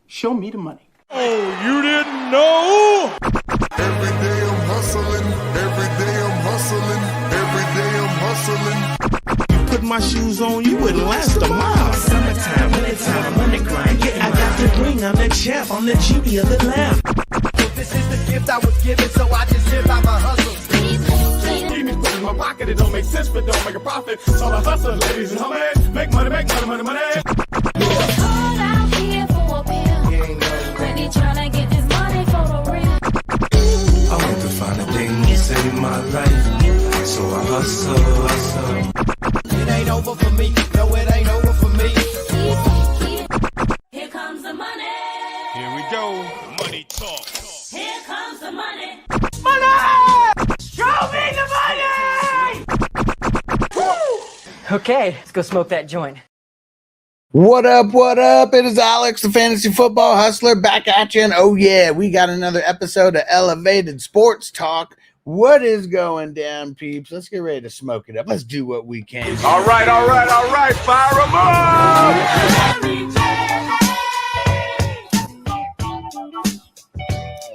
Show me the money. Oh, you didn't know? Every day I'm hustling. Every day I'm hustling. Every day I'm hustling. Put my shoes on, you wouldn't last a mile. Summertime, wintertime, I'm on the grind. Yeah, I got the ring, I'm the champ, I'm the genie of the lamp. This is the gift I was given, so I just live by my hustle. Keep me put in my pocket, it don't make sense, but don't make a profit. So I hustle, ladies and homies. Make money, money, money. It's hard out here for a pill. Really tryna get this money for the real. I want to find a thing to save my life, so I hustle. It ain't over for me, no, it ain't over for me. Here comes the money. Here we go, money talk. Here comes the money. Show me the money! Okay, let's go smoke that joint. What up? What up? It is Alex, the Fantasy Football Hustler, back at you. And oh yeah, we got another episode of Elevated Sports Talk. What is going down, peeps? Let's get ready to smoke it up. Let's do what we can. All right. Fire them up!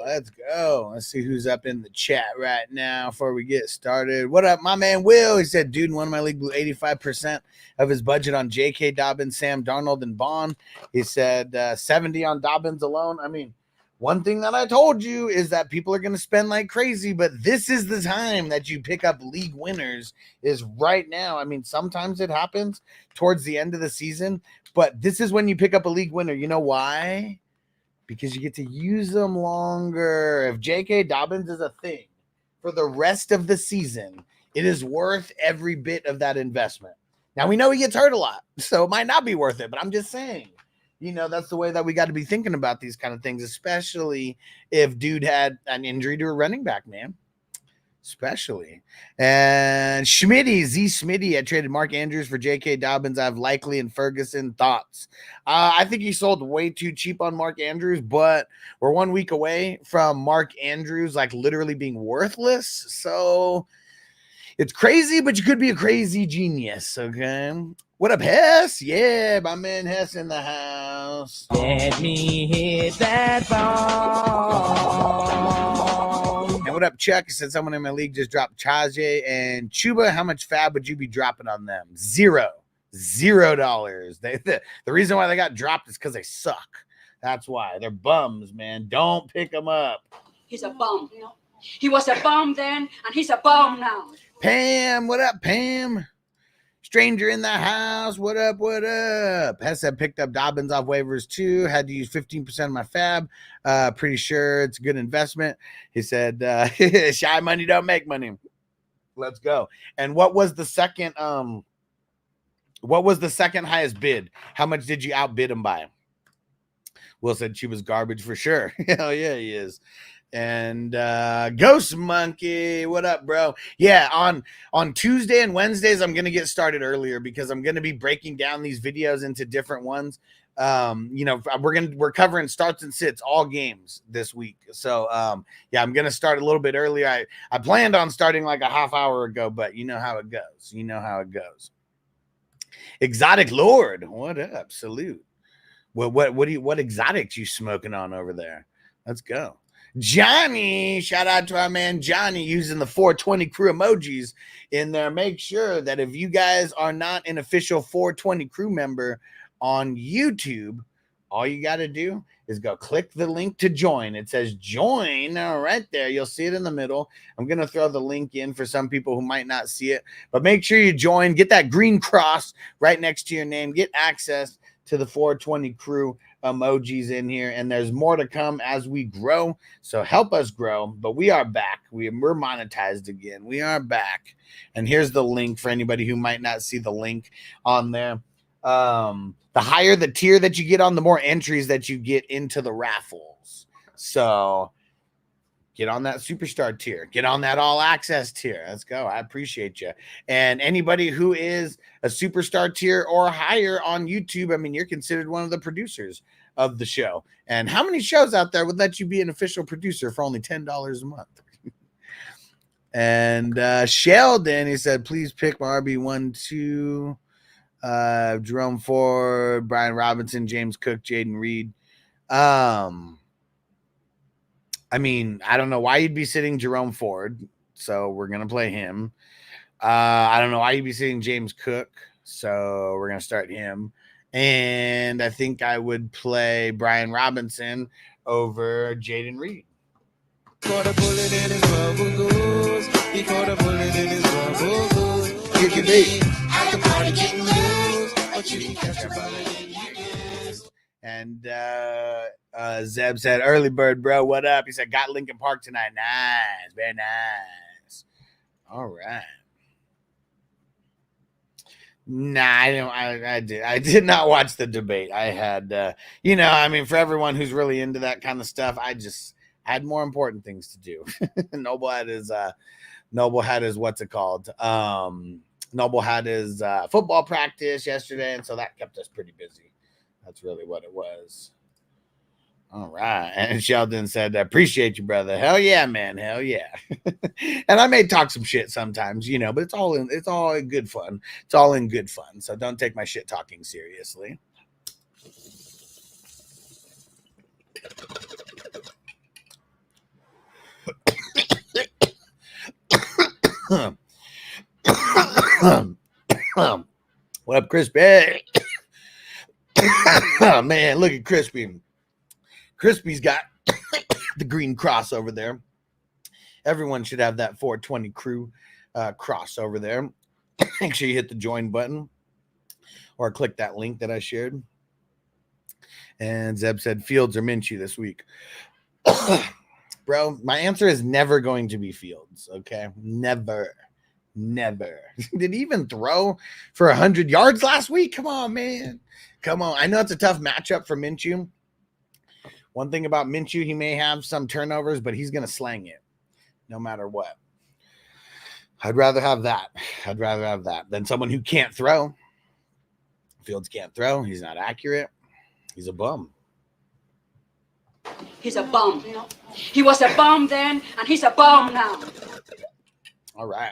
Let's go. Let's see who's up in the chat right now before we get started. What up, my man Will? He said, dude, in one of my league blew 85% of his budget on J.K. Dobbins, Sam Darnold, and Bond. He said 70 on Dobbins alone. I mean, one thing that I told you is that people are going to spend like crazy, but this is the time that you pick up league winners is right now. I mean, sometimes it happens towards the end of the season, but this is when you pick up a league winner. You know why? Because you get to use them longer. If J.K. Dobbins is a thing for the rest of the season, it is worth every bit of that investment. Now, we know he gets hurt a lot, so it might not be worth it, but I'm just saying, you know, that's the way that we got to be thinking about these kind of things, especially if dude had an injury to a running back, man. Especially. And Smitty, I traded Mark Andrews for J.K. Dobbins. I have Likely and Ferguson. Thoughts? I think he sold way too cheap on Mark Andrews, but we're 1 week away from Mark Andrews like literally being worthless. So it's crazy, but you could be a crazy genius, okay? What up, Hess? Yeah, my man Hess in the house. Let me hit that ball. And what up, Chuck? He said someone in my league just dropped Chaje and Chuba. How much fab would you be dropping on them? $0. The reason why they got dropped is because they suck. That's why. They're bums, man. Don't pick them up. He's a bum. He was a bum then, and he's a bum now. Pam, what up, Pam? Stranger in the house. What up? What up? Hess said picked up Dobbins off waivers too. Had to use 15% of my fab. Pretty sure it's a good investment. He said, shy money don't make money. Let's go. And what was the second highest bid? How much did you outbid him by? Will said she was garbage for sure. Hell yeah, he is. And Ghost Monkey, what up, bro? Yeah, on Tuesday and Wednesdays, I'm gonna get started earlier because I'm gonna be breaking down these videos into different ones. You know, we're covering starts and sits all games this week. So yeah, I'm gonna start a little bit earlier. I planned on starting like a half hour ago, but you know how it goes. Exotic Lord, what up? Salute. What exotics you smoking on over there? Let's go. Johnny, shout out to our man Johnny using the 420 crew emojis in there. Make sure that if you guys are not an official 420 crew member on YouTube, all you got to do is go click the link to join. It says join right there. You'll see it in the middle. I'm going to throw the link in for some people who might not see it, but make sure you join. Get that green cross right next to your name. Get access to the 420 crew emojis in here, and there's more to come as we grow, so help us grow. But we are back. We're monetized again. We are back, and here's the link for anybody who might not see the link on there. The higher the tier that you get on, the more entries that you get into the raffles. So get on that superstar tier. Get on that all access tier. Let's go. I appreciate you. And anybody who is a superstar tier or higher on YouTube, I mean, you're considered one of the producers of the show. And how many shows out there would let you be an official producer for only $10 a month? And Sheldon, he said, please pick my RB1, 2. Jerome Ford, Brian Robinson, James Cook, Jaden Reed. I mean, I don't know why you'd be sitting Jerome Ford, so we're gonna play him. I don't know why you'd be sitting James Cook, so we're gonna start him. And I think I would play Brian Robinson over Jaden Reed. Caught a bullet in his bubble goose. He caught a bullet in his bubble goose. You can be at the party getting loose, but you can catch a bullet in your goose. And Zeb said, "Early bird, bro. What up?" He said, "Got Lincoln Park tonight. Nice, very nice. All right." Nah, I don't. I did not watch the debate. I had, I mean, for everyone who's really into that kind of stuff, I had more important things to do. Noble had his what's it called? Noble had his football practice yesterday, and so that kept us pretty busy. That's really what it was. All right. And Sheldon said, "Appreciate you, brother." Hell yeah, man. Hell yeah. And I may talk some shit sometimes, but it's all in good fun. It's all in good fun. So don't take my shit talking seriously. What up, Crispy? Oh, man, look at Crispy. Crispy's got the green cross over there. Everyone should have that 420 crew cross over there. Make sure you hit the join button or click that link that I shared. And Zeb said Fields or Minshew this week. Bro, my answer is never going to be Fields, okay? Never. Did he even throw for 100 yards last week? Come on, man. Come on. I know it's a tough matchup for Minshew. One thing about Minshew, he may have some turnovers, but he's going to slang it no matter what. I'd rather have that. Than someone who can't throw. Fields can't throw. He's not accurate. He's a bum. He's a bum. He was a bum then, and he's a bum now. All right.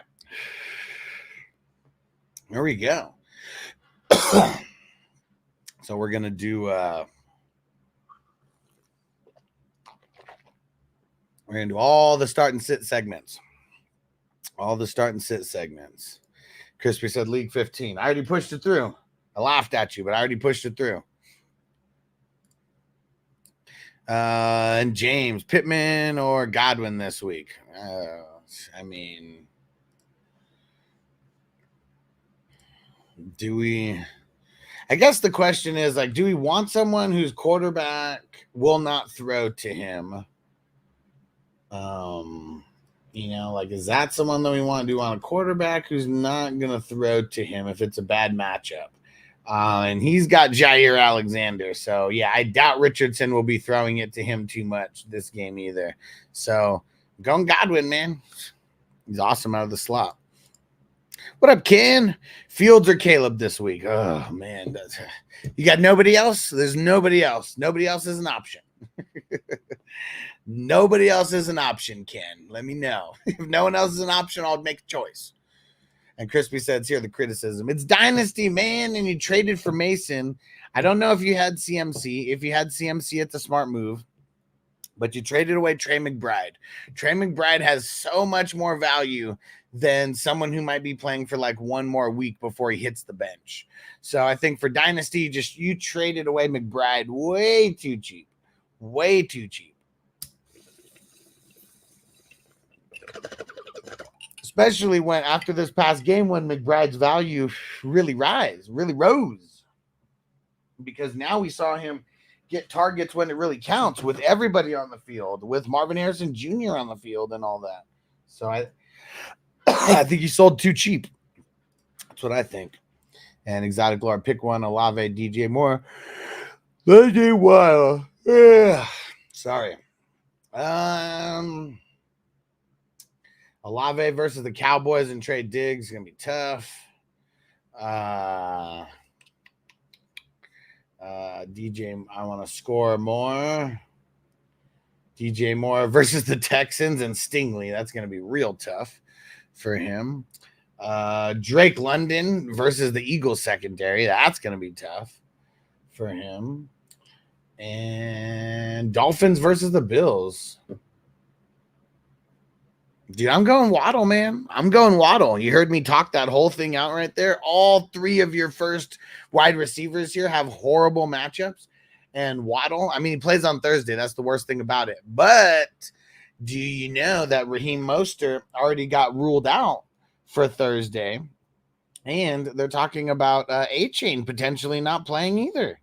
There we go. So we're going to do all the start and sit segments. Crispy said League 15. I already pushed it through. I laughed at you, but I already pushed it through. And James, Pittman or Godwin this week? I mean, I guess the question is, like, do we want someone whose quarterback will not throw to him? Is that someone that we want to do on a quarterback who's not going to throw to him if it's a bad matchup? And he's got Jair Alexander. So, yeah, I doubt Richardson will be throwing it to him too much this game either. So, going Godwin, man. He's awesome out of the slot. What up, Ken? Fields or Caleb this week? Oh, man. You got nobody else? There's nobody else. Nobody else is an option. Nobody else is an option, Ken. Let me know. If no one else is an option, I'll make a choice. And Crispy says here the criticism. It's Dynasty, man, and you traded for Mason. I don't know if you had CMC. If you had CMC, it's a smart move. But you traded away Trey McBride. Trey McBride has so much more value than someone who might be playing for like one more week before he hits the bench. So I think for Dynasty, you traded away McBride way too cheap. Way too cheap. Especially when after this past game when McBride's value really rose. Because now we saw him get targets when it really counts with everybody on the field, with Marvin Harrison Jr. on the field and all that. So I think he sold too cheap. That's what I think. And Exotic Lord, pick one, Olave, DJ Moore. DJ Wild. Sorry. Olave versus the Cowboys and Trey Diggs is going to be tough. DJ, I want to score more. DJ Moore versus the Texans and Stingley. That's going to be real tough for him. Drake London versus the Eagles secondary. That's going to be tough for him. And Dolphins versus the Bills. Dude, I'm going Waddle, man. I'm going Waddle. You heard me talk that whole thing out right there. All three of your first wide receivers here have horrible matchups. And Waddle, I mean, he plays on Thursday. That's the worst thing about it. But do you know that Raheem Mostert already got ruled out for Thursday? And they're talking about A-Chain potentially not playing either.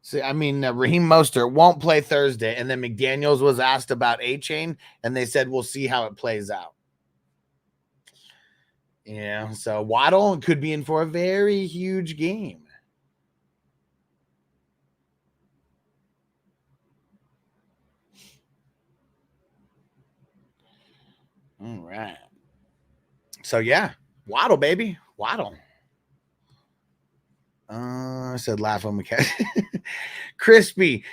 See, I mean, Raheem Mostert won't play Thursday, and then McDaniels was asked about A-Chain, and they said, we'll see how it plays out. Yeah, so Waddle could be in for a very huge game. All right. So, yeah, Waddle, baby. Waddle. I said laugh on McCaffrey. Crispy,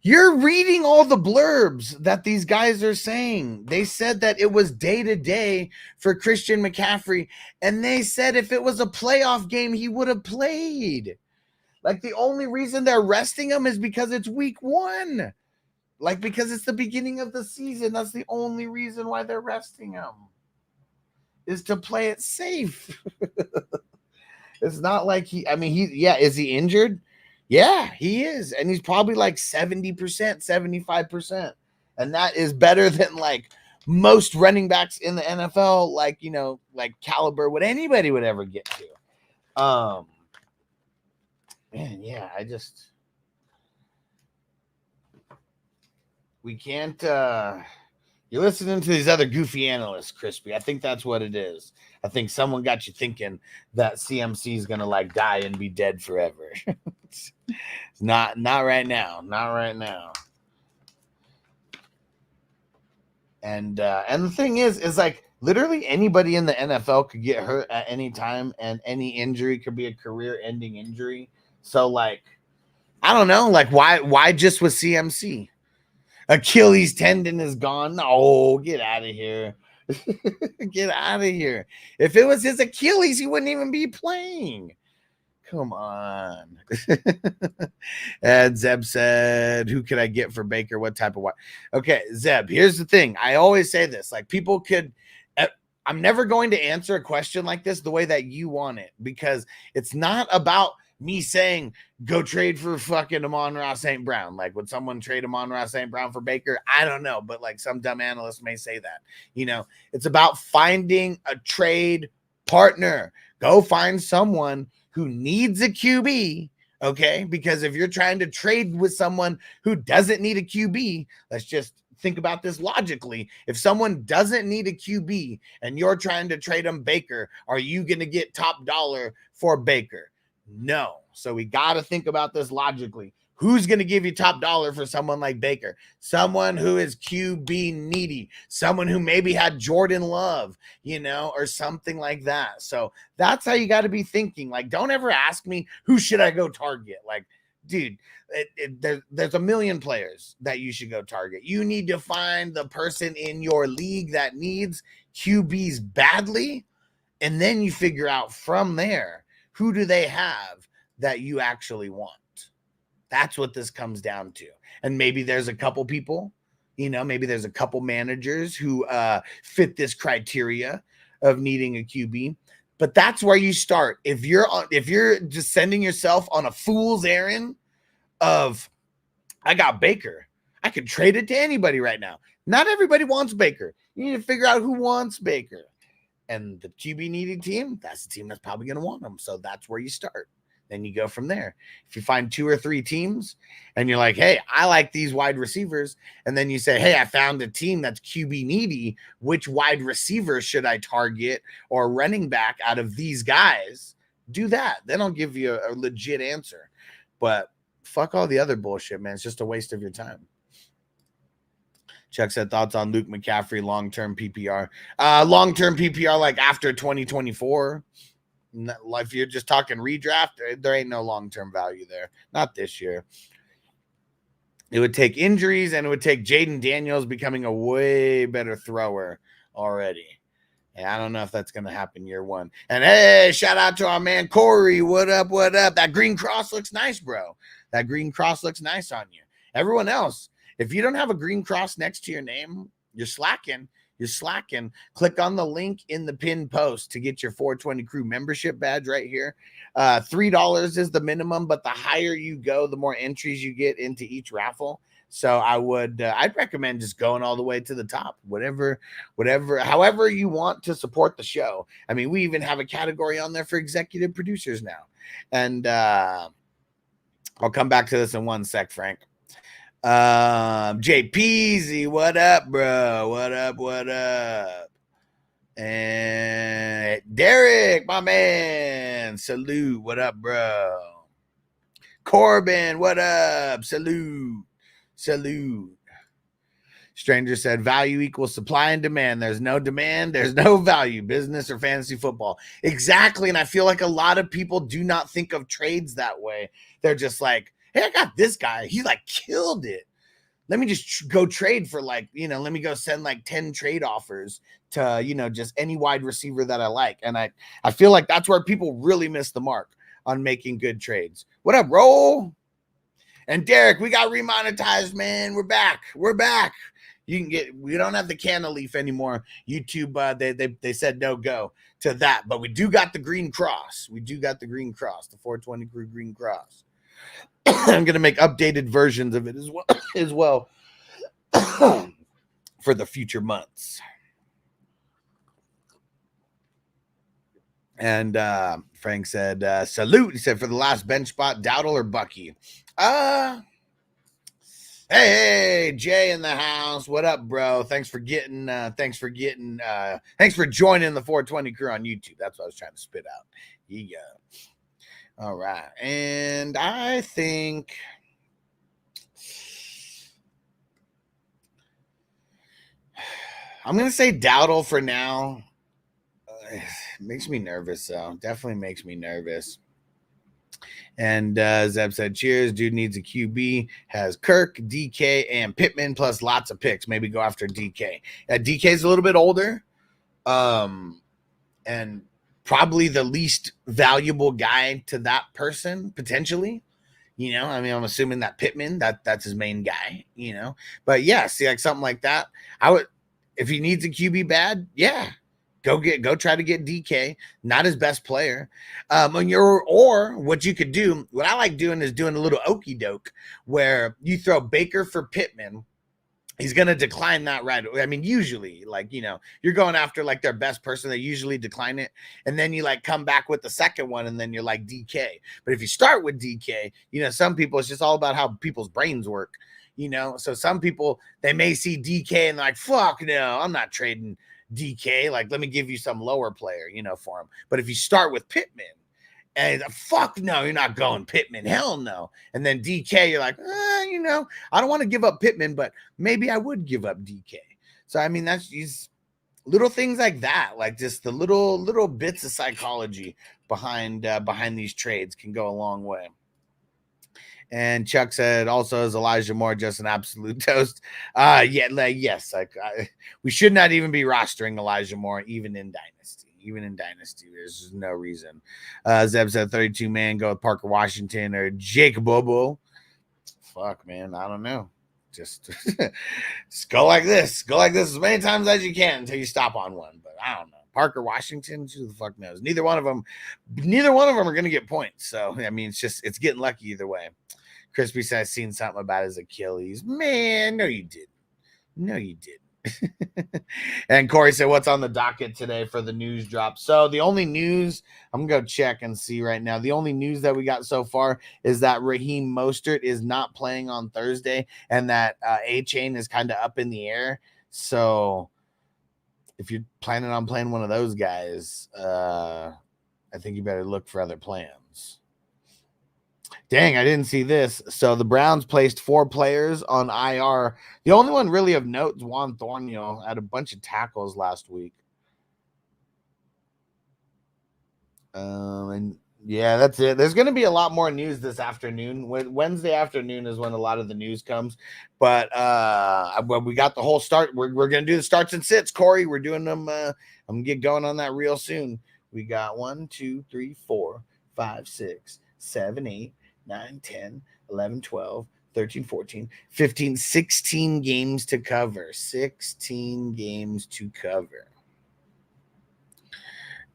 you're reading all the blurbs that these guys are saying. They said that it was day-to-day for Christian McCaffrey, and they said if it was a playoff game, he would have played. Like, the only reason they're resting him is because it's week 1. Like, because it's the beginning of the season. That's the only reason why they're resting him, is to play it safe. It's not like is he injured? Yeah, he is. And he's probably like 70%, 75%. And that is better than like most running backs in the NFL, like caliber, what anybody would ever get to. Man, yeah, we can't, you're listening to these other goofy analysts, Crispy. I think that's what it is. I think someone got you thinking that CMC is going to like die and be dead forever. It's not right now. Not right now. And the thing is like literally anybody in the NFL could get hurt at any time, and any injury could be a career-ending injury. So like, I don't know, like why just with CMC? Achilles tendon is gone. Oh, get out of here. Get out of here. If it was his Achilles, he wouldn't even be playing. Come on. And Zeb said, who could I get for Baker? What type of what? Okay, Zeb, here's the thing. I always say this. Like, people could, I'm never going to answer a question like this the way that you want it, because it's not about me saying go trade for fucking Amon-Ra St. Brown. Like, would someone trade Amon-Ra St. Brown for Baker? I don't know, but like some dumb analyst may say that. It's about finding a trade partner. Go find someone who needs a QB, okay? Because if you're trying to trade with someone who doesn't need a QB, let's just think about this logically. If someone doesn't need a QB and you're trying to trade them Baker, are you going to get top dollar for Baker? No. So we got to think about this logically. Who's going to give you top dollar for someone like Baker? Someone who is QB needy, someone who maybe had Jordan Love, or something like that. So that's how you got to be thinking. Like, don't ever ask me, who should I go target? Like, dude, there's a million players that you should go target. You need to find the person in your league that needs QBs badly, and then you figure out from there, who do they have that you actually want? That's what this comes down to. And maybe there's a couple people, maybe there's a couple managers who fit this criteria of needing a QB. But that's where you start. If you're just sending yourself on a fool's errand of, I got Baker, I could trade it to anybody right now. Not everybody wants Baker. You need to figure out who wants Baker. And the QB needing team, that's the team that's probably going to want them. So that's where you start. Then you go from there. If you find 2 or 3 teams and you're like, hey, I like these wide receivers. And then you say, hey, I found a team that's QB needy. Which wide receiver should I target or running back out of these guys? Do that. Then I'll give you a legit answer. But fuck all the other bullshit, man. It's just a waste of your time. Chuck said thoughts on Luke McCaffrey long-term PPR. Long-term PPR, like after 2024. If you're just talking redraft, there ain't no long-term value there. Not this year. It would take injuries, and it would take Jaden Daniels becoming a way better thrower already. And I don't know if that's going to happen year one. And hey, shout out to our man Corey. What up? What up? That green cross looks nice, bro. That green cross looks nice on you. Everyone else, if you don't have a green cross next to your name, you're slacking. You're slacking. Click on the link in the pinned post to get your 420 Crew membership badge right here. $3 is the minimum, but the higher you go, the more entries you get into each raffle. So I'd recommend just going all the way to the top, however you want to support the show. I mean, we even have a category on there for executive producers now. And I'll come back to this in one sec, Frank. JPZ, what up, bro? What up? And Derek, my man, salute. What up, bro? Corbin, what up? Salute. Stranger said value equals supply and demand. There's no demand, there's no value, business or fantasy football. Exactly. And I feel like a lot of people do not think of trades that way. They're just like, hey, I got this guy. He like killed it. Let me just go trade for let me go send like 10 trade offers to, just any wide receiver that I like. And I feel like that's where people really miss the mark on making good trades. What up, Roll? And Derek, we got remonetized, man. We're back. We don't have the canna leaf anymore. YouTube, they said no go to that, but we do got the green cross. The 420 Crew green cross. I'm going to make updated versions of it as well for the future months. And Frank said, salute. He said, for the last bench spot, Dowdle or Bucky? Hey, Jay in the house. What up, bro? Thanks for joining the 420 Crew on YouTube. That's what I was trying to spit out. Yeah. All right. And I think I'm going to say Dowdle for now. Makes me nervous, though. Definitely makes me nervous. And Zeb said, cheers. Dude needs a QB. Has Kirk, DK, and Pittman, plus lots of picks. Maybe go after DK. DK is a little bit older. And probably the least valuable guy to that person, potentially. I'm assuming that Pittman, that's his main guy, But yeah, see, like something like that. If he needs a QB bad, yeah. Go try to get DK, not his best player. Or what you could do, what I like doing is doing a little okey doke where you throw Baker for Pittman. He's going to decline that right away. I mean, usually, you're going after like their best person. They usually decline it. And then you like come back with the second one and then you're like DK. But if you start with DK, some people, it's just all about how people's brains work, So some people, they may see DK and they're like, fuck no, I'm not trading DK, like let me give you some lower player, for him. But if you start with Pittman and fuck no, you're not going Pittman, hell no. And then DK, you're like, I don't want to give up Pittman, but maybe I would give up DK. So I mean, that's these little things like that, like just the little bits of psychology behind these trades can go a long way. And Chuck said, also, is Elijah Moore just an absolute toast? Yes. We should not even be rostering Elijah Moore, even in Dynasty. There's just no reason. Zeb said, 32 man, go with Parker Washington or Jake Bobo. Fuck, man. I don't know. Just go like this. Go like this as many times as you can until you stop on one. But I don't know. Parker Washington, who the fuck knows? Neither one of them are going to get points. So, I mean, it's getting lucky either way. Crispy said, I've seen something about his Achilles. Man, no, you didn't. And Corey said, what's on the docket today for the news drop? So the only news, I'm going to go check and see right now. The only news that we got so far is that Raheem Mostert is not playing on Thursday and that A-Chain is kind of up in the air. So if you're planning on playing one of those guys, I think you better look for other plans. Dang, I didn't see this. So the Browns placed 4 players on IR. The only one really of note is Juan Thornhill. Had a bunch of tackles last week. And Yeah, that's it. There's going to be a lot more news this afternoon. Wednesday afternoon is when a lot of the news comes. But when we got the whole start, we're going to do the starts and sits, Corey. We're doing them. I'm going to get going on that real soon. We got 1, 2, 3, 4, 5, 6, 7, 8, 9, 10, 11, 12, 13, 14, 15, 16 games to cover. 16 games to cover.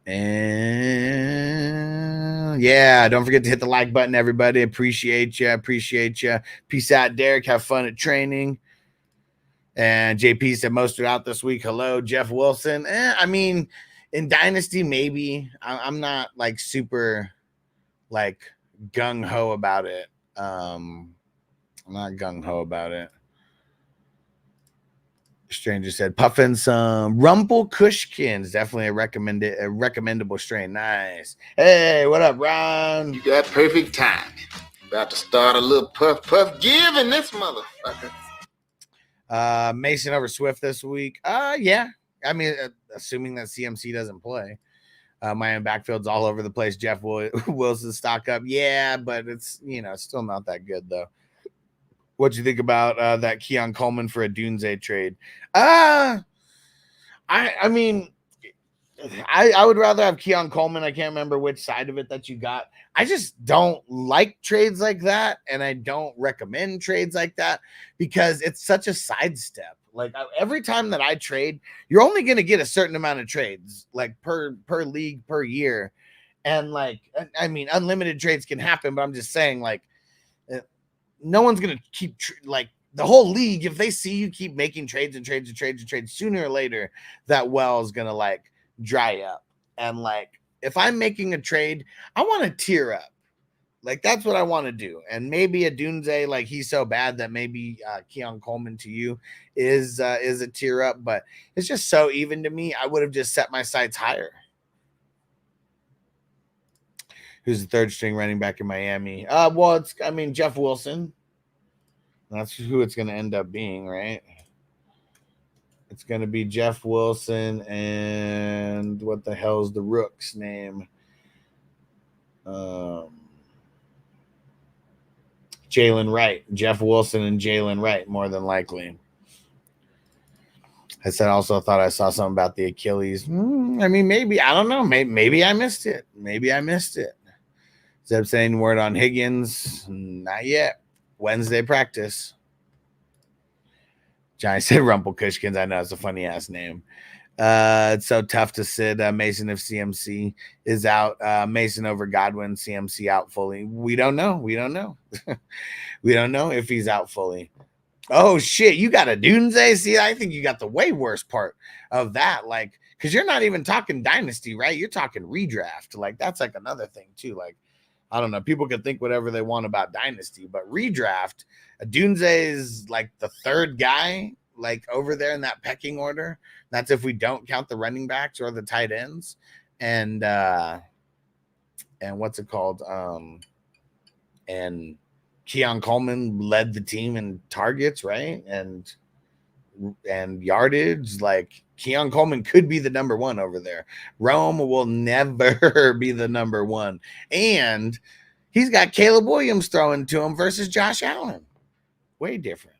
And yeah, don't forget to hit the like button, everybody. Appreciate you. Peace out, Derek. Have fun at training. And JP said most are out this week. Hello, Jeff Wilson. I mean, in Dynasty, maybe. I'm not like super like gung-ho about it. I'm not gung-ho about it. Stranger said puffin some Rumple Kushkins. Definitely a recommendable strain. Nice. Hey, what up, Ron? You got perfect time. About to start a little puff give in this motherfucker. Mason over Swift this week. Yeah. I mean, assuming that CMC doesn't play. Miami backfield's all over the place. Jeff Wilson stock up. Yeah, but it's, it's still not that good though. What do you think about that Keon Coleman for a Dunze trade? I mean, I would rather have Keon Coleman. I can't remember which side of it that you got. I just don't like trades like that, and I don't recommend trades like that because it's such a sidestep. Like every time that I trade, you're only going to get a certain amount of trades, like per league per year, and like I mean, unlimited trades can happen, but I'm just saying like. No one's going to keep like the whole league. If they see you keep making trades, sooner or later, that well is going to like dry up. And like, if I'm making a trade, I want to tear up. Like, that's what I want to do. And maybe a Dunze, like he's so bad that maybe Keon Coleman to you is a tear up, but it's just so even to me. I would have just set my sights higher. Who's the third string running back in Miami? Well, Jeff Wilson. That's who it's going to end up being, right? It's going to be Jeff Wilson and what the hell's the rook's name? Jalen Wright. Jeff Wilson and Jalen Wright, more than likely. I thought I saw something about the Achilles. I mean, maybe. I don't know. Maybe I missed it. Zeb saying word on Higgins. Not yet. Wednesday practice. Johnny said Rumple Kushkins. I know it's a funny ass name. It's so tough to sit. Mason if CMC is out. Mason over Godwin. CMC out fully. We don't know. We don't know if he's out fully. Oh shit! You got a Dunze. See, I think you got the way worse part of that. Like, because you're not even talking dynasty, right? You're talking redraft. Like, that's like another thing too. Like, I don't know. People can think whatever they want about dynasty, but redraft, Dunze is like the third guy, like over there in that pecking order. That's if we don't count the running backs or the tight ends, and what's it called? And Keon Coleman led the team in targets, right? And yardage. Like, Keon Coleman could be the number one over there. Rome will never be the number one. And he's got Caleb Williams throwing to him versus Josh Allen. Way different.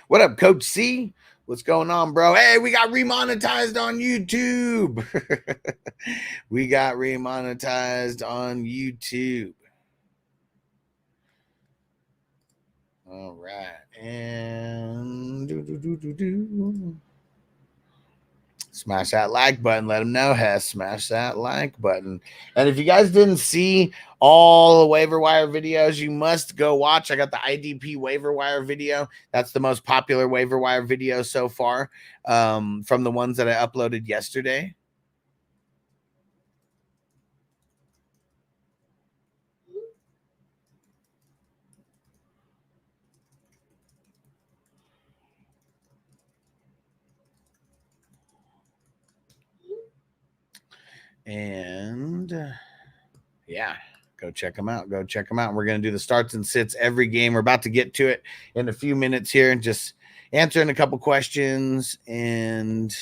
What up, Coach C? What's going on, bro? Hey, we got remonetized on YouTube. All right. And smash that like button. Let them know, smash that like button. And if you guys didn't see all the waiver wire videos, you must go watch. I got the IDP waiver wire video. That's the most popular waiver wire video so far, from the ones that I uploaded yesterday. And yeah, go check them out. We're going to do the starts and sits every game. We're about to get to it in a few minutes here and just answering a couple questions and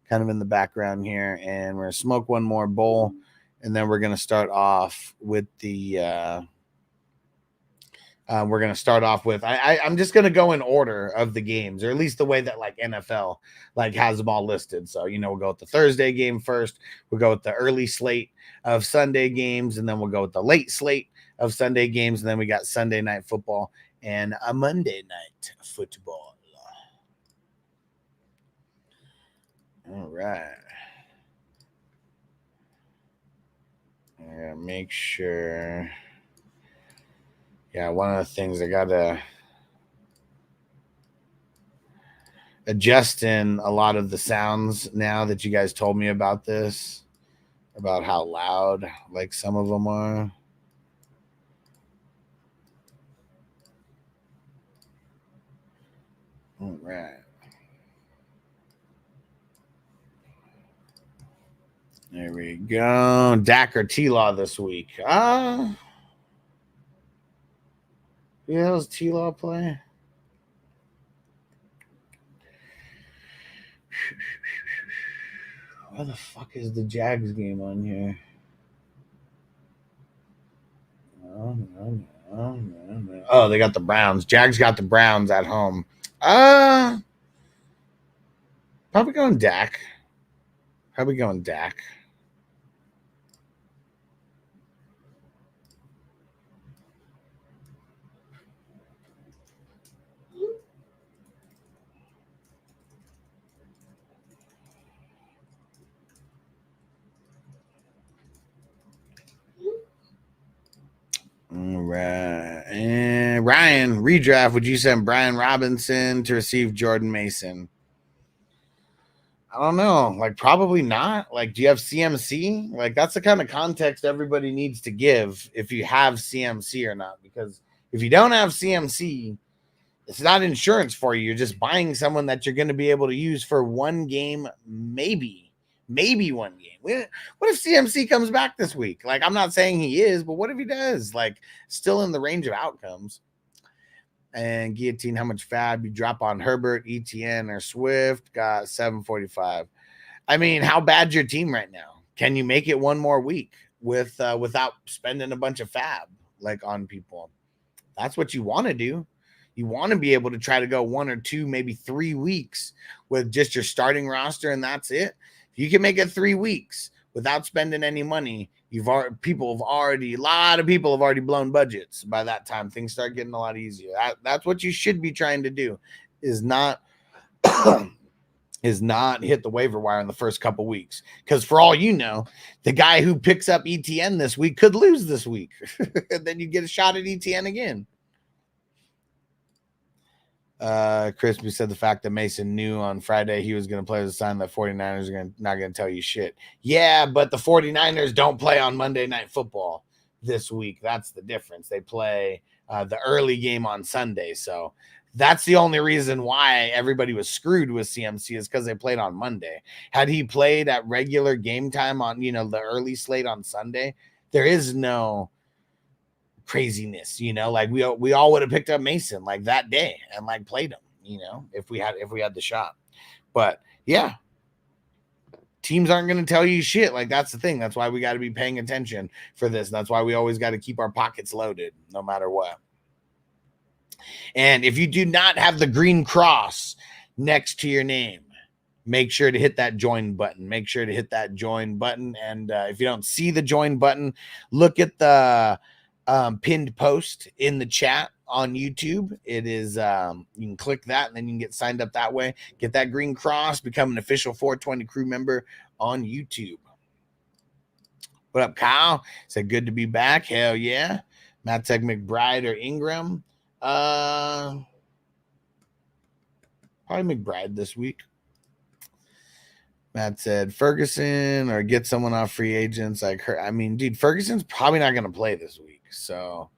kind of in the background here. And we're going to smoke one more bowl And then we're going to start off with the I'm just going to go in order of the games, or at least the way that like NFL like has them all listed. So, you know, we'll go with the Thursday game first. We'll go with the early slate of Sunday games, and then we'll go with the late slate of Sunday games. And then we got Sunday night football and a Monday night football. All right. I gotta make sure. Yeah, one of the things I gotta adjust in a lot of the sounds now that you guys told me about this, about how loud like some of them are. All right. There we go. Dak or T-Law this week. Yeah, does T-Law play? Why the fuck is the Jags game on here? No. Oh, they got the Browns. Jags got the Browns at home. Probably going Dak. All right. And Ryan, redraft, would you send Brian Robinson to receive Jordan Mason? I don't know. Like, probably not. Like, do you have CMC? Like, that's the kind of context everybody needs to give if you have CMC or not. Because if you don't have CMC, it's not insurance for you. You're just buying someone that you're going to be able to use for one game, maybe one game. What if CMC comes back this week? Like, I'm not saying he is, but what if he does? Like, still in the range of outcomes. And Guillotine, how much fab you drop on Herbert, ETN, or Swift? Got 745. I mean, how bad's your team right now? Can you make it one more week without spending a bunch of fab like on people? That's what you want to do. You want to be able to try to go 1 or 2, maybe 3 weeks with just your starting roster, and that's it. If you can make it 3 weeks without spending any money, a lot of people have already blown budgets. By that time, things start getting a lot easier. That's what you should be trying to do, is not hit the waiver wire in the first couple weeks. Because for all you know, the guy who picks up ETN this week could lose this week. And then you get a shot at ETN again. Crispy said the fact that Mason knew on Friday he was going to play was a sign that 49ers are not going to tell you shit. Yeah, but the 49ers don't play on Monday Night Football this week. That's the difference. They play the early game on Sunday. So that's the only reason why everybody was screwed with CMC, is because they played on Monday. Had he played at regular game time on, the early slate on Sunday, there is no craziness, like we all would have picked up Mason like that day and like played him, if we had the shot. But yeah, teams aren't going to tell you shit. Like, that's the thing. That's why we got to be paying attention for this. That's why we always got to keep our pockets loaded no matter what. And if you do not have the green cross next to your name, make sure to hit that join button. And if you don't see the join button, look at the pinned post in the chat on YouTube. It is you can click that, and then you can get signed up that way. Get that green cross, become an official 420 crew member on YouTube. What up, Kyle? Said good to be back. Hell yeah. Matt Tech McBride or Ingram. Probably McBride this week. Matt said Ferguson or get someone off free agents like her. I mean, dude, Ferguson's probably not going to play this week. So,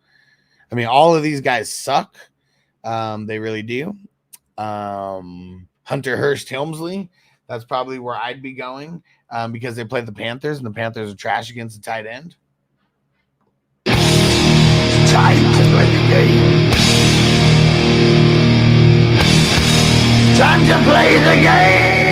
I mean, all of these guys suck. They really do. Hunter Hurst Helmsley, that's probably where I'd be going because they play the Panthers, and the Panthers are trash against the tight end. Time to play the game. Time to play the game.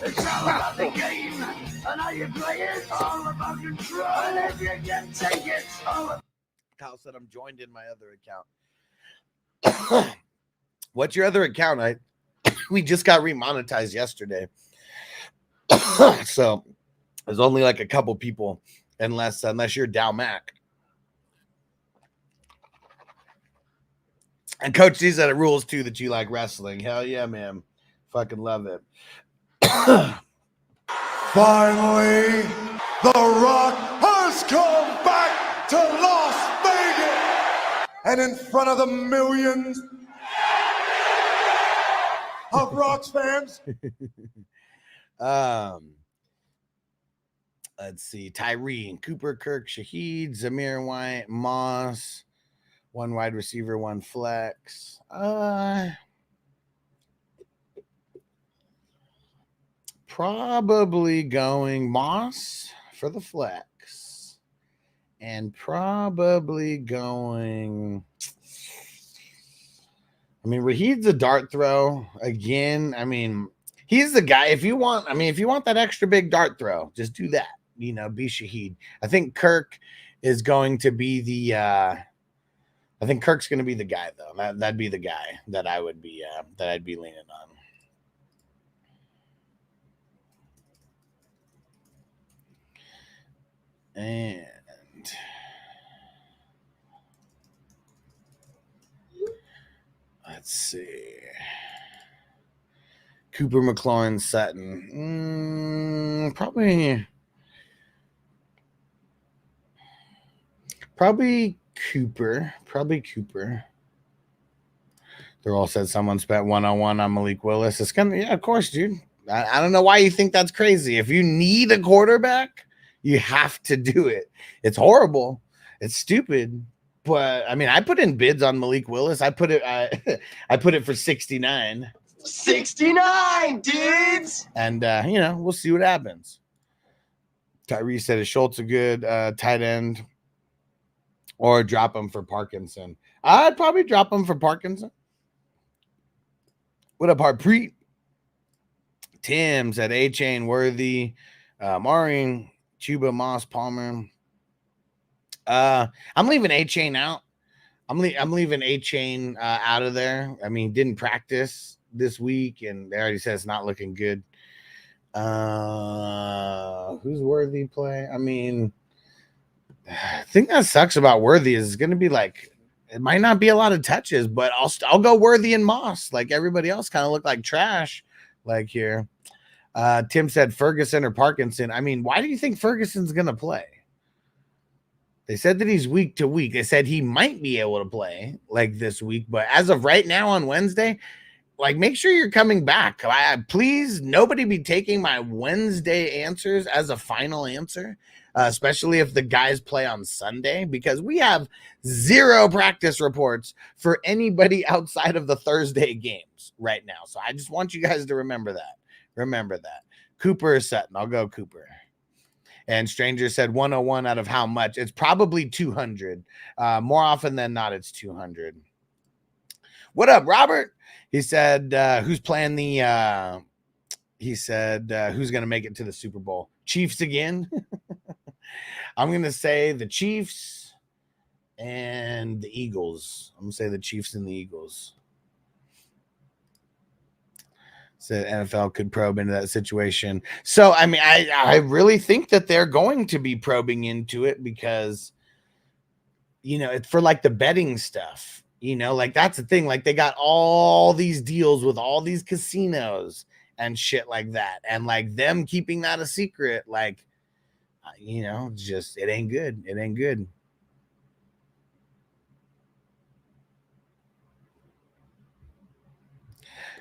It's all about the game and how you play it. It's all about control. And if you can take it, it's all about. Kyle said I'm joined in my other account. What's your other account? We just got remonetized yesterday. So there's only like a couple people unless you're Dow Mac. And Coach D said it rules too that you like wrestling. Hell yeah, man. Fucking love it. Finally, The Rock has come back to Las Vegas. And in front of the millions of Rock's fans. Let's see. Tyree and Cooper, Kirk, Shaheed, Zamir White, Moss. One wide receiver, one flex. Probably going Moss for the flex. And probably going... I mean, Raheed's a dart throw. Again, I mean, he's the guy. If you want that extra big dart throw, just do that. You know, be Shaheed. I think Kirk is going to be the... I think Kirk's going to be the guy, though. That'd be the guy that I would be, that I'd be leaning on. And let's see. Cooper, McLaurin, Sutton. Probably Cooper. They're all said someone spent 101 on Malik Willis. It's gonna, yeah, of course, dude. I don't know why you think that's crazy. If you need a quarterback, you have to do it. It's horrible. It's stupid. But I mean, I put in bids on Malik Willis. I put it for 69. 69, dudes. And you know, we'll see what happens. Tyree said, is Schultz a good tight end? Or drop him for Parkinson? I'd probably drop him for Parkinson. What up, Harpreet? Tim said A-Chain, Worthy, Maureen, Chuba, Moss, Palmer. I'm leaving A-Chain out. I'm leaving A-Chain out of there. I mean, didn't practice this week, and they already said it's not looking good. Who's Worthy play? I mean, I think that sucks about Worthy is going to be like, it might not be a lot of touches, but I'll go Worthy and Moss. Like everybody else kind of look like trash like here. Tim said Ferguson or Parkinson. I mean, why do you think Ferguson's going to play? They said that he's week to week. They said he might be able to play like this week, but as of right now on Wednesday, like make sure you're coming back. Please, nobody be taking my Wednesday answers as a final answer. Especially if the guys play on Sunday, because we have 0 practice reports for anybody outside of the Thursday games right now. So I just want you guys to remember that. Remember that. Cooper is Sutton. I'll go Cooper. And Stranger said 101 out of how much? It's probably 200. More often than not, it's 200. What up, Robert? He said, who's playing the... he said, who's going to make it to the Super Bowl? Chiefs again? I'm going to say the Chiefs and the Eagles. I'm going to say the Chiefs and the Eagles. Said NFL could probe into that situation. So, I mean, I really think that they're going to be probing into it because, you know, it's for like the betting stuff. You know, like that's the thing. Like they got all these deals with all these casinos and shit like that. And like them keeping that a secret, like, you know, just it ain't good. It ain't good.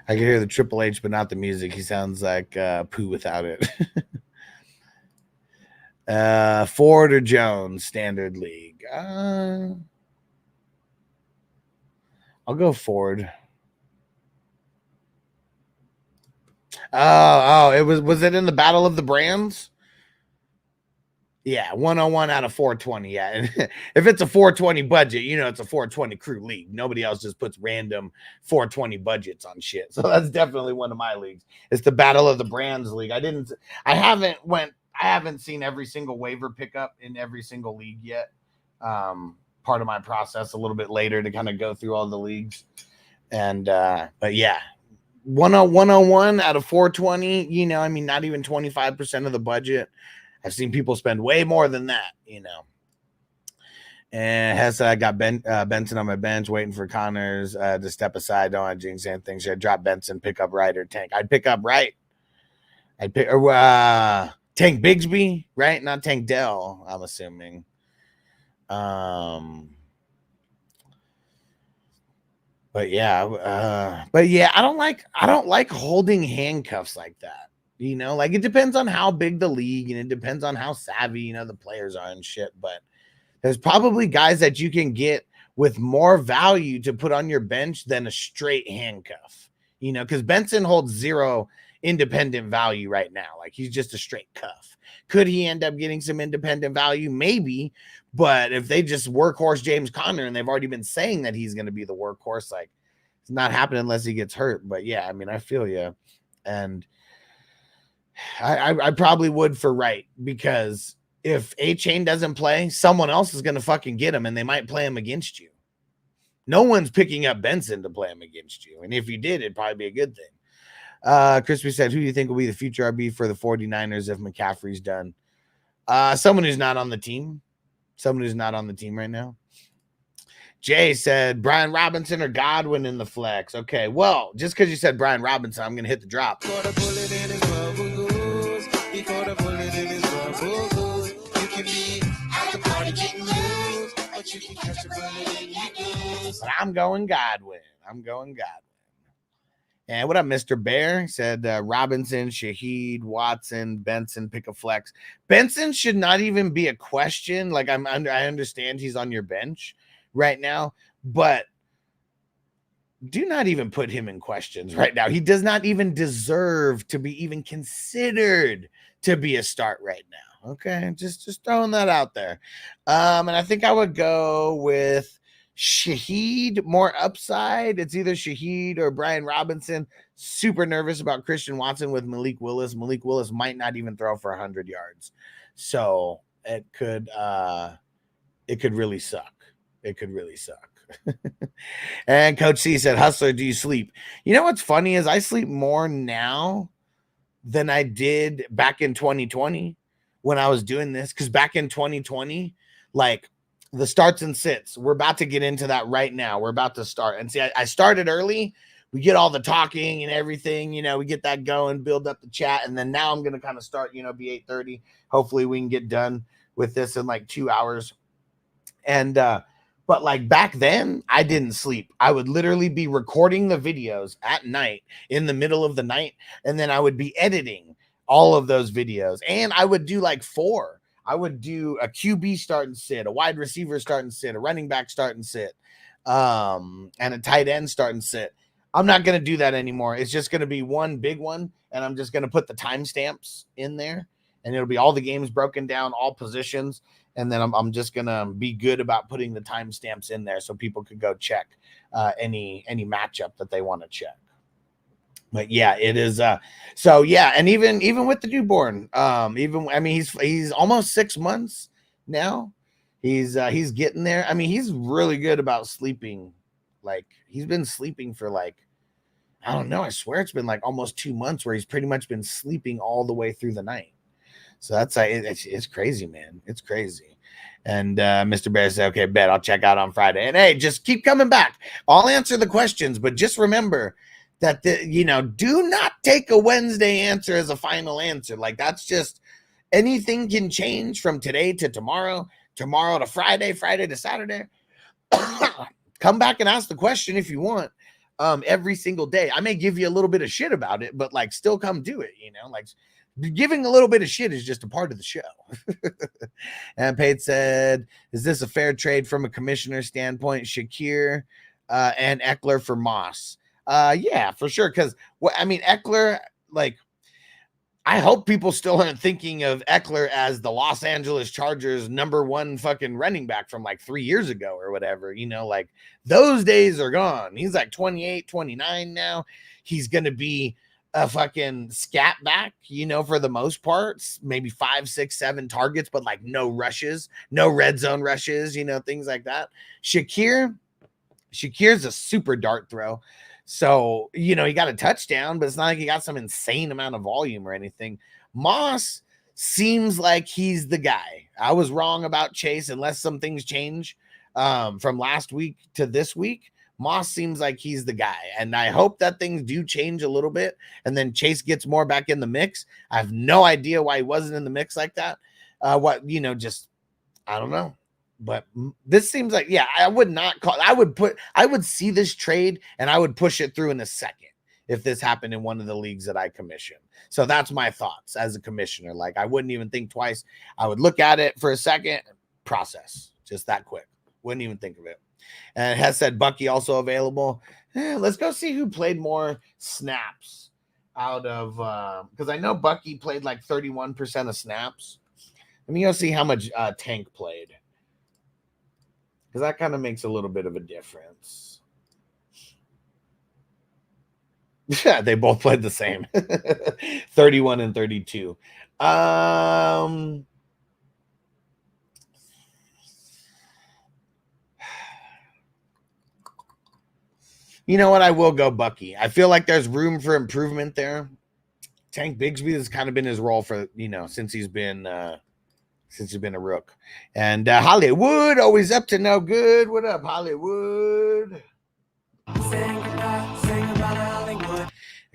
I can hear the Triple H, but not the music. He sounds like Pooh without it. Ford or Jones, Standard League. I'll go Ford. Oh, it was it in the Battle of the Brands? Yeah, 101 out of 420. Yeah. And if it's a 420 budget, it's a 420 crew league. Nobody else just puts random 420 budgets on shit. So that's definitely one of my leagues. It's the Battle of the Brands League. I haven't seen every single waiver pickup in every single league yet. Part of my process a little bit later to kind of go through all the leagues. And but yeah, 101 out of 420, not even 25% of the budget. I've seen people spend way more than that, And Hess, I got Benson on my bench waiting for Connors to step aside. Don't want to jinx anything. Should I drop Benson, pick up Wright or Tank? I'd pick up Wright. I'd pick Tank Bigsby, right? Not Tank Dell, I'm assuming. But yeah, I don't like holding handcuffs like that. Like it depends on how big the league and it depends on how savvy, the players are and shit. But there's probably guys that you can get with more value to put on your bench than a straight handcuff, because Benson holds 0 independent value right now. Like he's just a straight cuff. Could he end up getting some independent value? Maybe. But if they just workhorse James Conner and they've already been saying that he's going to be the workhorse, like it's not happening unless he gets hurt. But yeah, I feel you. And I probably would for Wright, because if A-Chain doesn't play, someone else is going to fucking get him and they might play him against you. No one's picking up Benson to play him against you. And if you did, it'd probably be a good thing. Crispy said, who do you think will be the future RB for the 49ers if McCaffrey's done? Someone who's not on the team. Someone who's not on the team right now. Jay said, Brian Robinson or Godwin in the flex. Okay, well, just because you said Brian Robinson, I'm going to hit the drop. But I'm going Godwin. And what up, Mr. Bear? He said Robinson, Shaheed, Watson, Benson, pick a flex. Benson should not even be a question. Like I understand he's on your bench right now, but do not even put him in questions right now. He does not even deserve to be even considered to be a start right now. Okay, just throwing that out there. And I think I would go with Shaheed, more upside. It's either Shaheed or Brian Robinson. Super nervous about Christian Watson with Malik Willis. Malik Willis might not even throw for 100 yards. So it could really suck. It could really suck. And Coach C said, Hustler, do you sleep? You know what's funny is I sleep more now than I did back in 2020 when I was doing this. Because back in 2020, like the starts and sits, we're about to get into that right now. We're about to start. And see, I started early. We get all the talking and everything, we get that going, build up the chat. And then now I'm going to kind of start, be 8:30. Hopefully we can get done with this in like 2 hours. And, but like back then I didn't sleep. I would literally be recording the videos at night in the middle of the night. And then I would be editing all of those videos. And I would do like 4. I would do a QB start and sit, a wide receiver start and sit, a running back start and sit, and a tight end start and sit. I'm not going to do that anymore. It's just going to be one big one. And I'm just going to put the timestamps in there, and it'll be all the games broken down, all positions. And then I'm just going to be good about putting the timestamps in there so people could go check any matchup that they want to check. But yeah, it is. So yeah. And even with the newborn, he's almost 6 months now. He's getting there. I mean, he's really good about sleeping. Like he's been sleeping for like, I don't know. I swear it's been like almost 2 months where he's pretty much been sleeping all the way through the night. So that's it's crazy, man. It's crazy. And Mr. Bear said, okay, bet I'll check out on Friday. And hey, just keep coming back. I'll answer the questions, but just remember that do not take a Wednesday answer as a final answer. Like that's just anything can change from today to tomorrow to Friday, Friday to Saturday. Come back and ask the question if you want. Every single day. I may give you a little bit of shit about it, but like still come do it, like giving a little bit of shit is just a part of the show. And Pate said, is this a fair trade from a commissioner standpoint? Shakir and Eckler for Moss. Yeah, for sure. Because Eckler, like, I hope people still aren't thinking of Eckler as the Los Angeles Chargers #1 fucking running back from like 3 years ago or whatever. You know, like those days are gone. He's like 28, 29 now. He's going to be a fucking scat back, you know, for the most part, maybe 5, 6, 7 targets, but like no rushes, no red zone rushes, you know, things like that. Shakir's a super dart throw. So, you know, he got a touchdown, but it's not like he got some insane amount of volume or anything. Moss seems like he's the guy. I was wrong about Chase, unless some things change from last week to this week. Moss seems like he's the guy. And I hope that things do change a little bit and then Chase gets more back in the mix. I have no idea why he wasn't in the mix like that. I don't know. But this seems like, yeah, I would see this trade and I would push it through in a second if this happened in one of the leagues that I commission. So that's my thoughts as a commissioner. Like, I wouldn't even think twice. I would look at it for a second, process just that quick. Wouldn't even think of it. And it has said Bucky also available. Let's go see who played more snaps out of, because I know Bucky played like 31% of snaps. Let me go see how much Tank played, because that kind of makes a little bit of a difference. Yeah, they both played the same. 31 and 32. You know what? I will go Bucky. I feel like there's room for improvement there. Tank Bigsby has kind of been his role for, you know, since he's been a rook. And Hollywood, always up to no good. What up, Hollywood? And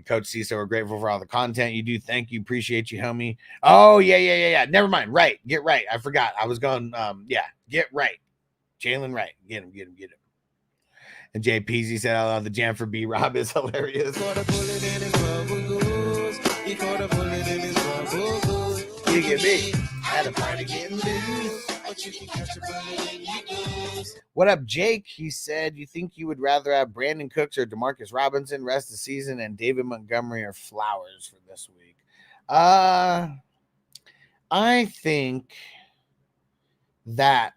Coach Cecil, we're grateful for all the content you do. Thank you. Appreciate you, homie. Oh, yeah. Never mind. Right. Get right. I forgot. I was going, get right. Jalen Wright. Get him. And Jay Peasy said, I love the jam for B-Rob is hilarious. He caught a bullet in his bubble goose. He caught a bullet in his bubble goose. You get me. At a party getting loose. But you can catch a bullet in your goose. What up, Jake? He said, you think you would rather have Brandon Cooks or Demarcus Robinson rest of the season and David Montgomery or Flowers for this week? I think that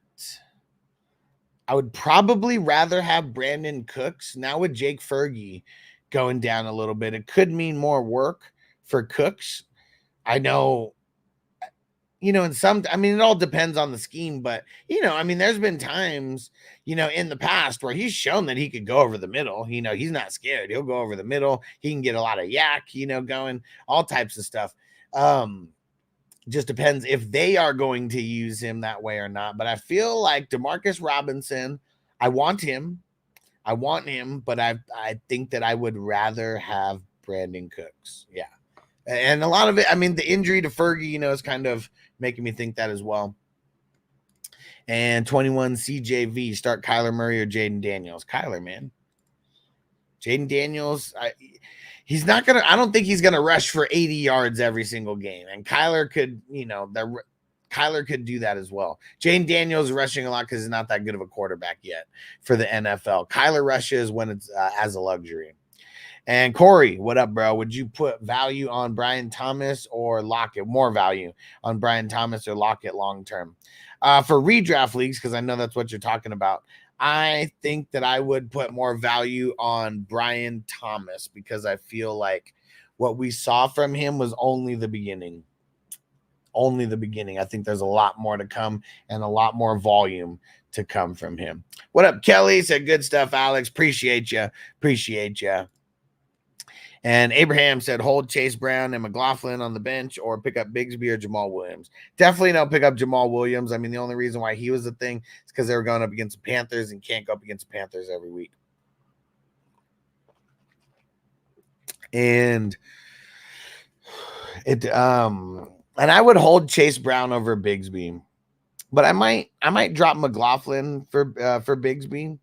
I would probably rather have Brandon Cooks. Now with Jake Fergie going down a little bit, it could mean more work for Cooks. I know, you know, it all depends on the scheme, but, you know, I mean, there's been times, you know, in the past where he's shown that he could go over the middle. You know, he's not scared. He'll go over the middle. He can get a lot of yak, you know, going, all types of stuff. Just depends if they are going to use him that way or not. But I feel like Demarcus Robinson, I want him, but I think that I would rather have Brandon Cooks. Yeah. And a lot of it, I mean, the injury to Fergie, you know, is kind of making me think that as well. And 21 CJV, start Kyler Murray or Jaden Daniels. Kyler, man. Jaden Daniels, I don't think he's going to rush for 80 yards every single game. And Kyler could, you know, Kyler could do that as well. Jaden Daniels rushing a lot because he's not that good of a quarterback yet for the NFL. Kyler rushes when it's as a luxury. And Corey, what up, bro? Would you put value on Brian Thomas or Lockett? More value on Brian Thomas or Lockett long term? For redraft leagues, because I know that's what you're talking about, I think that I would put more value on Brian Thomas because I feel like what we saw from him was only the beginning. Only the beginning. I think there's a lot more to come and a lot more volume to come from him. What up, Kelly? Said good stuff, Alex. Appreciate you. And Abraham said, hold Chase Brown and McLaughlin on the bench or pick up Bigsby or Jamal Williams. Definitely don't pick up Jamal Williams. I mean, the only reason why he was a thing is because they were going up against the Panthers and can't go up against the Panthers every week. And I would hold Chase Brown over Bigsby, but I might drop McLaughlin for Bigsby.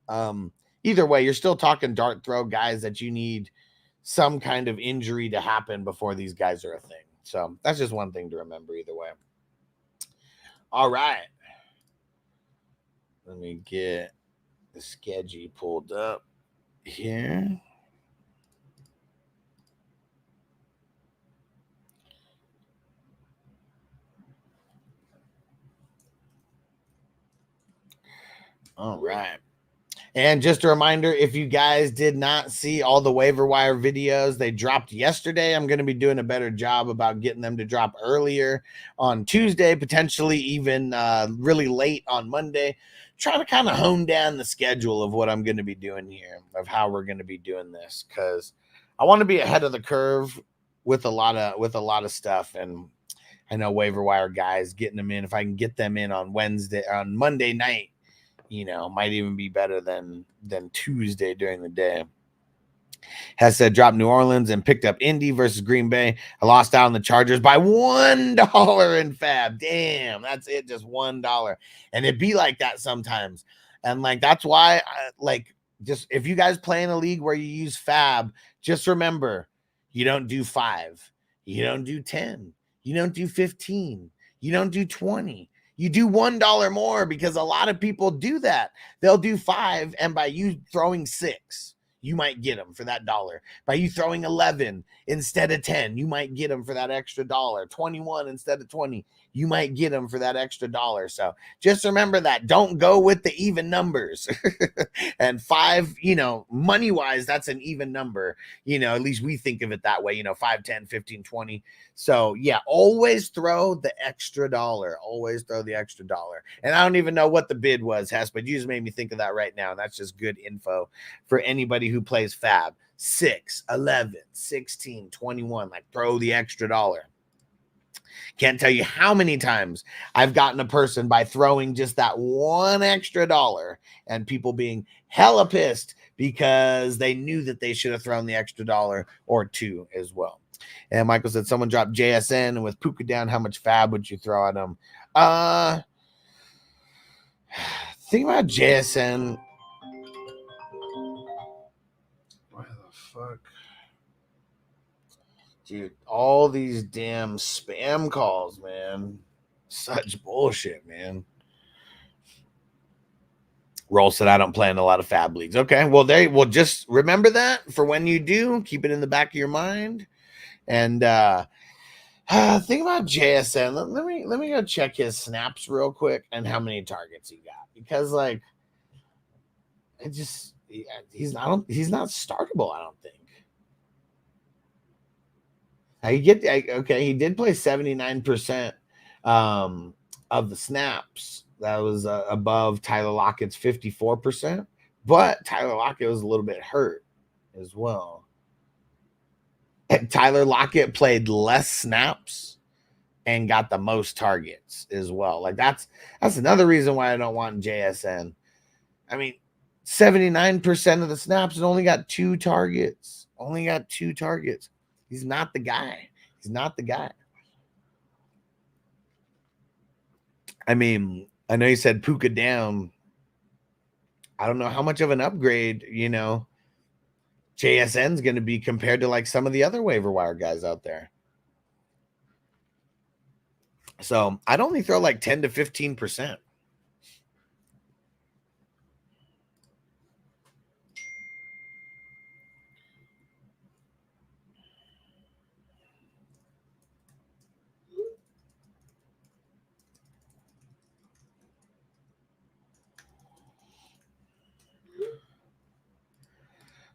Either way, you're still talking dart throw guys that you need some kind of injury to happen before these guys are a thing. So that's just one thing to remember either way. All right. Let me get the schedule pulled up here. All right. And just a reminder, if you guys did not see all the waiver wire videos, they dropped yesterday. I'm going to be doing a better job about getting them to drop earlier on Tuesday, potentially even really late on Monday. Trying to kind of hone down the schedule of what I'm going to be doing here, of how we're going to be doing this, because I want to be ahead of the curve with a lot of stuff. And I know waiver wire guys getting them in. If I can get them in on Monday night, you know, might even be better than Tuesday during the day. Has said dropped New Orleans and picked up Indy versus Green Bay. I lost out on the Chargers by $1 in fab. Damn, that's it, just $1. And it be like that sometimes. And like that's why just if you guys play in a league where you use fab, just remember you don't do 5, you don't do 10, you don't do 15, you don't do 20. You do $1 more, because a lot of people do that. They'll do 5, and by you throwing 6, you might get them for that $1. By you throwing 11 instead of 10, you might get them for that extra $1. 21 instead of 20, you might get them for that extra $1. So just remember that. Don't go with the even numbers. And 5, you know, money wise, that's an even number. You know, at least we think of it that way, you know, 5, 10, 15, 20. So yeah, always throw the extra $1. Always throw the extra $1. And I don't even know what the bid was, Hess, but you just made me think of that right now. And that's just good info for anybody who plays fab. 6, 11, 16, 21, like throw the extra $1. Can't tell you how many times I've gotten a person by throwing just that one extra $1 and people being hella pissed because they knew that they should have thrown the extra $1 or 2 as well. And Michael said someone dropped JSN, and with Puka down, how much fab would you throw at him? Think about JSN. Why the fuck? Dude, all these damn spam calls, man. Such bullshit, man. Roll said, I don't play in a lot of fab leagues. Okay, well, just remember that for when you do. Keep it in the back of your mind. And think about JSN. Let me go check his snaps real quick and how many targets he got. Because, like, he's not startable, I don't think. He did play 79% of the snaps. That was above Tyler Lockett's 54%, but Tyler Lockett was a little bit hurt as well. And Tyler Lockett played less snaps and got the most targets as well. Like that's another reason why I don't want JSN. I mean, 79% of the snaps and only got 2 targets. He's not the guy. I mean, I know you said Puka down. I don't know how much of an upgrade, you know, JSN's going to be compared to like some of the other waiver wire guys out there. So I'd only throw like 10 to 15%.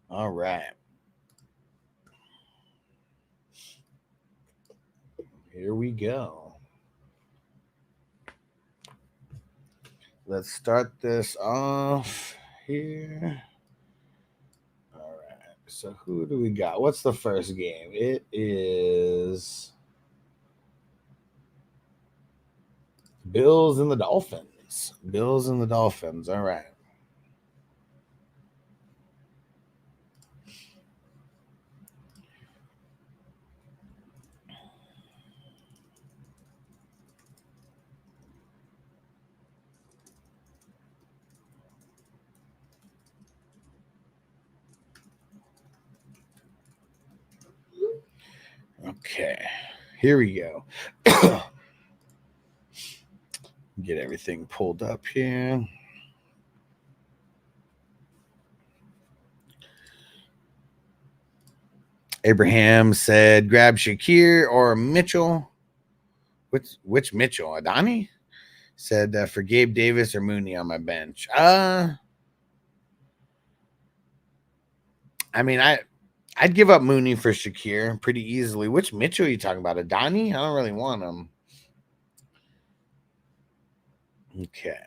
All right. Here we go. Let's start this off here. All right. So who do we got? What's the first game? It is Bills and the Dolphins. All right. Okay, here we go. Get everything pulled up here. Abraham said, grab Shakir or Mitchell. Which Mitchell? Adani? Said for Gabe Davis or Mooney on my bench. I mean, I'd give up Mooney for Shakir pretty easily. Which Mitchell are you talking about? Adani? I don't really want him. Okay.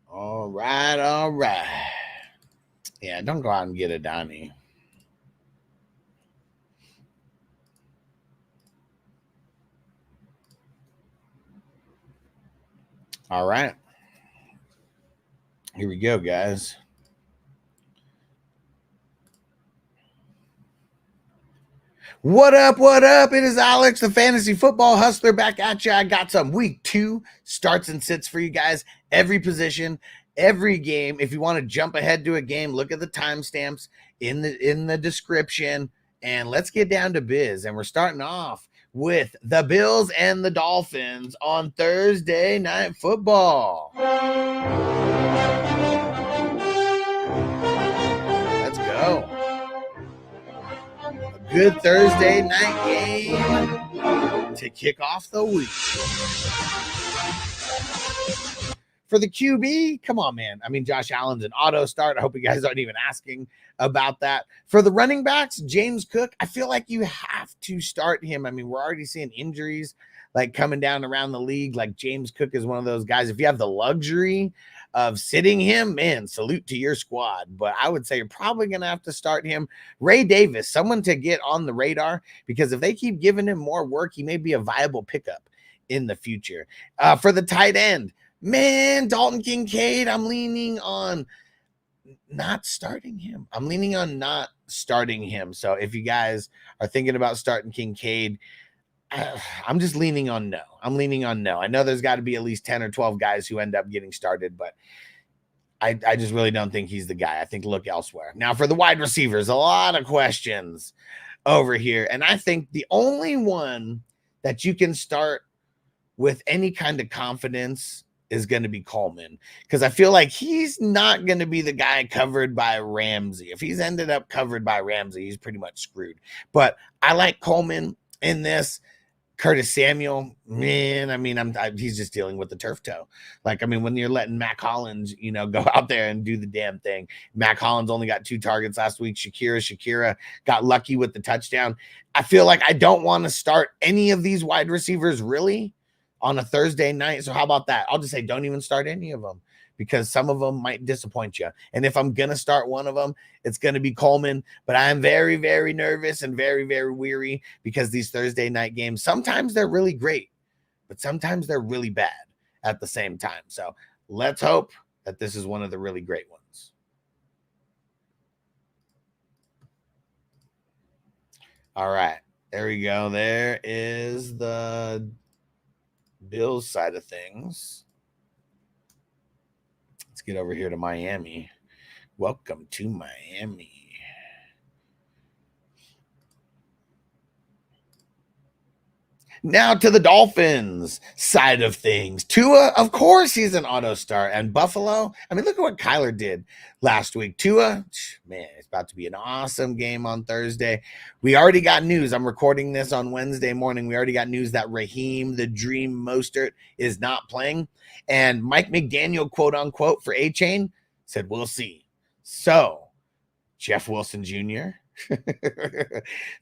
All right, all right. Yeah, don't go out and get Adani. All right. Here we go, guys. What up? What up? It is Alex, the fantasy football hustler, back at you. I got some week 2 starts and sits for you guys. Every position, every game. If you want to jump ahead to a game, look at the timestamps in the description, and let's get down to biz. And we're starting off with the Bills and the Dolphins on Thursday Night Football. Let's go. A good Thursday night game to kick off the week. For the QB, come on, man. I mean, Josh Allen's an auto start. I hope you guys aren't even asking about that. For the running backs, James Cook, I feel like you have to start him. I mean, we're already seeing injuries like coming down around the league. Like James Cook is one of those guys. If you have the luxury of sitting him, man, salute to your squad. But I would say you're probably going to have to start him. Ray Davis, someone to get on the radar, because if they keep giving him more work, he may be a viable pickup in the future. For the tight end, man, Dalton Kincaid, I'm leaning on not starting him. So if you guys are thinking about starting Kincaid, I'm just leaning on no. I know there's got to be at least 10 or 12 guys who end up getting started, but I just really don't think he's the guy. I think look elsewhere. Now for the wide receivers, a lot of questions over here. And I think the only one that you can start with any kind of confidence is going to be Coleman, because I feel like he's not going to be the guy covered by Ramsey. If he's ended up covered by Ramsey, he's pretty much screwed. But I like Coleman in this. Curtis Samuel, man, I mean, he's just dealing with the turf toe. Like, I mean, when you're letting Mac Hollins, go out there and do the damn thing. Mac Hollins only got 2 targets last week. Shakira got lucky with the touchdown. I feel like I don't want to start any of these wide receivers really on a Thursday night. So how about that? I'll just say don't even start any of them, because some of them might disappoint you. And if I'm going to start one of them, it's going to be Coleman. But I am very, very nervous and very, very weary, because these Thursday night games, sometimes they're really great, but sometimes they're really bad at the same time. So let's hope that this is one of the really great ones. All right, there we go. There is the Bills side of things. Let's get over here to Miami. Welcome to Miami. Now to the Dolphins side of things. Tua, of course, he's an auto start. And Buffalo, I mean, look at what Kyler did last week. Tua, man, it's about to be an awesome game on Thursday. We already got news. I'm recording this on Wednesday morning. We already got news that Raheem, the Dream Mostert, is not playing. And Mike McDaniel, quote unquote, for A-Chain said, we'll see. So, Jeff Wilson Jr.,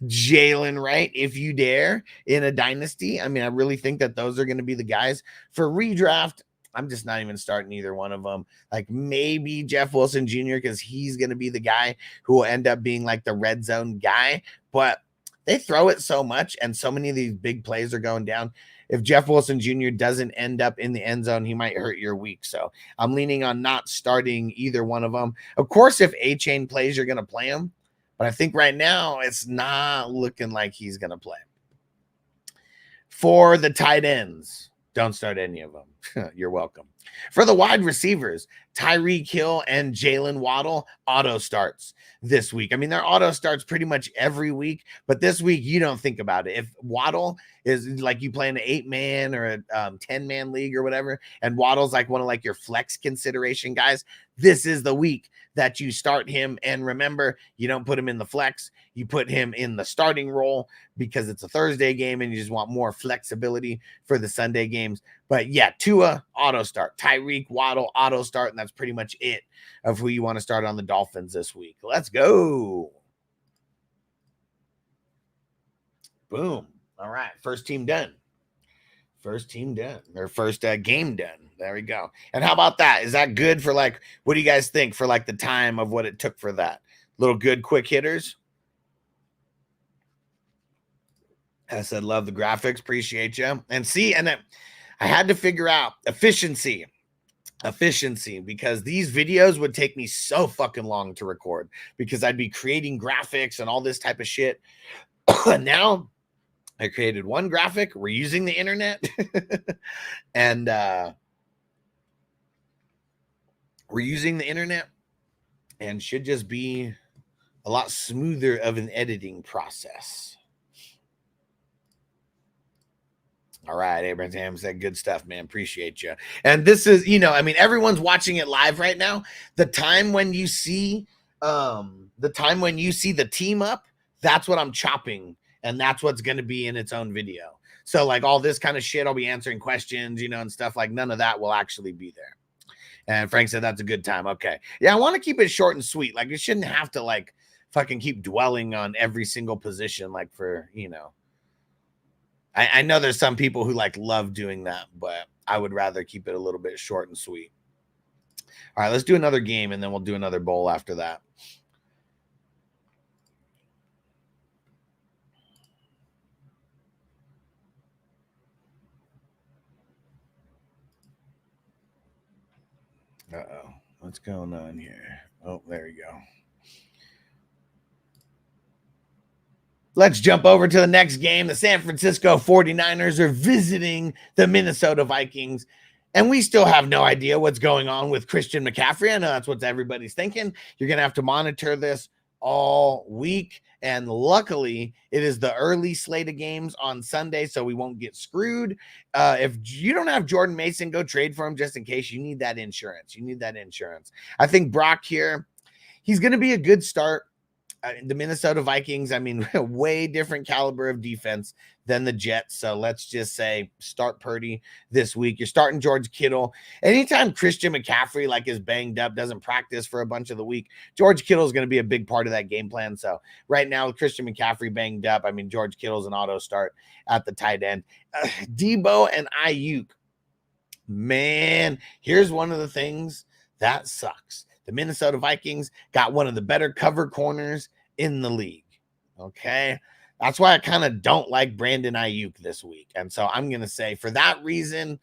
Jalen Wright, if you dare, in a dynasty. I mean, I really think that those are going to be the guys. For redraft, I'm just not even starting either one of them. Like maybe Jeff Wilson Jr., because he's going to be the guy who will end up being like the red zone guy. But they throw it so much, and so many of these big plays are going down. If Jeff Wilson Jr. doesn't end up in the end zone, he might hurt your week. So I'm leaning on not starting either one of them. Of course, if A-Chain plays, you're going to play him. But I think right now it's not looking like he's going to play. For the tight ends, don't start any of them. You're welcome. For the wide receivers, Tyreek Hill and Jalen Waddle auto starts this week. I mean, they're auto starts pretty much every week, but this week you don't think about it. If Waddle is like you play in an 8-man or a 10-man league or whatever, and Waddle's like one of like your flex consideration guys, this is the week that you start him. And remember, you don't put him in the flex, you put him in the starting role because it's a Thursday game and you just want more flexibility for the Sunday games. But yeah, Tua auto start, Tyreek, Waddle auto start, and that's pretty much it of who you want to start on the Dolphins this week. Let's go. Boom. All right, first team done. First team done, or first game done. There we go. And how about that? Is that good for like, what do you guys think for like the time of what it took for that? Little good quick hitters. I said, love the graphics. Appreciate you. And see, and I had to figure out efficiency, because these videos would take me so fucking long to record because I'd be creating graphics and all this type of shit. Now I created one graphic. We're using the internet and we're using the internet and should just be a lot smoother of an editing process. All right, Abraham said good stuff, man. Appreciate you. And this is, you know, I mean, everyone's watching it live right now. The time when you see the team up, that's what I'm chopping, and that's what's going to be in its own video. So like all this kind of shit, I'll be answering questions, you know, and stuff like none of that will actually be there. And Frank said that's a good time. Okay. Yeah, I want to keep it short and sweet. Like, you shouldn't have to like fucking keep dwelling on every single position, like for, you know. I know there's some people who like love doing that, but I would rather keep it a little bit short and sweet. All right, let's do another game and then we'll do another bowl after that. Uh-oh, what's going on here? Oh, there we go. Let's jump over to the next game. The San Francisco 49ers are visiting the Minnesota Vikings, and we still have no idea what's going on with Christian McCaffrey. I know that's what everybody's thinking. You're going to have to monitor this all week, and luckily, it is the early slate of games on Sunday, so we won't get screwed. If you don't have Jordan Mason, go trade for him just in case. You need that insurance. I think Brock here, he's going to be a good start. The Minnesota Vikings, I mean, way different caliber of defense than the Jets. So let's just say start Purdy this week. You're starting George Kittle. Anytime Christian McCaffrey like is banged up, doesn't practice for a bunch of the week, George Kittle is going to be a big part of that game plan. So right now with Christian McCaffrey banged up, I mean, George Kittle's an auto start at the tight end. Debo and Ayuk, man, here's one of the things that sucks. The Minnesota Vikings got one of the better cover corners in the league. Okay. That's why I kind of don't like Brandon Ayuk this week. And so I'm going to say for that reason,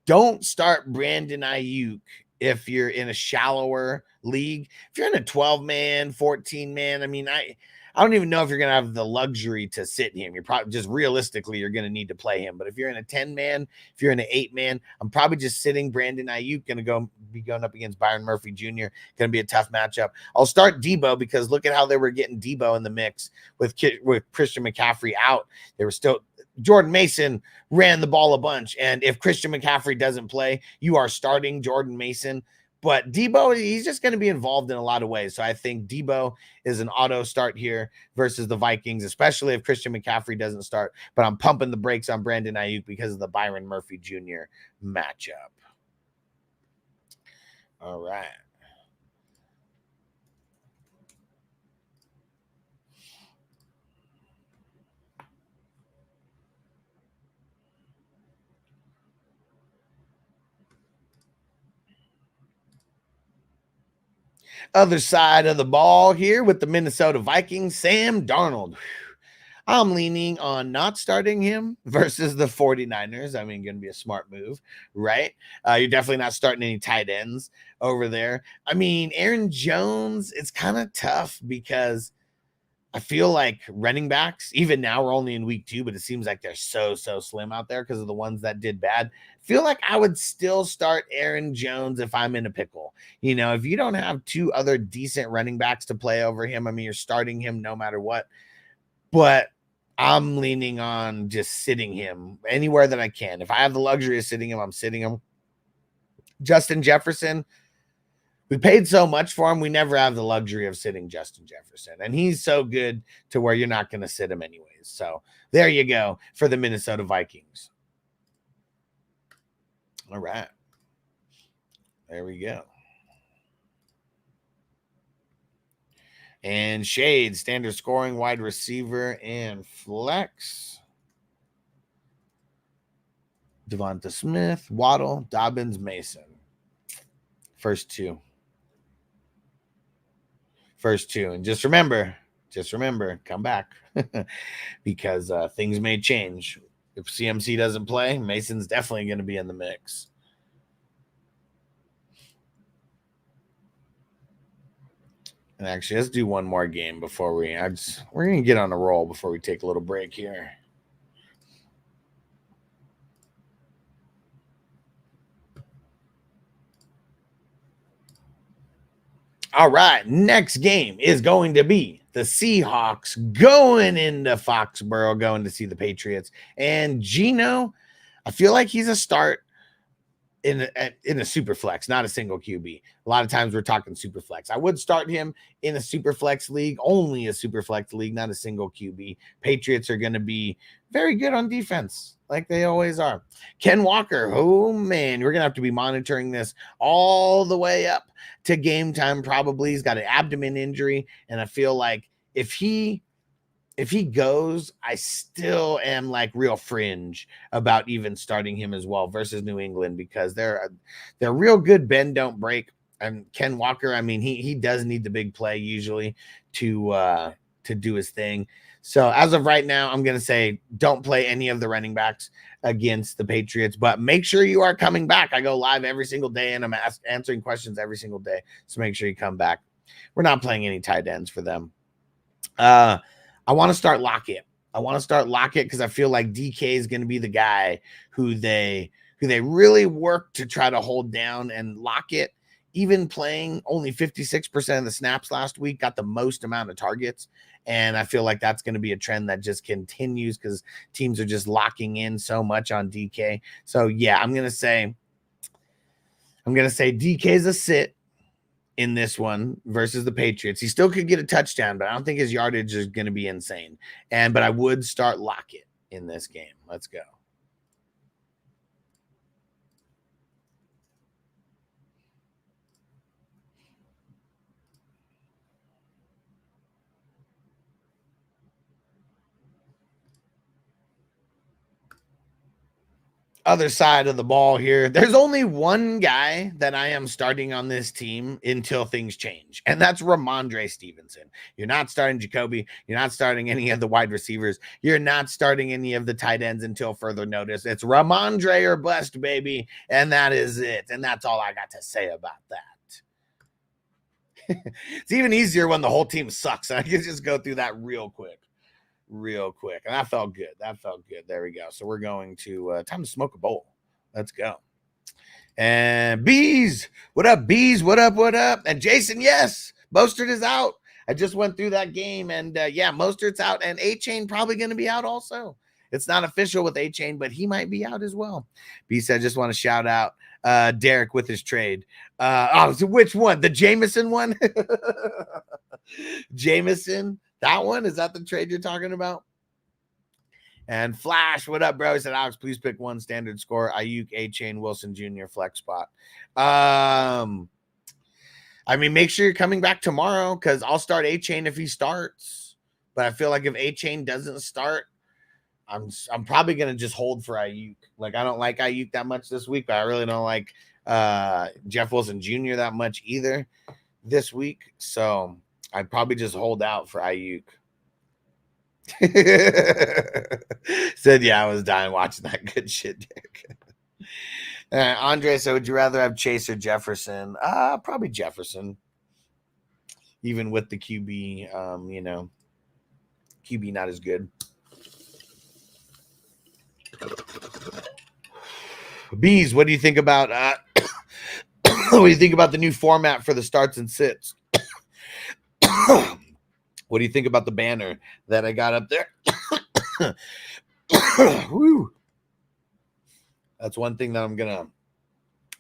don't start Brandon Ayuk if you're in a shallower league. If you're in a 12-man, 14-man, I mean, I don't even know if you're going to have the luxury to sit him. You're probably just realistically, you're going to need to play him. But if you're in a 10-man, if you're in an 8-man, I'm probably just sitting Brandon Ayuk. Going to be going up against Byron Murphy Jr. Going to be a tough matchup. I'll start Debo because look at how they were getting Debo in the mix with Christian McCaffrey out. They were still Jordan Mason ran the ball a bunch. And if Christian McCaffrey doesn't play, you are starting Jordan Mason. But Debo, he's just going to be involved in a lot of ways. So I think Debo is an auto start here versus the Vikings, especially if Christian McCaffrey doesn't start. But I'm pumping the brakes on Brandon Ayuk because of the Byron Murphy Jr. matchup. All right. Other side of the ball here with the Minnesota Vikings, Sam Darnold. I'm leaning on not starting him versus the 49ers. I mean, going to be a smart move, right? You're definitely not starting any tight ends over there. I mean, Aaron Jones, it's kind of tough because I feel like running backs, even now we're only in week 2, but it seems like they're so slim out there because of the ones that did bad. Feel like I would still start Aaron Jones if I'm in a pickle. If you don't have 2 other decent running backs to play over him, I mean, you're starting him no matter what. But I'm leaning on just sitting him anywhere that I can. If I have the luxury of sitting him, I'm sitting him. Justin Jefferson, we paid so much for him, we never have the luxury of sitting Justin Jefferson. And he's so good to where you're not going to sit him anyways. So there you go for the Minnesota Vikings. All right. There we go. And Shade, standard scoring, wide receiver, and flex. Devonta Smith, Waddle, Dobbins, Mason. First two. And just remember, come back because things may change. If CMC doesn't play, Mason's definitely going to be in the mix. And actually, let's do one more game before we're going to get on a roll before we take a little break here. All right, next game is going to be the Seahawks going into Foxborough, going to see the Patriots. And Geno, I feel like he's a start in a super flex, not a single QB. A lot of times we're talking super flex. I would start him in a super flex league, only a super flex league, not a single QB. Patriots are going to be very good on defense, like they always are. Ken Walker, oh man, we're going to have to be monitoring this all the way up to game time probably. He's got an abdomen injury, and I feel like if he goes, I still am like real fringe about even starting him as well versus New England because they're real good bend don't break. And Ken Walker, I mean, he does need the big play usually to do his thing. So as of right now, I'm going to say don't play any of the running backs against the Patriots, but make sure you are coming back. I go live every single day and I'm answering questions every single day. So make sure you come back. We're not playing any tight ends for them. I want to start Lockett. Because I feel like DK is going to be the guy who they really work to try to hold down. And Lockett, even playing only 56% of the snaps last week, got the most amount of targets. And I feel like that's going to be a trend that just continues because teams are just locking in so much on DK. So yeah, I'm going to say DK's a sit in this one versus the Patriots. He still could get a touchdown, but I don't think his yardage is going to be insane. But I would start Lockett in this game. Let's go. Other side of the ball here. There's only one guy that I am starting on this team until things change, and that's Ramondre Stevenson. You're not starting Jacoby. You're not starting any of the wide receivers. You're not starting any of the tight ends until further notice. It's Ramondre or bust, baby, and that is it. And that's all I got to say about that. It's even easier when the whole team sucks. I can just go through that real quick. And that felt good. There we go. So we're going to time to smoke a bowl. Let's go. And Bees, what up, Bees? What up? And Jason, yes, Mostert is out. I just went through that game, and yeah, Mostert's out, and A-Chain probably going to be out also. It's not official with A-Chain, but he might be out as well. B said, just want to shout out Derek with his trade. So which one? The Jameson one? Jameson. That one? Is that the trade you're talking about? And Flash, what up, bro? He said, Alex, please pick one standard score. Ayuk, A-Chain, Wilson Jr., flex spot. I mean, make sure you're coming back tomorrow because I'll start A-Chain if he starts. But I feel like if A-Chain doesn't start, I'm probably going to just hold for Ayuk. Like, I don't like Ayuk that much this week, but I really don't like Jeff Wilson Jr. that much either this week. So I'd probably just hold out for Ayuk. Said, yeah, I was dying watching that good shit, Derek. Andre said, would you rather have Chase or Jefferson? Probably Jefferson. Even with the QB, QB not as good. Bees, what do you think about what do you think about the new format for the starts and sits? What do you think about the banner that I got up there? Woo. That's one thing that I'm gonna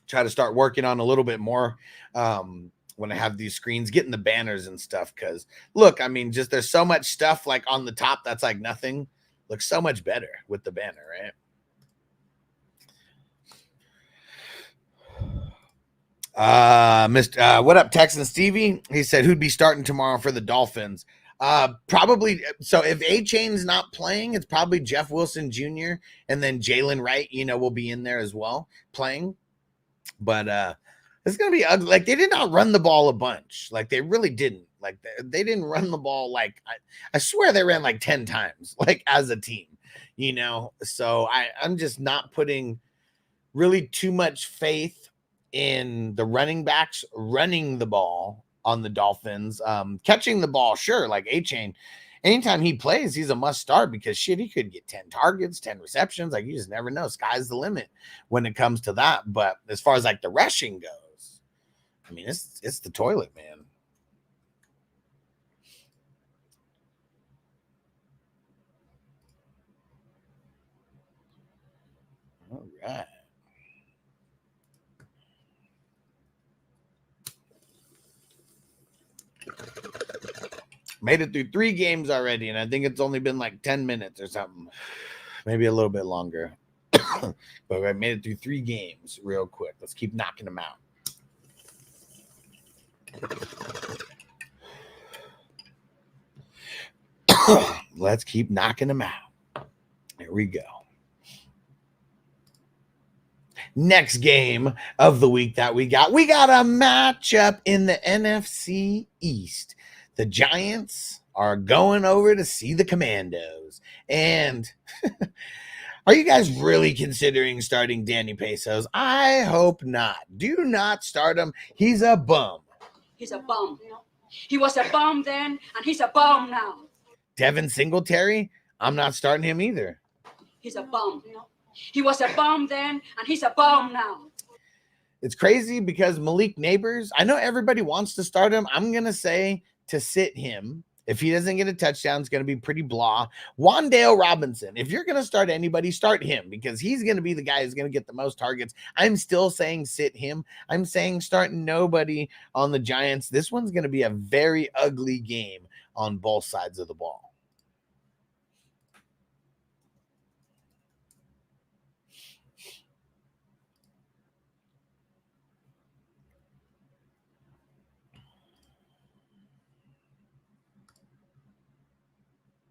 try to start working on a little bit more when I have these screens, getting the banners and stuff. Because look, I mean, just there's so much stuff like on the top that's like nothing. Looks so much better with the banner, right? What up, Texan Stevie? He said who'd be starting tomorrow for the Dolphins. Probably. So if A-Chain's not playing, it's probably Jeff Wilson Jr. and then Jalen Wright, will be in there as well playing. But it's gonna be ugly. Like, they did not run the ball a bunch. Like, they really didn't. Like, they didn't run the ball. Like, I swear they ran like 10 times, like, as a team, So I'm just not putting really too much faith in the running backs running the ball on the Dolphins. Catching the ball, sure, like A-Chain. Anytime he plays, he's a must start because shit, he could get 10 targets, 10 receptions. Like, you just never know. Sky's the limit when it comes to that. But as far as like the rushing goes, I mean, it's the toilet, man. All right. Made it through 3 games already, and I think it's only been like 10 minutes or something. Maybe a little bit longer. But I made it through 3 games real quick. Let's keep knocking them out. Let's keep knocking them out. Here we go. Next game of the week that we got a matchup in the NFC East. The Giants are going over to see the Commandos. And are you guys really considering starting Danny Pesos? I hope not. Do not start him. He's a bum. He's a bum. He was a bum then, and he's a bum now. Devin Singletary? I'm not starting him either. He's a bum. He was a bum then, and he's a bum now. It's crazy because Malik Neighbors, I know everybody wants to start him. I'm going to say to sit him. If he doesn't get a touchdown, it's going to be pretty blah. Wan'Dale Robinson, if you're going to start anybody, start him because he's going to be the guy who's going to get the most targets. I'm still saying sit him. I'm saying start nobody on the Giants. This one's going to be a very ugly game on both sides of the ball.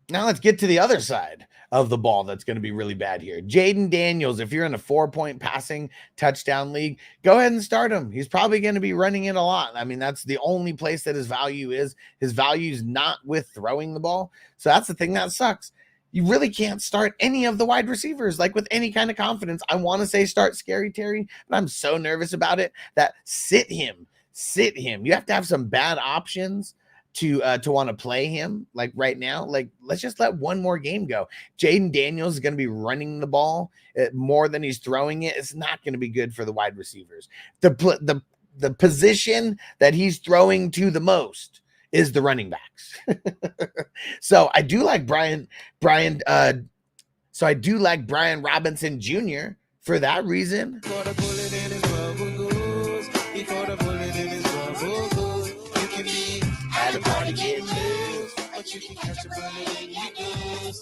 Now let's get to the other side of the ball that's going to be really bad here. Jaden Daniels, if you're in a 4-point passing touchdown league, go ahead and start him. He's probably going to be running it a lot. I mean, that's the only place that his value is. His value is not with throwing the ball. So that's the thing that sucks. You really can't start any of the wide receivers like with any kind of confidence. I want to say start Scary Terry, but I'm so nervous about it that sit him. Sit him. You have to have some bad options to want to play him like right now. Like, let's just let one more game go. Jaden Daniels is going to be running the ball more than he's throwing it. It's not going to be good for the wide receivers. The position that he's throwing to the most is the running backs. So I do like Brian Robinson Jr. for that reason.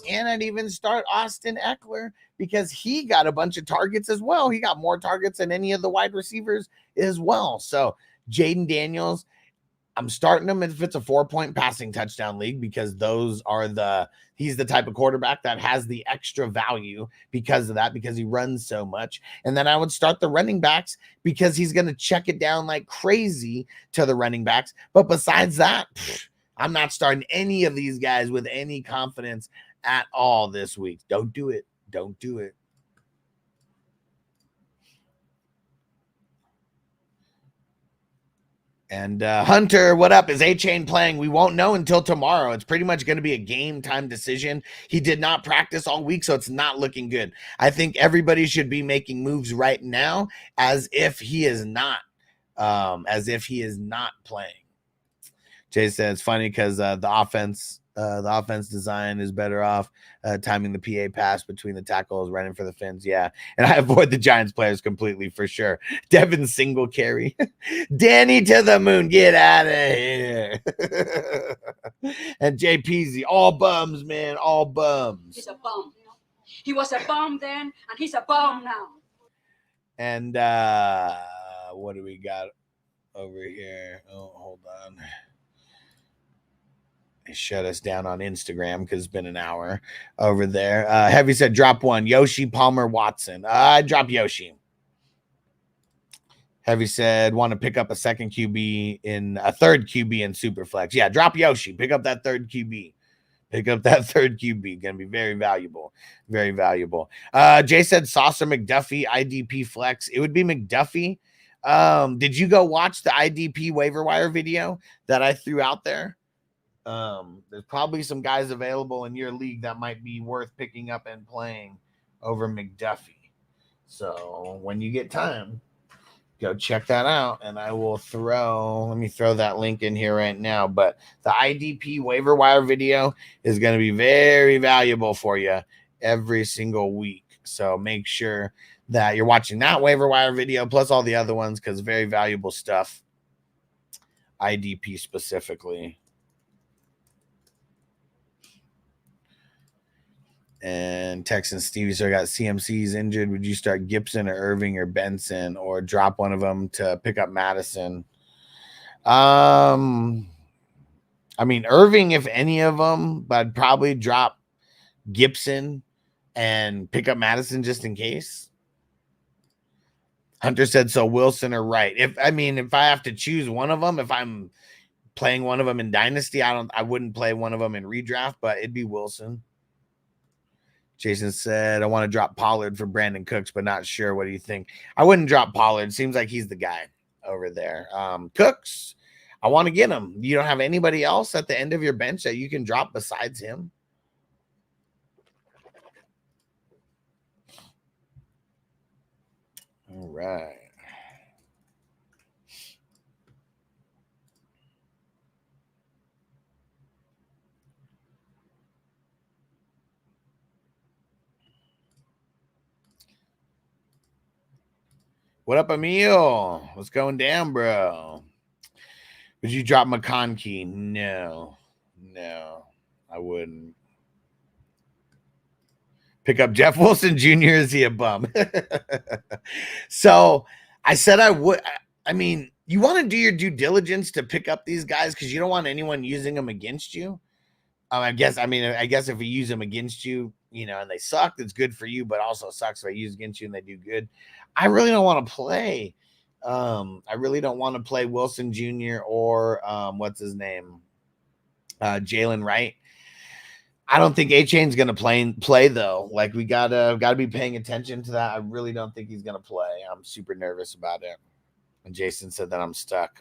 And I'd even start Austin Eckler because he got a bunch of targets as well. He got more targets than any of the wide receivers as well. So Jaden Daniels, I'm starting him if it's a 4-point passing touchdown league because he's the type of quarterback that has the extra value because of that, because he runs so much. And then I would start the running backs because he's going to check it down like crazy to the running backs. But besides that, I'm not starting any of these guys with any confidence at all this week. Don't do it. Don't do it. And Hunter, what up? Is A-Chain playing? We won't know until tomorrow. It's pretty much going to be a game time decision. He did not practice all week, so it's not looking good. I think everybody should be making moves right now as if he is not playing. Jay said it's funny because the offense design is better off timing the PA pass between the tackles, running for the fins. Yeah, and I avoid the Giants players completely for sure. Devin single carry. Danny to the moon. Get out of here. And JPZ, all bums, man, all bums. He's a bum. He was a bum then, and he's a bum now. And what do we got over here? Oh, hold on. They shut us down on Instagram because it's been an hour over there. Heavy said, drop one. Yoshi, Palmer, Watson. I drop Yoshi. Heavy said, want to pick up a third QB in Superflex. Yeah, drop Yoshi. Pick up that third QB. Going to be very valuable. Very valuable. Jay said, Saucer, McDuffie, IDP Flex. It would be McDuffie. Did you go watch the IDP waiver wire video that I threw out there? There's probably some guys available in your league that might be worth picking up and playing over McDuffie. So when you get time, go check that out. And I will let me throw that link in here right now. But the IDP waiver wire video is going to be very valuable for you every single week. So make sure that you're watching that waiver wire video plus all the other ones because very valuable stuff. IDP specifically. And Texan Stevie, so I got CMC's injured. Would you start Gibson or Irving or Benson or drop one of them to pick up Madison? I mean, Irving, if any of them, but I'd probably drop Gibson and pick up Madison just in case. Hunter said, so Wilson or Wright. If I have to choose one of them, if I'm playing one of them in Dynasty, I wouldn't play one of them in redraft, but it'd be Wilson. Jason said, I want to drop Pollard for Brandon Cooks, but not sure. What do you think? I wouldn't drop Pollard. Seems like he's the guy over there. Cooks, I want to get him. You don't have anybody else at the end of your bench that you can drop besides him? All right. What up, Emil? What's going down, bro? Would you drop McConkey? No, I wouldn't. Pick up Jeff Wilson Jr. Is he a bum? So I said I would. I mean, you want to do your due diligence to pick up these guys because you don't want anyone using them against you. I guess if we use them against you, and they suck, it's good for you, but also sucks if I use against you and they do good. I really don't want to play. Wilson Jr. or what's his name? Jalen Wright. I don't think A-Chain's gonna play though. Like we gotta be paying attention to that. I really don't think he's gonna play. I'm super nervous about it. And Jason said that I'm stuck.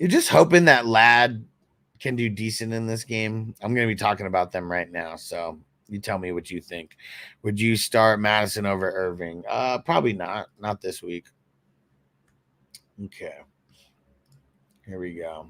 You're just hoping that Ladd can do decent in this game. I'm going to be talking about them right now. So you tell me what you think. Would you start Madison over Irving? Probably not. Not this week. Okay. Here we go.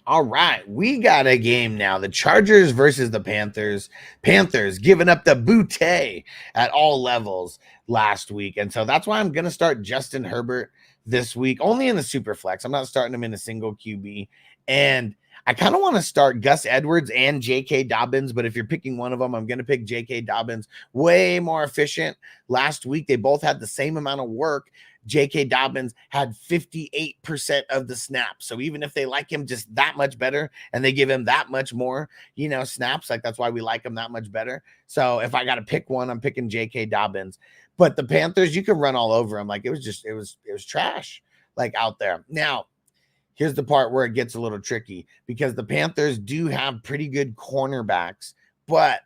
All right, we got a game now. The Chargers versus the Panthers. Panthers giving up the bootay at all levels last week. And so that's why I'm going to start Justin Herbert this week, only in the super flex. I'm not starting him in a single QB. And I kind of want to start Gus Edwards and J.K. Dobbins, but if you're picking one of them, I'm going to pick J.K. Dobbins. Way more efficient. Last week, they both had the same amount of work. J.K. Dobbins had 58% of the snaps. So even if they like him just that much better and they give him that much more, snaps, like that's why we like him that much better. So if I got to pick one, I'm picking J.K. Dobbins. But the Panthers, you can run all over them. Like it was trash like out there. Now, here's the part where it gets a little tricky because the Panthers do have pretty good cornerbacks, but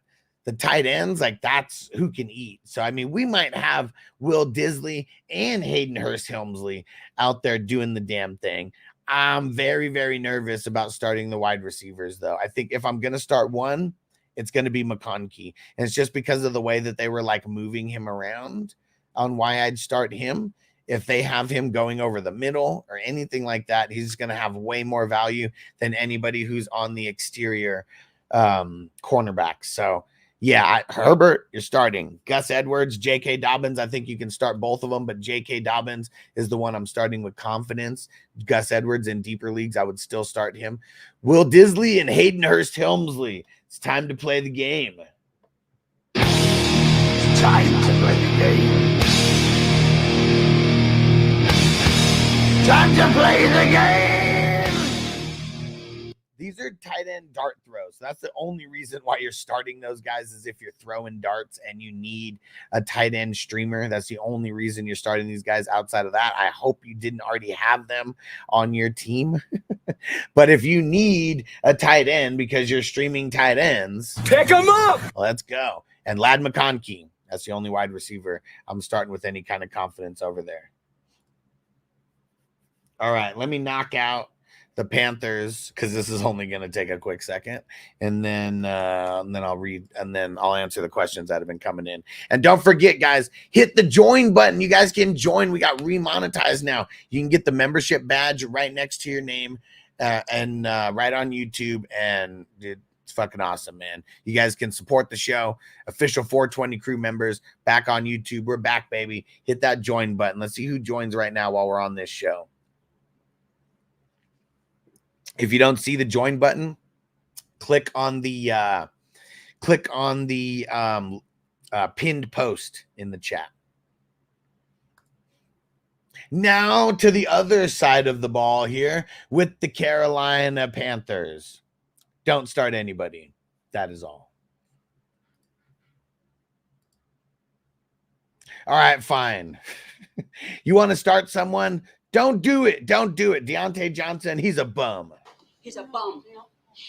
the tight ends, like that's who can eat. So, I mean, we might have Will Disley and Hayden Hurst Helmsley out there doing the damn thing. I'm very, very nervous about starting the wide receivers, though. I think if I'm going to start one, it's going to be McConkey. And it's just because of the way that they were like moving him around on why I'd start him. If they have him going over the middle or anything like that, he's going to have way more value than anybody who's on the exterior cornerbacks. So, yeah, Herbert, you're starting. Gus Edwards, J.K. Dobbins, I think you can start both of them, but J.K. Dobbins is the one I'm starting with confidence. Gus Edwards in deeper leagues, I would still start him. Will Disley and Hayden Hurst Helmsley. It's time to play the game. It's time to play the game. Time to play the game. These are tight end dart throws. That's the only reason why you're starting those guys is if you're throwing darts and you need a tight end streamer. That's the only reason you're starting these guys. Outside of that, I hope you didn't already have them on your team. But if you need a tight end because you're streaming tight ends, Pick them up. let's go. And Ladd McConkey, that's the only wide receiver I'm starting with any kind of confidence over there. All right, let me knock out the Panthers because this is only going to take a quick second, and then I'll read and then I'll answer the questions that have been coming in. And don't forget, guys, hit the join button. You guys can join. We got remonetized now. You can get the membership badge right next to your name and right on YouTube, and it's fucking awesome, man. You guys can support the show. Official 420 crew members back on YouTube. We're back, baby. Hit that join button. Let's see who joins right now while we're on this show. If you don't see the join button, click on the pinned post in the chat. Now to the other side of the ball here with the Carolina Panthers. Don't start anybody. That is all. All right, fine. You want to start someone? Don't do it. Don't do it. Deontay Johnson, he's a bum. He's a bum.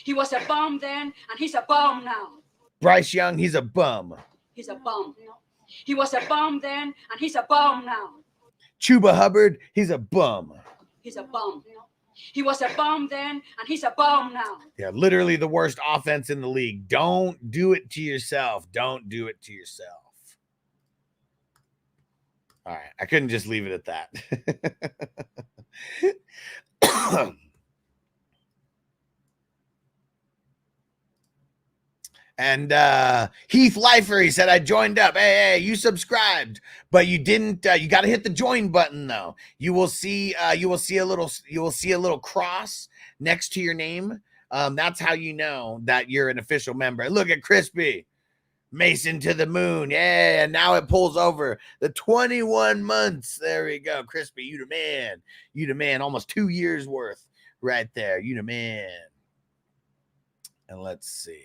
He was a bum then, and he's a bum now. Bryce Young, he's a bum. He's a bum. He was a bum then, and he's a bum now. Chuba Hubbard, he's a bum. He's a bum. He was a bum then, and he's a bum now. Yeah, literally the worst offense in the league. Don't do it to yourself. Don't do it to yourself. All right, I couldn't just leave it at that. And Heath Lifer, he said, I joined up. Hey, you subscribed, but you didn't. You got to hit the join button though. You will see a little cross next to your name. That's how you know that you're an official member. Look at Crispy. Mason to the moon. Yeah, and now it pulls over the 21 months. There we go. Crispy, you the man. You the man. Almost 2 years worth right there. You the man. And let's see.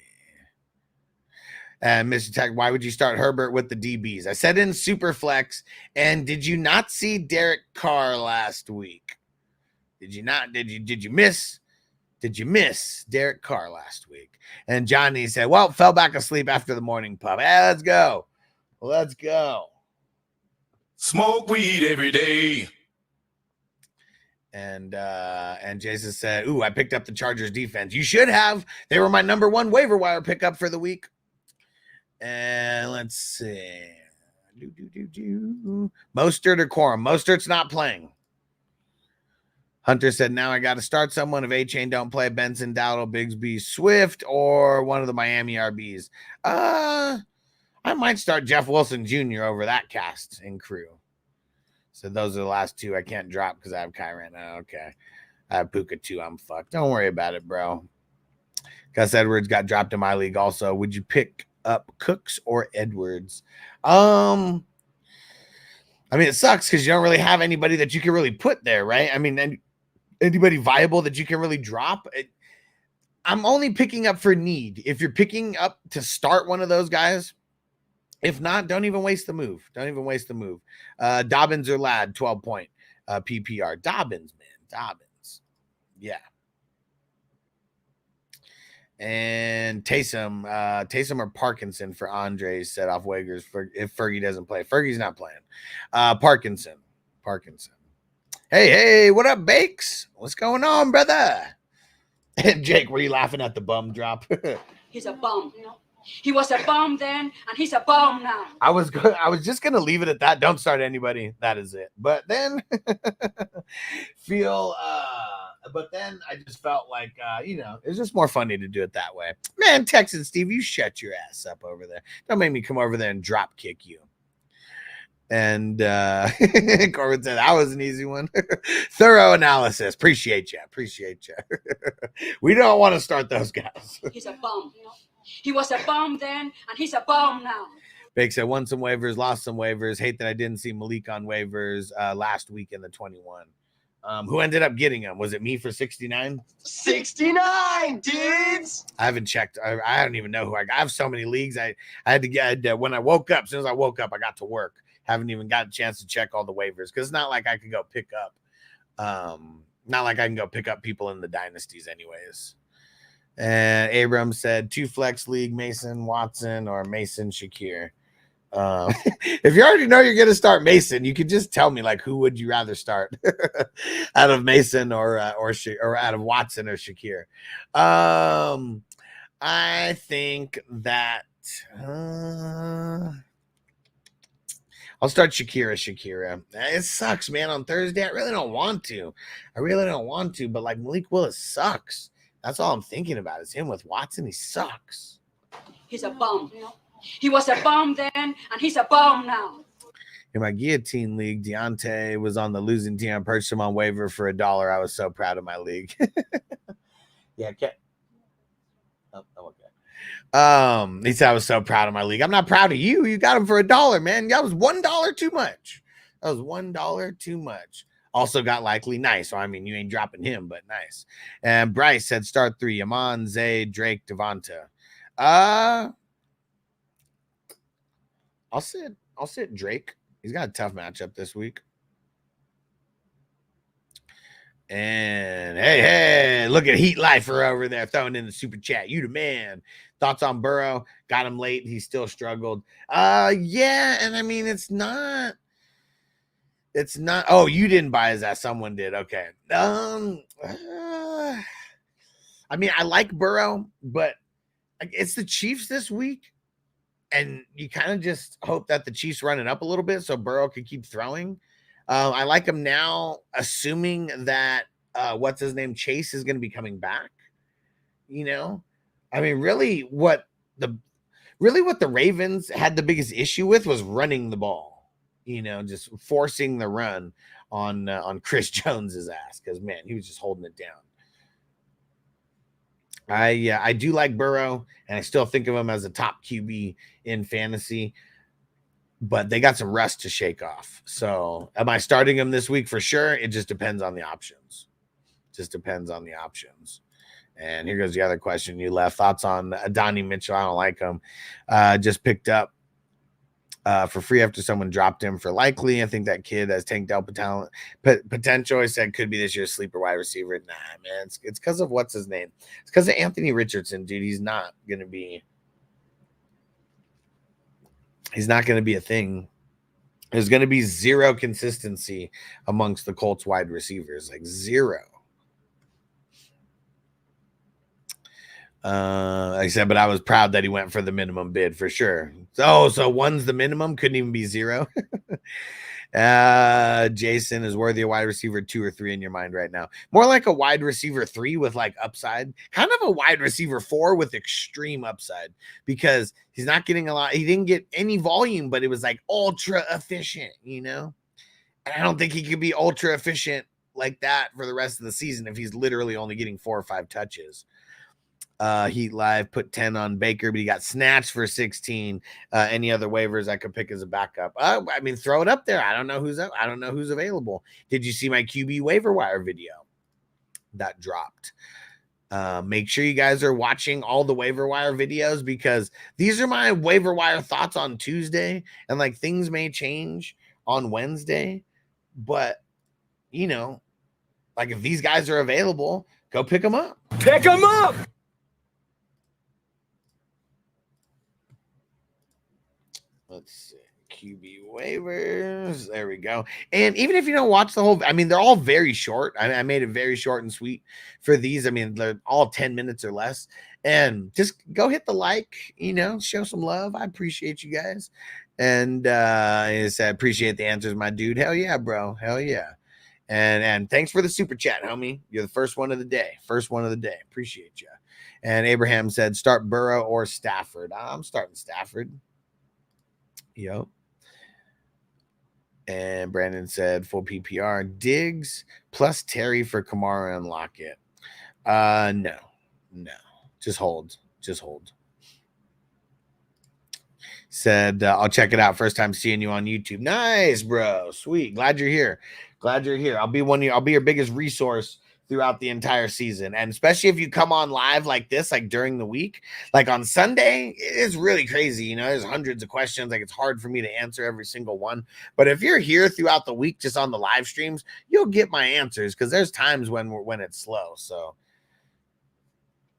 And Mr. Tech, why would you start Herbert with the DBs? I said in Superflex. And did you not see Derek Carr last week? Did you not? Did you miss? Did you miss Derek Carr last week? And Johnny said, well, fell back asleep after the morning pub. Hey, let's go. Let's go. Smoke weed every day. And Jason said, ooh, I picked up the Chargers defense. You should have. They were my number one waiver wire pickup for the week. And let's see. Mostert or Quorum? Mostert's not playing. Hunter said, now I got to start someone. If A-Chain don't play, Benson, Dowdle, Bigsby, Swift, or one of the Miami RBs. I might start Jeff Wilson Jr. over that cast and crew. So those are the last two I can't drop because I have Kai right now. Okay. I have Puka too. I'm fucked. Don't worry about it, bro. Gus Edwards got dropped in my league also. Would you pick up Cooks or Edwards? I mean, it sucks because you don't really have anybody that you can really put there, right? I mean, anybody viable that you can really drop. I'm only picking up for need. If you're picking up to start one of those guys, if not, don't even waste the move. Don't even waste the move. Dobbins or Ladd, 12-point PPR. Dobbins, man. Dobbins. Yeah. And Taysom or Parkinson for Andre set off waivers for if Fergie doesn't play. Fergie's not playing. Parkinson. Hey, what up, Bakes? What's going on, brother? And Jake, were you laughing at the bum drop? He's a bum. He was a bum then, and he's a bum now. I was just gonna leave it at that. Don't start anybody. That is it. But then but then I just felt like it's just more funny to do it that way. Man, Texan Steve, you shut your ass up over there. Don't make me come over there and drop kick you. And Corbin said that was an easy one. Thorough analysis. Appreciate you. We don't want to start those guys. He's a bum. He was a bum then, and he's a bum now. Big said won some waivers, lost some waivers. Hate that I didn't see Malik on waivers last week in the 21. Who ended up getting him? Was it me for 69? 69, dudes. I haven't checked. I don't even know who I got. I have so many leagues. I had to get when I woke up. As soon as I woke up, I got to work. Haven't even got a chance to check all the waivers because it's not like I could go pick up. Not like I can go pick up people in the dynasties, anyways. And Abram said 2 flex league, Mason Watson or Mason Shakir. If you already know you're going to start Mason, you could just tell me like who would you rather start out of Mason or out of Watson or Shakir. I think that I'll start Shakira. It sucks, man. On Thursday, I really don't want to, but like Malik Willis sucks. That's all I'm thinking about is him with Watson. He sucks. He's a bum. He was a bum then, and he's a bum now. In my guillotine league, Deontay was on the losing team. I purchased him on waiver for $1. I was so proud of my league. Yeah, okay. Oh, okay. He said I was so proud of my league. I'm not proud of you. You got him for $1, man. That was $1 too much. Also got likely nice. So I mean, you ain't dropping him, but nice. And Bryce said start 3: Amon, Zay, Drake, Devonta. I'll sit Drake. He's got a tough matchup this week. And hey, look at Heat Lifer over there throwing in the super chat. You the man. Thoughts on Burrow? Got him late. He still struggled. Yeah, and I mean it's not. Oh, you didn't buy his ass. Someone did. Okay. I mean, I like Burrow, but it's the Chiefs this week. And you kind of just hope that the Chiefs run it up a little bit so Burrow can keep throwing. I like him now, assuming that what's his name, Chase, is going to be coming back. I mean, really what the Ravens had the biggest issue with was running the ball. Just forcing the run on Chris Jones's ass because man, he was just holding it down. I do like Burrow, and I still think of him as a top QB in fantasy, but they got some rust to shake off. So am I starting him this week for sure? It just depends on the options. And here goes the other question you left. Thoughts on Donnie Mitchell? I don't like him. Just picked up for free after someone dropped him for likely. I think that kid has Tank Dell potential. I said could be this year's sleeper wide receiver. Nah, man, it's because of what's his name. It's because of Anthony Richardson, dude. He's not gonna be a thing. There's gonna be zero consistency amongst the Colts wide receivers, like zero. Like I said, but I was proud that he went for the minimum bid for sure. So one's the minimum, couldn't even be 0. Jason is worthy a wide receiver 2 or 3 in your mind right now. More like a wide receiver 3 with like upside, kind of a wide receiver 4 with extreme upside because he's not getting a lot. He didn't get any volume, but it was like ultra efficient, And I don't think he could be ultra efficient like that for the rest of the season if he's literally only getting 4 or 5 touches. Heat Live put 10 on Baker, but he got snatched for 16. Any other waivers I could pick as a backup? I mean, throw it up there. I don't know who's available. Did you see my QB waiver wire video that dropped? Make sure you guys are watching all the waiver wire videos because these are my waiver wire thoughts on Tuesday, and like things may change on Wednesday, but like if these guys are available, go pick them up. Pick him up. Let's see. QB waivers. There we go. And even if you don't watch the whole, I mean, they're all very short. I made it very short and sweet for these. I mean, they're all 10 minutes or less. And just go hit the like, show some love. I appreciate you guys. And I said, appreciate the answers, my dude. Hell yeah, bro. Hell yeah. And thanks for the super chat, homie. You're the first one of the day. First one of the day. Appreciate you. And Abraham said, start Burrow or Stafford. I'm starting Stafford. Yep. And Brandon said full PPR. Diggs plus Terry for Kamara and Lockett. No. Just hold. Said, I'll check it out. First time seeing you on YouTube. Nice, bro. Sweet. Glad you're here. I'll be your biggest resource throughout the entire season. And especially if you come on live like this, like during the week, like on Sunday, it's really crazy. There's hundreds of questions. Like it's hard for me to answer every single one. But if you're here throughout the week, just on the live streams, you'll get my answers because there's times when it's slow. So,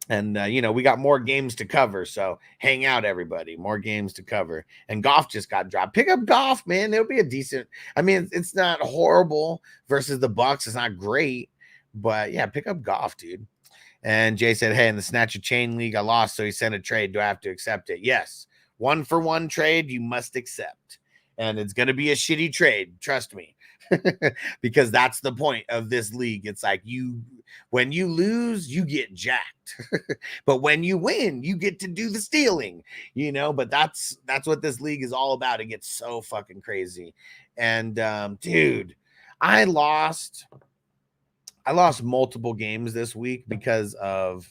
and we got more games to cover. So hang out, everybody. More games to cover. And Goff just got dropped. Pick up Goff, man. It'll be a decent. I mean, it's not horrible versus the Bucks. It's not great. But yeah, pick up Goff, dude. And Jay said, hey, in the Snatcher Chain League, I lost, so he sent a trade. Do I have to accept it? Yes. 1-for-1 trade, you must accept. And it's going to be a shitty trade. Trust me. Because that's the point of this league. It's like when you lose, you get jacked. But when you win, you get to do the stealing, but that's what this league is all about. It gets so fucking crazy. And dude, I lost multiple games this week because of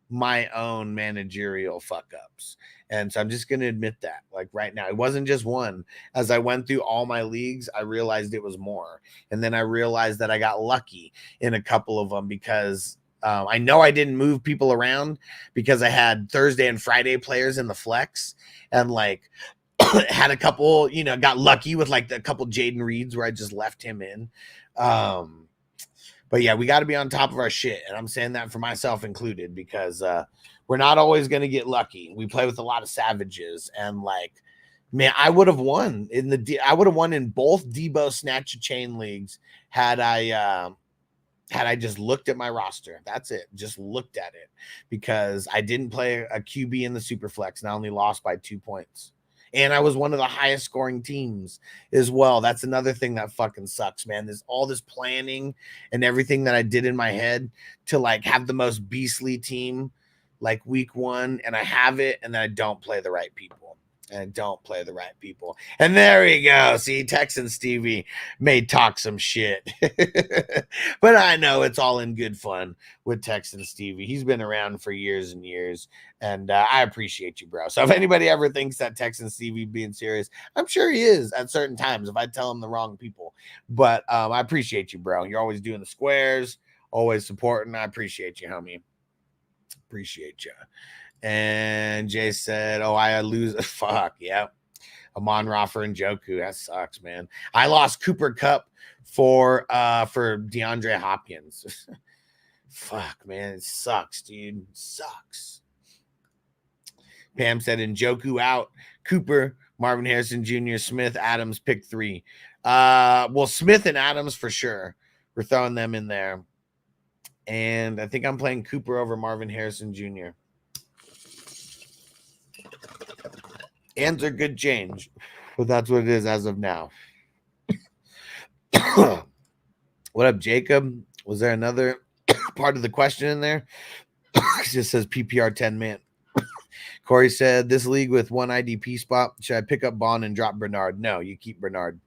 my own managerial fuck ups. And so I'm just going to admit that, like right now, it wasn't just one. As I went through all my leagues, I realized it was more. And then I realized that I got lucky in a couple of them because I know I didn't move people around because I had Thursday and Friday players in the flex and like had a couple, got lucky with like a couple Jaden Reeds where I just left him in. But yeah, we got to be on top of our shit. And I'm saying that for myself included because we're not always going to get lucky. We play with a lot of savages. And like, man, I would have won in both Debo Snatcher Chain leagues had I just looked at my roster. That's it. Just looked at it because I didn't play a QB in the Superflex and I only lost by 2 points. And I was one of the highest scoring teams as well. That's another thing that fucking sucks, man. There's all this planning and everything that I did in my head to like have the most beastly team like week 1. And I have it and then I don't play the right people. And there we go. See, Texan Stevie may talk some shit. But I know it's all in good fun with Texan Stevie. He's been around for years and years. And I appreciate you, bro. So if anybody ever thinks that Texan Stevie being serious, I'm sure he is at certain times if I tell him the wrong people. But I appreciate you, bro. You're always doing the squares, always supporting. I appreciate you, homie. Appreciate you. And Jay said, oh, I lose. Fuck, yeah. Amon-Ra for Njoku. That sucks, man. I lost Cooper Kupp for DeAndre Hopkins. Fuck, man. It sucks, dude. It sucks. Pam said, Njoku out. Cooper, Marvin Harrison Jr., Smith, Adams, pick 3. Well, Smith and Adams for sure. We're throwing them in there. And I think I'm playing Cooper over Marvin Harrison Jr. Ends are good change, but that's what it is as of now. What up, Jacob? Was there another part of the question in there? It just says PPR 10 man. Corey said, this league with one IDP spot, should I pick up Bond and drop Bernard? No, you keep Bernard.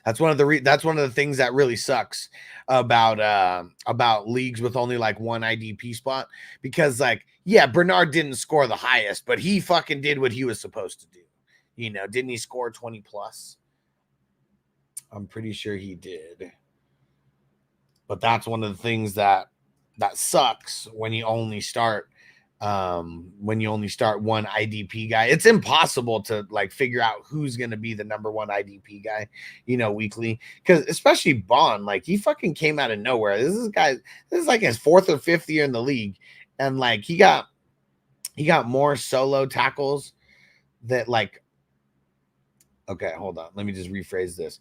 That's one of the things that really sucks about leagues with only like one IDP spot, because like, yeah, Bernard didn't score the highest, but he fucking did what he was supposed to do. Didn't he score 20 plus? I'm pretty sure he did. But that's one of the things that sucks when you only start one IDP guy. It's impossible to like figure out who's going to be the number one IDP guy, weekly. Because especially Bond, like he fucking came out of nowhere. This is like his 4th or 5th year in the league. And like he got more solo tackles that like Okay, hold on. Let me just rephrase this.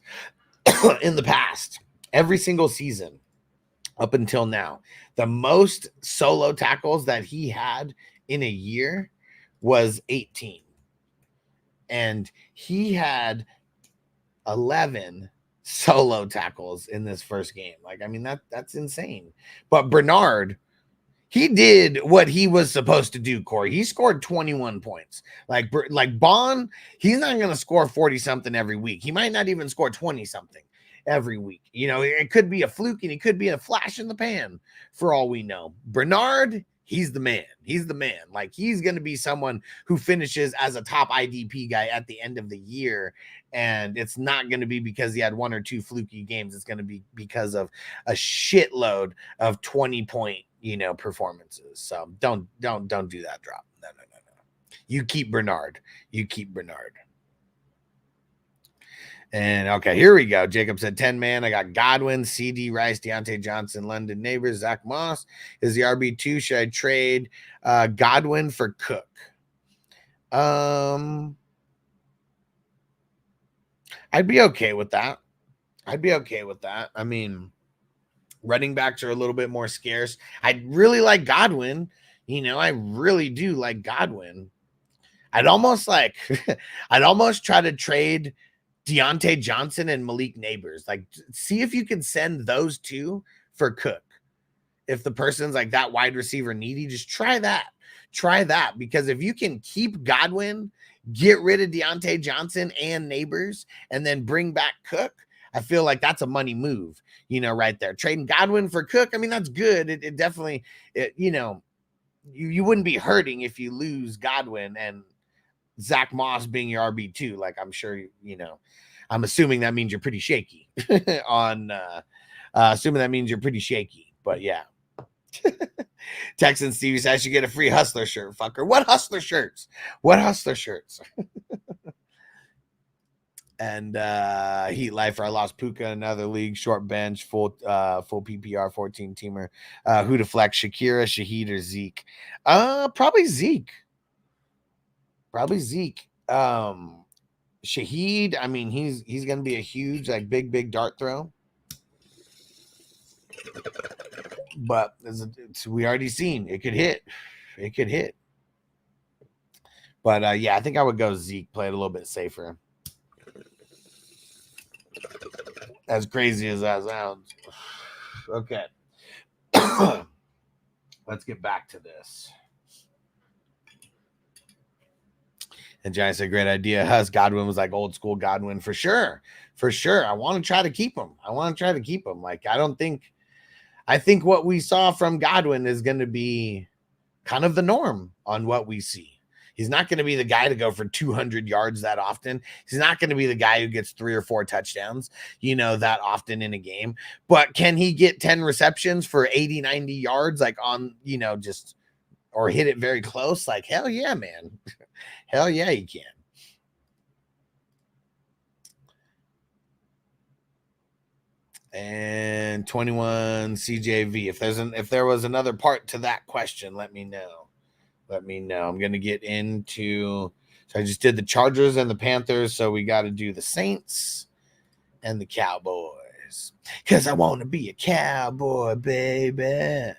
In the past, every single season up until now, the most solo tackles that he had in a year was 18. And he had 11 solo tackles in this first game. Like, I mean, that's insane. But Bernard, he did what he was supposed to do, Corey. He scored 21 points. Like Bond, he's not going to score 40 something every week. He might not even score 20 something every week. You know, it could be a fluke and it could be a flash in the pan for all we know. Bernard, he's the man. He's the man. Like, he's going to be someone who finishes as a top IDP guy at the end of the year. And it's not going to be because he had one or two fluky games. It's going to be because of a shitload of 20-point, performances. So don't do that drop. No. You keep Bernard. And okay, here we go. Jacob said 10 man. I got Godwin, CD Rice, Deontay Johnson, London Neighbors, Zach Moss is the RB2. Should I trade Godwin for Cook? I'd be okay with that. I mean, running backs are a little bit more scarce. I really like Godwin. I really do like Godwin. I'd almost try to trade Deontay Johnson and Malik Neighbors. Like, see if you can send those two for Cook. If the person's like that wide receiver needy, just try that. Because if you can keep Godwin, get rid of Deontay Johnson and Neighbors, and then bring back Cook, I feel like that's a money move, right there. Trading Godwin for Cook, I mean, that's good. It definitely, you wouldn't be hurting if you lose Godwin and Zach Moss being your RB2. Like, I'm sure, I'm assuming that means you're pretty shaky assuming that means you're pretty shaky, but yeah. Texan Stevie says I should get a free Hustler shirt, fucker. What Hustler shirts? And Heat Lifer, I lost Puka in another league, short bench, full PPR, 14 teamer. Who to flex? Shakira, Shaheed, or Zeke? Probably Zeke. Shaheed, I mean, he's gonna be a huge, like, big dart throw. But we already seen it could hit. But yeah, I think I would go Zeke, play it a little bit safer. As crazy as that sounds. Okay. Let's get back to this. And Giant said, great idea. Hus Godwin was like old school Godwin for sure. I want to try to keep him. Like, I think what we saw from Godwin is going to be kind of the norm on what we see. He's not going to be the guy to go for 200 yards that often. He's not going to be the guy who gets 3 or 4 touchdowns, that often in a game. But can he get 10 receptions for 80, 90 yards, like on, just, or hit it very close? Like, hell yeah, man. Hell yeah, he can. And 21 CJV. If there was another part to that question, let me know. I'm going to get into, so I just did the Chargers and the Panthers. So we got to do the Saints and the Cowboys. Because I want to be a cowboy, baby.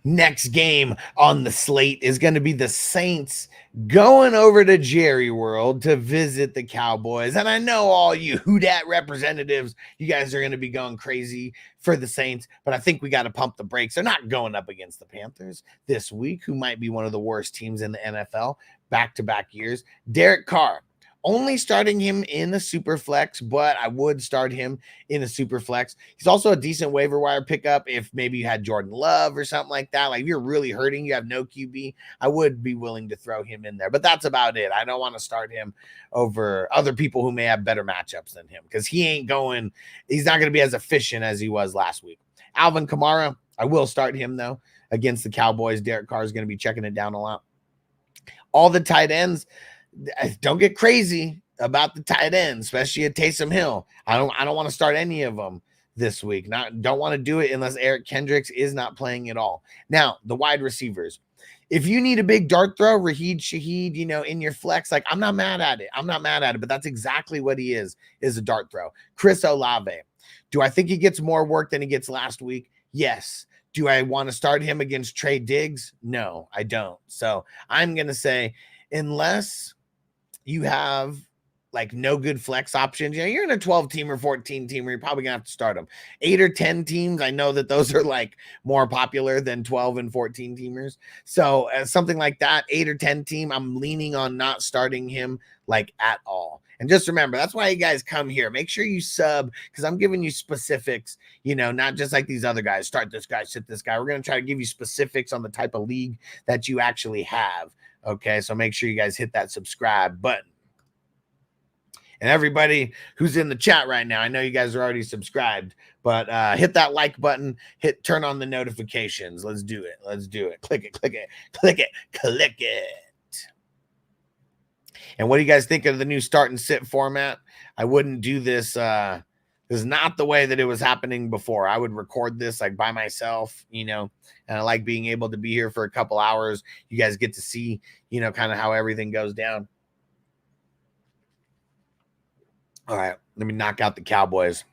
Next game on the slate is going to be the Saints going over to Jerry World to visit the Cowboys. And I know all you Who Dat representatives, you guys are going to be going crazy for the Saints, but I think we got to pump the brakes. They're not going up against the Panthers this week, who might be one of the worst teams in the NFL back-to-back years. Derek Carr, only starting him in a super flex, but I would start him in a super flex. He's also a decent waiver wire pickup if maybe you had Jordan Love or something like that. Like, if you're really hurting, you have no QB, I would be willing to throw him in there. But that's about it. I don't want to start him over other people who may have better matchups than him, because he's not going to be as efficient as he was last week. Alvin Kamara, I will start him, though, against the Cowboys. Derek Carr is going to be checking it down a lot. All the tight ends, don't get crazy. about the tight end, especially at Taysom Hill. I don't want to start any of them this week. Don't want to do it unless Eric Kendricks is not playing at all. Now, the wide receivers. If you need a big dart throw, Raheed Shaheed, in your flex, like I'm not mad at it, but that's exactly what he is a dart throw. Chris Olave. Do I think he gets more work than he gets last week? Yes. Do I want to start him against Trey Diggs? No, I don't. So I'm going to say, unless you have like no good flex options, you're in a 12 team or 14 team, you're probably gonna have to start them. 8 or 10 teams, I know that those are like more popular than 12 and 14 teamers. So something like that, 8 or 10 team, I'm leaning on not starting him like at all. And just remember, that's why you guys come here. Make sure you sub, because I'm giving you specifics, not just like these other guys. Start this guy, sit this guy. We're going to try to give you specifics on the type of league that you actually have. Okay, so make sure you guys hit that subscribe button. And everybody who's in the chat right now, I know you guys are already subscribed, but hit that like button, turn on the notifications. Let's do it. Click it. And what do you guys think of the new start and sit format? I wouldn't do this. This is not the way that it was happening before. I would record this like by myself, and I like being able to be here for a couple hours. You guys get to see, kind of how everything goes down. All right, let me knock out the Cowboys,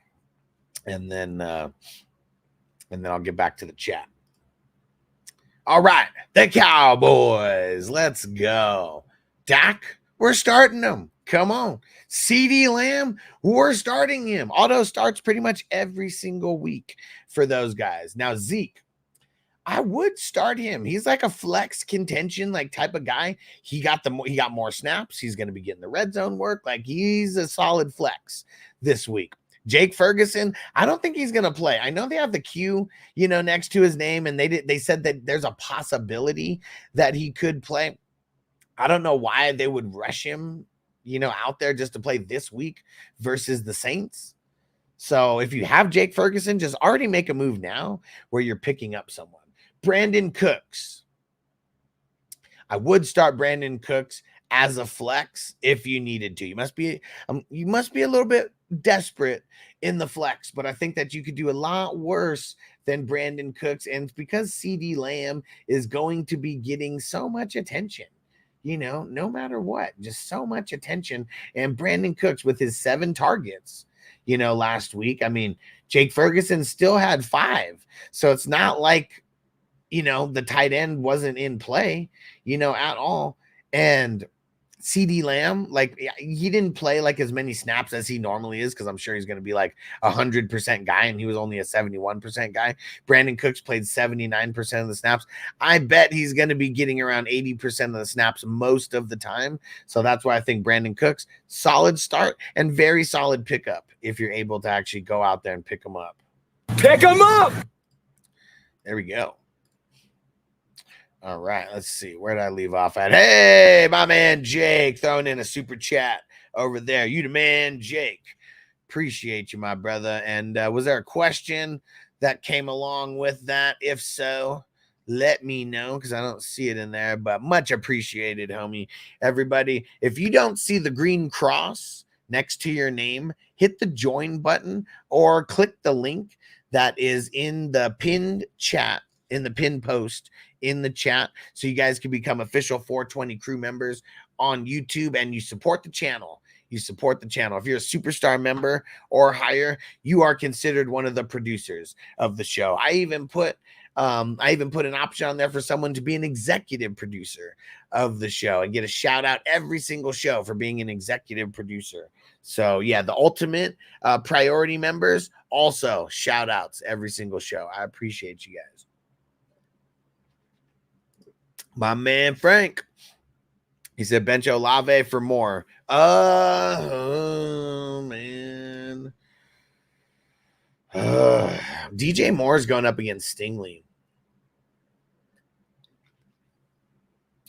and then I'll get back to the chat. All right, the Cowboys. Let's go. Dak, we're starting them. Come on. CeeDee Lamb, we're starting him. Auto starts pretty much every single week for those guys. Now, Zeke, I would start him. He's like a flex contention like type of guy. He got more snaps. He's going to be getting the red zone work. Like he's a solid flex this week. Jake Ferguson, I don't think he's going to play. I know they have the Q, next to his name, and they said that there's a possibility that he could play. I don't know why they would rush him, out there just to play this week versus the Saints. So if you have Jake Ferguson, just already make a move now where you're picking up someone. Brandon Cooks. I would start Brandon Cooks as a flex if you needed to. You must be a little bit desperate in the flex, but I think that you could do a lot worse than Brandon Cooks. And because CeeDee Lamb is going to be getting so much attention, no matter what, just so much attention. And Brandon Cooks with his 7 targets, last week. I mean, Jake Ferguson still had 5. So it's not like, the tight end wasn't in play, at all. And CeeDee Lamb, like he didn't play like as many snaps as he normally is, because I'm sure he's going to be like 100% guy, and he was only a 71% guy. Brandon Cooks played 79% of the snaps. I bet he's going to be getting around 80% of the snaps most of the time. So that's why I think Brandon Cooks, solid start and very solid pickup if you're able to actually go out there and pick him up. Pick him up. There we go. All right, let's see. Where did I leave off at? Hey, my man Jake throwing in a super chat over there. You the man, Jake. Appreciate you, my brother. And was there a question that came along with that? If so, let me know, because I don't see it in there. But much appreciated, homie. Everybody, if you don't see the green cross next to your name, hit the join button or click the link that is in the pinned chat, in the pinned post in the chat, so you guys can become official 420 crew members on YouTube, and you support the channel. If you're a superstar member or higher, you are considered one of the producers of the show. I even put an option on there for someone to be an executive producer of the show and get a shout out every single show for being an executive producer. So yeah, the ultimate priority members also shout outs every single show. I appreciate you guys. My man Frank, he said bench Olave for more. Oh man. DJ Moore's going up against Stingley.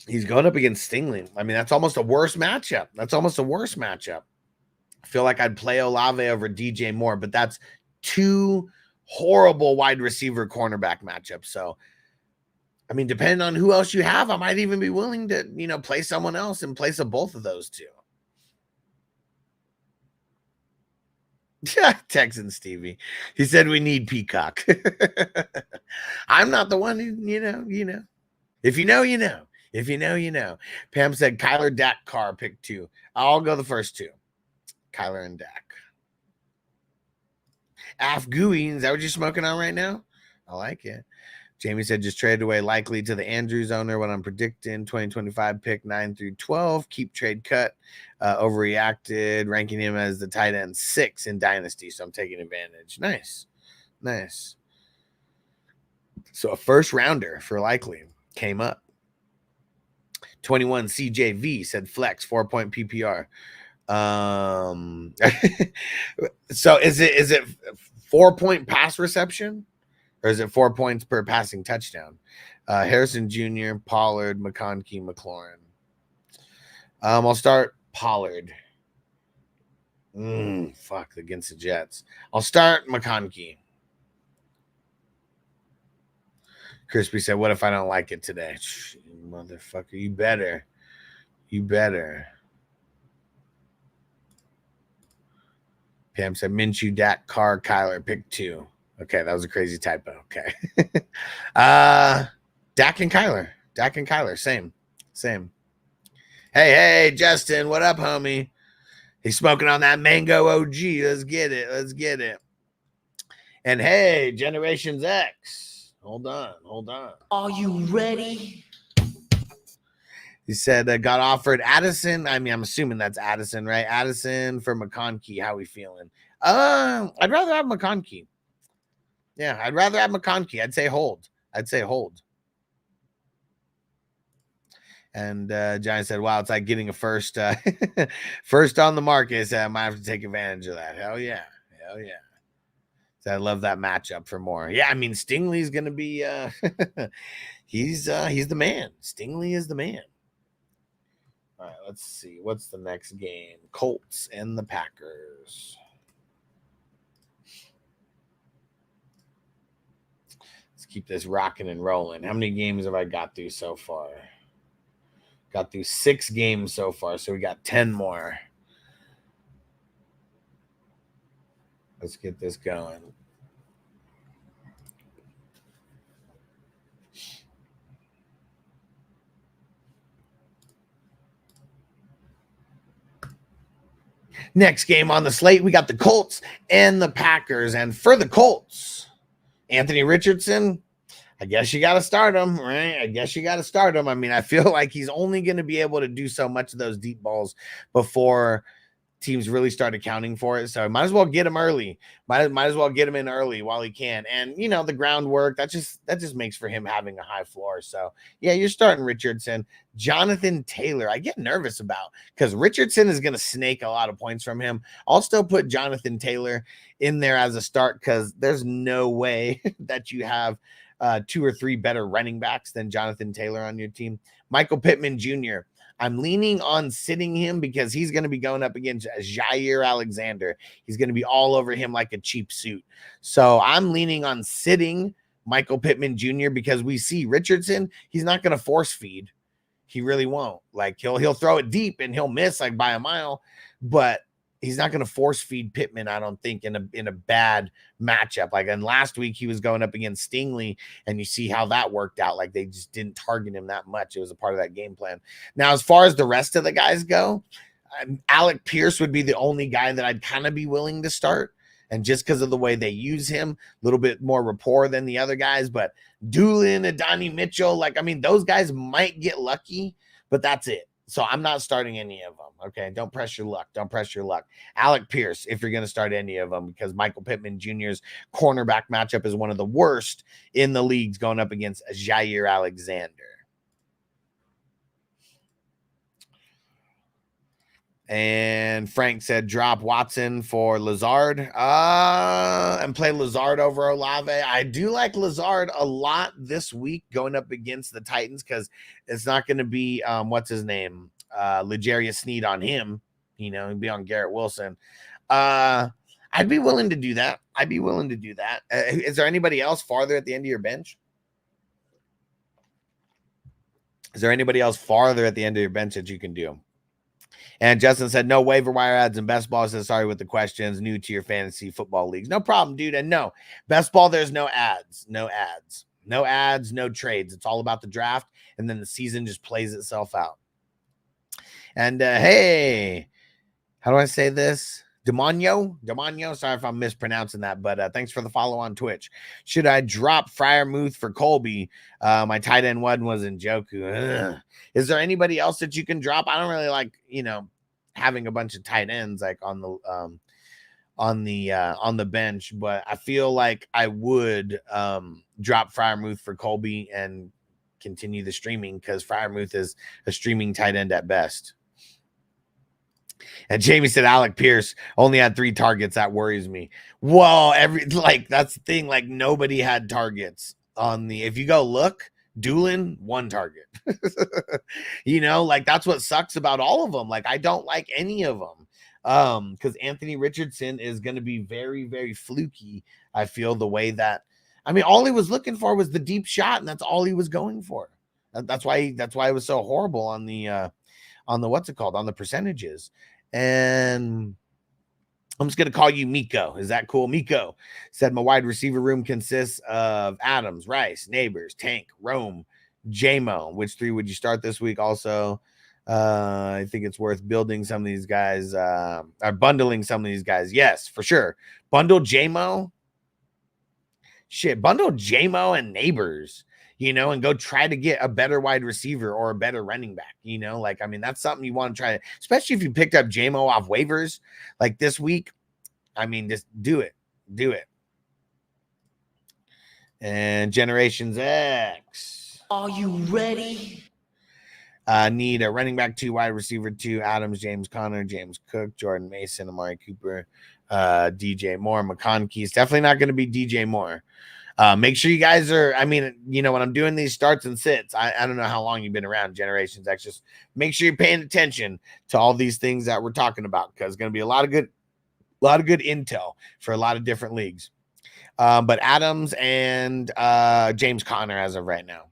He's going up against Stingley. I mean, that's almost a worse matchup. I feel like I'd play Olave over DJ Moore, but that's 2 horrible wide receiver cornerback matchups. So I mean, depending on who else you have, I might even be willing to, play someone else in place of both of those 2. Texan Stevie. He said we need Peacock. I'm not the one who, you know. If you know, you know. If you know, you know. Pam said Kyler, Dak, Carr, pick 2. I'll go the first 2. Kyler and Dak. Gooey, is that what you're smoking on right now? I like it. Jamie said just traded away likely to the Andrews owner. What I'm predicting 2025 pick 9 through 12. Keep trade cut. Overreacted, ranking him as the tight end 6 in Dynasty. So I'm taking advantage. Nice. Nice. So a first rounder for likely came up. 21 CJV said flex 4-point PPR. So is it 4-point pass reception? Or is it 4 points per passing touchdown? Harrison Jr., Pollard, McConkey, McLaurin. I'll start Pollard. Fuck, against the Jets. I'll start McConkey. Crispy said, what if I don't like it today? Motherfucker, you better. You better. Pam said, Minshew, Dak, Carr, Kyler, pick 2. Okay, that was a crazy typo. Okay. Dak and Kyler. Dak and Kyler. Same. Hey, Justin, what up, homie? He's smoking on that mango OG. Let's get it. And hey, Generations X. Hold on. Are you ready? He said got offered Addison. I mean, I'm assuming that's Addison, right? Addison for McConkey. How we feeling? I'd rather have McConkey. Yeah, I'd rather have McConkey. I'd say hold. And Giant said, wow, it's like getting a first first on the market. So I might have to take advantage of that. Hell yeah. So I love that matchup for more. Yeah, I mean, Stingley's going to be he's the man. Stingley is the man. All right, let's see. What's the next game? Colts and the Packers. Let's keep this rocking and rolling. How many games have I got through so far? Got through 6 games so far, so we got 10 more. Let's get this going. Next game on the slate, we got the Colts and the Packers. And for the Colts, Anthony Richardson, I guess you got to start him, right? I mean, I feel like he's only going to be able to do so much of those deep balls before teams really start accounting for it. So might as well get him early. Might as well get him in early while he can. And, you know, the groundwork, that just makes for him having a high floor. So, yeah, you're starting Richardson. Jonathan Taylor, I get nervous about because Richardson is going to snake a lot of points from him. I'll still put Jonathan Taylor in there as a start because there's no way that you have 2 or 3 better running backs than Jonathan Taylor on your team. Michael Pittman Jr., I'm leaning on sitting him because he's going to be going up against Jair Alexander. He's going to be all over him like a cheap suit. So I'm leaning on sitting Michael Pittman Jr. because we see Richardson, he's not going to force feed. He really won't. Like he'll throw it deep and he'll miss like by a mile, but he's not going to force feed Pittman, I don't think, in a bad matchup. Like, and last week he was going up against Stingley, and you see how that worked out. Like, they just didn't target him that much. It was a part of that game plan. Now, as far as the rest of the guys go, Alec Pierce would be the only guy that I'd kind of be willing to start. And just because of the way they use him, a little bit more rapport than the other guys. But Doolin, Adonai Mitchell, like, I mean, those guys might get lucky, but that's it. So I'm not starting any of them. Okay. Don't press your luck. Alec Pierce, if you're going to start any of them, because Michael Pittman Jr.'s cornerback matchup is one of the worst in the leagues going up against Jair Alexander. And Frank said drop Watson for Lazard and play Lazard over Olave. I do like Lazard a lot this week going up against the Titans because it's not going to be what's his name, L'Jarius Sneed on him. You know, he'd be on Garrett Wilson. I'd be willing to do that. Is there anybody else farther at the end of your bench? Is there anybody else farther at the end of your bench that you can do? And Justin said, no waiver wire ads in best ball. Says, sorry with the questions. New to your fantasy football leagues. No problem, dude. And no, best ball, there's no ads. No ads. No ads, no trades. It's all about the draft. And then the season just plays itself out. And hey, how do I say this? Demonio? Sorry if I'm mispronouncing that, but thanks for the follow on Twitch. Should I drop Freiermuth for Colby? My tight end one was in Njoku. Ugh. Is there anybody else that you can drop? I don't really like, having a bunch of tight ends like on the bench, but I feel like I would drop Freiermuth for Colby and continue the streaming because Freiermuth is a streaming tight end at best. And Jamie said Alec Pierce only had 3 targets. That worries me. Well, that's the thing. Like nobody had targets on the. If you go look, Doolin 1 target. That's what sucks about all of them. Like I don't like any of them. Because Anthony Richardson is going to be very, very fluky. I feel the way that. I mean, all he was looking for was the deep shot, and that's all he was going for. That's why it was so horrible on the what's it called on the percentages. And I'm just gonna call you Miko. Is that cool? Miko said my wide receiver room consists of Adams, Rice, Neighbors, Tank, Rome, JMO. Which 3 would you start this week? Also, I think it's worth building some of these guys, or bundling some of these guys. Yes, for sure. Bundle JMO. Shit, bundle JMO and Neighbors. And go try to get a better wide receiver or a better running back, that's something you want to try, especially if you picked up JMO off waivers like this week. Just do it. And Generations X. Are you ready? Need a running back 2, wide receiver 2, Adams, James Conner, James Cook, Jordan Mason, Amari Cooper, DJ Moore, McConkey. It's definitely not going to be DJ Moore. Make sure you guys are, when I'm doing these starts and sits, I don't know how long you've been around Generations X. Just make sure you're paying attention to all these things that we're talking about because it's going to be a lot of good intel for a lot of different leagues. But Adams and James Conner as of right now.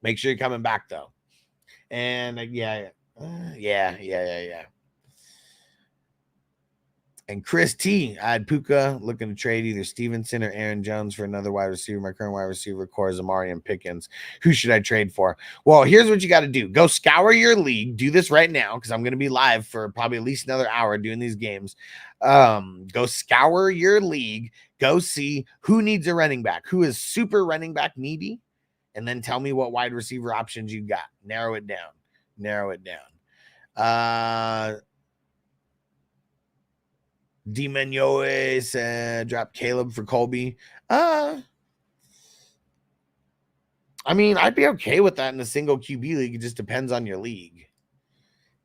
Make sure you're coming back though. And yeah. And Chris T, I had Puka looking to trade either Stevenson or Aaron Jones for another wide receiver. My current wide receiver core is Amari and Pickens. Who should I trade for? Well, here's what you got to do. Go scour your league. Do this right now because I'm going to be live for probably at least another hour doing these games. Go scour your league. Go see who needs a running back, who is super running back needy, and then tell me what wide receiver options you got. Narrow it down. DiMenioe said drop Caleb for Colby. I'd be okay with that in a single QB league. It just depends on your league.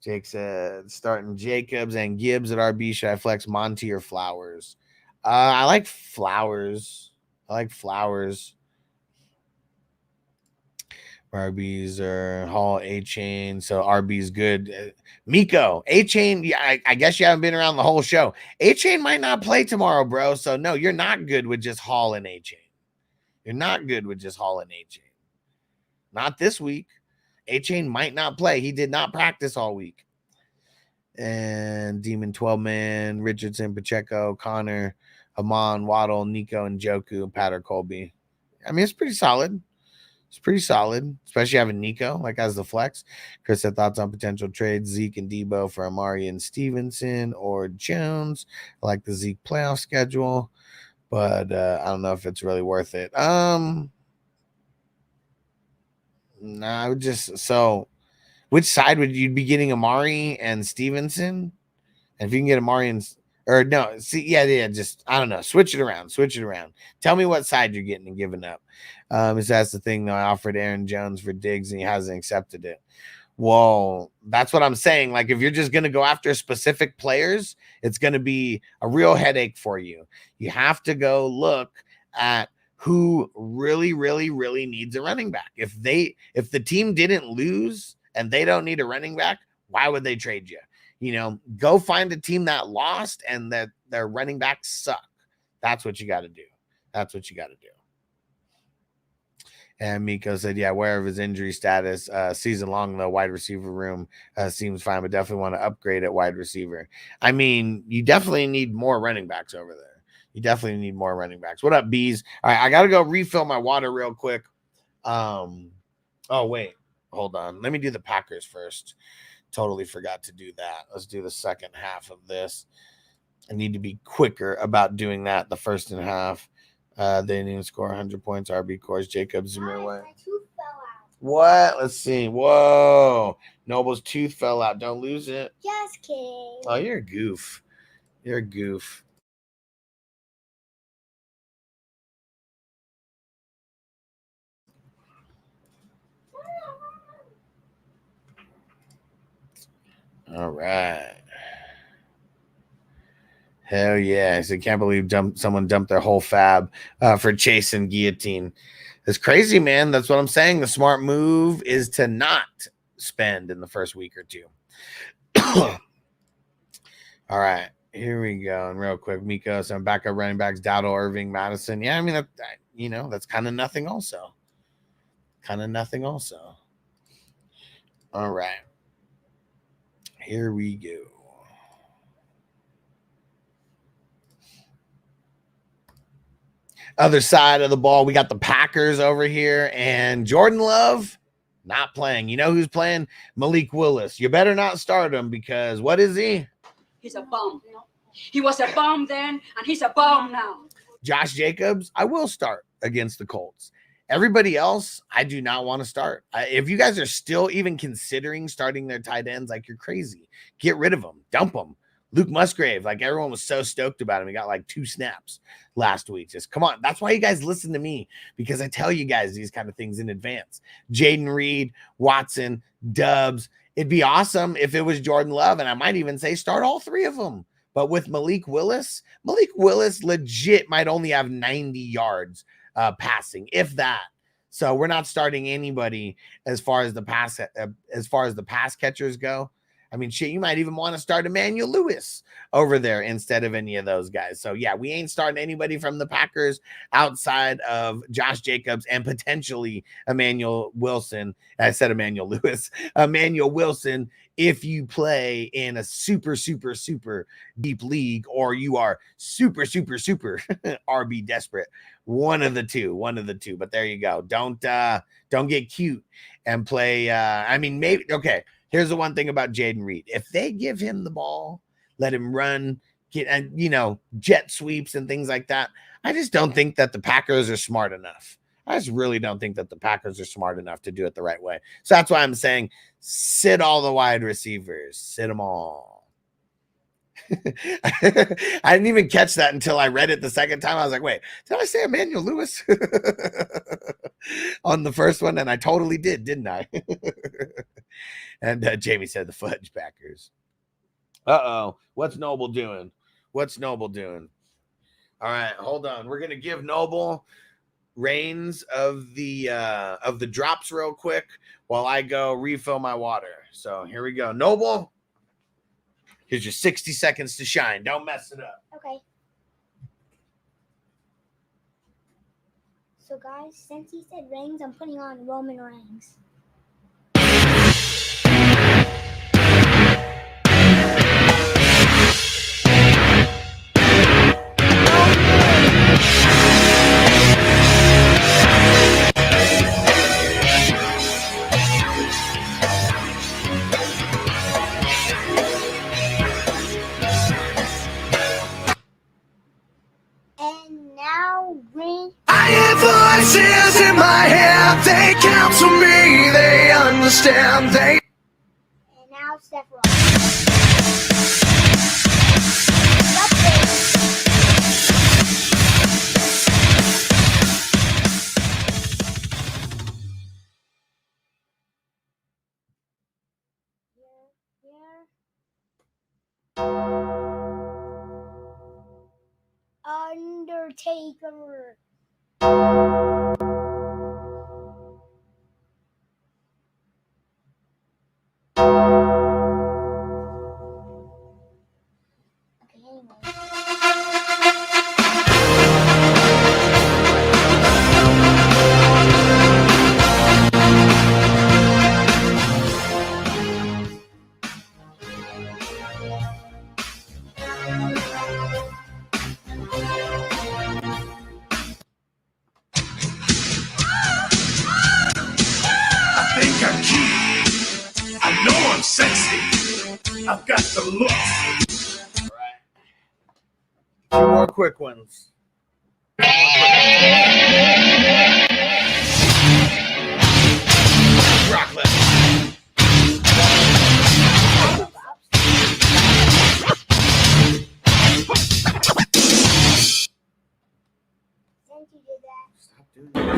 Jake said starting Jacobs and Gibbs at RB. Should I flex Monty or Flowers? I like Flowers. RBs are Hall, A-Chain, so RB's good. Miko, A-Chain, yeah, I guess you haven't been around the whole show. A-Chain might not play tomorrow, bro, so no, you're not good with just Hall and A-Chain. Not this week. A-Chain might not play. He did not practice all week. And Demon 12-man, Richardson, Pacheco, Connor, Amon, Waddle, Nico, and Njoku, and Patter Colby. It's pretty solid. Especially having Nico like as the flex. Chris had thoughts on potential trades, Zeke and Debo for Amari and Stevenson or Jones. I like the Zeke playoff schedule, but I don't know if it's really worth it. Which side would you be getting, Amari and Stevenson? And if you can get Amari and just I don't know. Switch it around. Tell me what side you're getting and giving up. That's the thing though. I offered Aaron Jones for Diggs and he hasn't accepted it. Well, that's what I'm saying. Like if you're just gonna go after specific players, it's gonna be a real headache for you. You have to go look at who really, really, really needs a running back. If the team didn't lose and they don't need a running back, why would they trade you? Go find a team that lost and that their running backs suck. That's what you got to do. And Miko said, yeah, aware of his injury status. Season long, though, wide receiver room seems fine, but definitely want to upgrade at wide receiver. I mean, you definitely need more running backs over there. You definitely need more running backs. What up, Bees? All right, I got to go refill my water real quick. Oh, wait. Hold on. Let me do the Packers first. Totally forgot to do that. Let's do the second half of this. I need to be quicker about doing that the first and half. They didn't even score 100 points. RB course. Jacobs away. What? Let's see. Whoa. Noble's tooth fell out. Don't lose it. Just kidding. Oh, you're a goof. You're a goof. All right. Hell yeah. I can't believe someone dumped their whole fab for Chase and Guillotine. It's crazy, man. That's what I'm saying. The smart move is to not spend in the first week or two. All right. Here we go. And real quick, Miko, some backup running backs, Dowdle, Irving, Madison. Yeah, I mean, that's kind of nothing also. All right. Here we go. Other side of the ball, we got the Packers over here, and Jordan Love not playing. You know who's playing? Malik Willis. You better not start him because what is he? He's a bum. He was a bum then, and he's a bum now. Josh Jacobs, I will start against the Colts. Everybody else, I do not want to start. If you guys are still even considering starting their tight ends, like you're crazy. Get rid of them. Dump them. Luke Musgrave, like everyone was so stoked about him. He got like 2 snaps last week. Just come on. That's why you guys listen to me, because I tell you guys these kind of things in advance. Jaden Reed, Watson, Dubs. It'd be awesome if it was Jordan Love, and I might even say start all 3 of them. But with Malik Willis legit might only have 90 yards passing, if that. So we're not starting anybody as far as the pass catchers go. I mean, shit, you might even want to start Emmanuel Lewis over there instead of any of those guys. So, yeah, we ain't starting anybody from the Packers outside of Josh Jacobs and potentially Emmanuel Wilson. I said Emmanuel Lewis. Emmanuel Wilson, if you play in a super, super, super deep league or you are super, super, super RB desperate. One of the two. But there you go. Don't get cute and play. I mean, maybe, okay. Here's the one thing about Jaden Reed. If they give him the ball, let him run, jet sweeps and things like that, I just don't think that the Packers are smart enough. I just really don't think that the Packers are smart enough to do it the right way. So that's why I'm saying sit all the wide receivers. Sit them all. I didn't even catch that until I read it the second time. I was like, wait, did I say Emmanuel Lewis on the first one? And I totally did, didn't I? And Jamie said the Fudge Packers. Uh-oh. What's Noble doing? All right, hold on. We're going to give Noble reins of the drops real quick while I go refill my water. So here we go. Noble, here's your 60 seconds to shine. Don't mess it up. Okay. So, guys, since he said rings, I'm putting on Roman Reigns. And now ring. I hear voices in my head. They counsel me. They understand. And now Steph Ross. Undertaker. Okay, anyway. I'm sexy. I've got the look. Two more quick ones. Brock Lesnar. Since you did that. Stop doing this.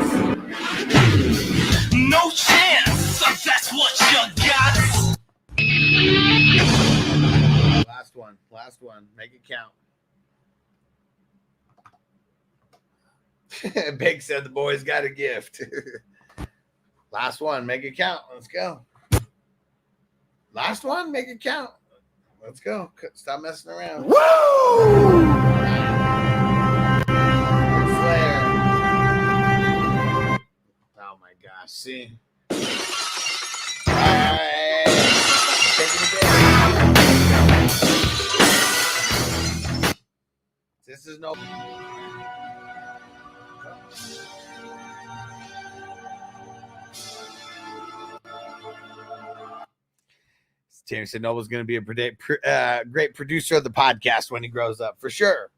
No chance, so that's what you got. Last one. Make it count. Big said the boys got a gift. Last one. Make it count. Let's go. Last one. Make it count. Let's go. Stop messing around. Woo! Slayer. Oh my gosh. See? All right. Taking it down. This is no. Terry said Noble's going to be a great producer of the podcast when he grows up, for sure.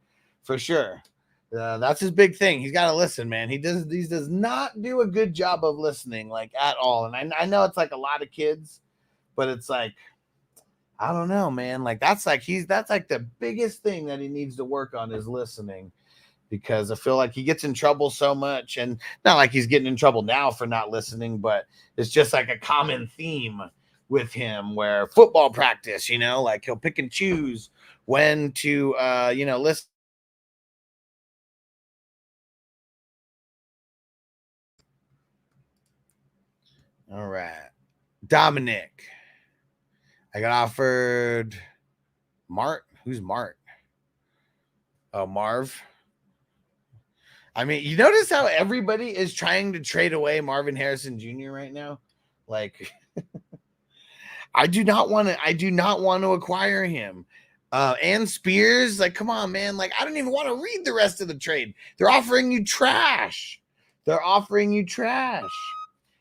That's his big thing. He's got to listen, man. He does not do a good job of listening, like, at all. And I know it's like a lot of kids, but it's like, I don't know, man. Like, that's like the biggest thing that he needs to work on is listening, because I feel like he gets in trouble so much, and not like he's getting in trouble now for not listening, but it's just like a common theme with him, where football practice, like he'll pick and choose when to, listen. All right. Dominic. I got offered Mart. Who's Mart? Oh, Marv. I mean, you notice how everybody is trying to trade away Marvin Harrison Jr. right now? Like, I do not want to acquire him. And Spears, like, come on, man. Like, I don't even want to read the rest of the trade. They're offering you trash.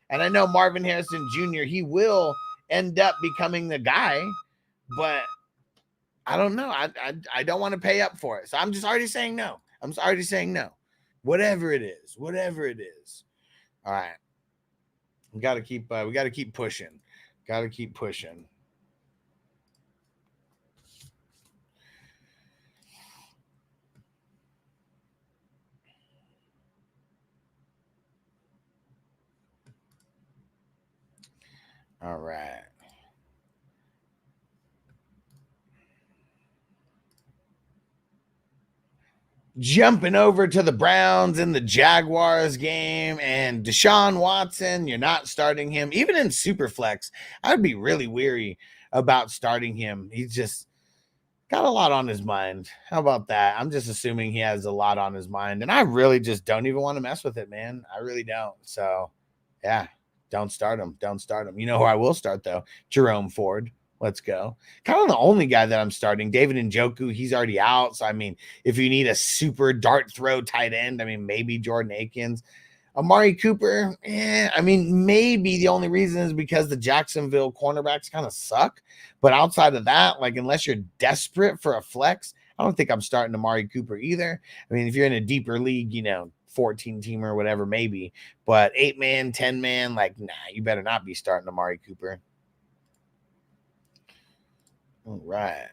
And I know Marvin Harrison Jr., he will end up becoming the guy, but I don't know. I don't want to pay up for it. So I'm just already saying no. Whatever it is. All right. We got to keep pushing. All right. Jumping over to the Browns and the Jaguars game, and Deshaun Watson, you're not starting him. Even in Superflex, I'd be really weary about starting him. He's just got a lot on his mind. How about that? I'm just assuming he has a lot on his mind, and I really just don't even want to mess with it, man. I really don't. So, yeah, don't start him. You know who I will start, though? Jerome Ford. Let's go. Kind of the only guy that I'm starting. David Njoku, he's already out. So, I mean, if you need a super dart throw tight end, I mean, maybe Jordan Akins. Amari Cooper, I mean, maybe the only reason is because the Jacksonville cornerbacks kind of suck. But outside of that, like, unless you're desperate for a flex, I don't think I'm starting Amari Cooper either. I mean, if you're in a deeper league, 14-teamer or whatever, maybe. But 8-man, 10-man, like, nah, you better not be starting Amari Cooper. All right.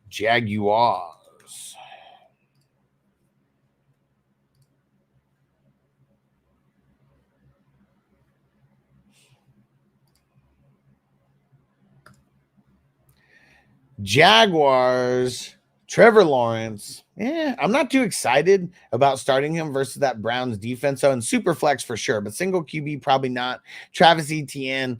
Jaguars. Trevor Lawrence. Yeah, I'm not too excited about starting him versus that Browns defense. So in super flex for sure, but single QB probably not. Travis Etienne.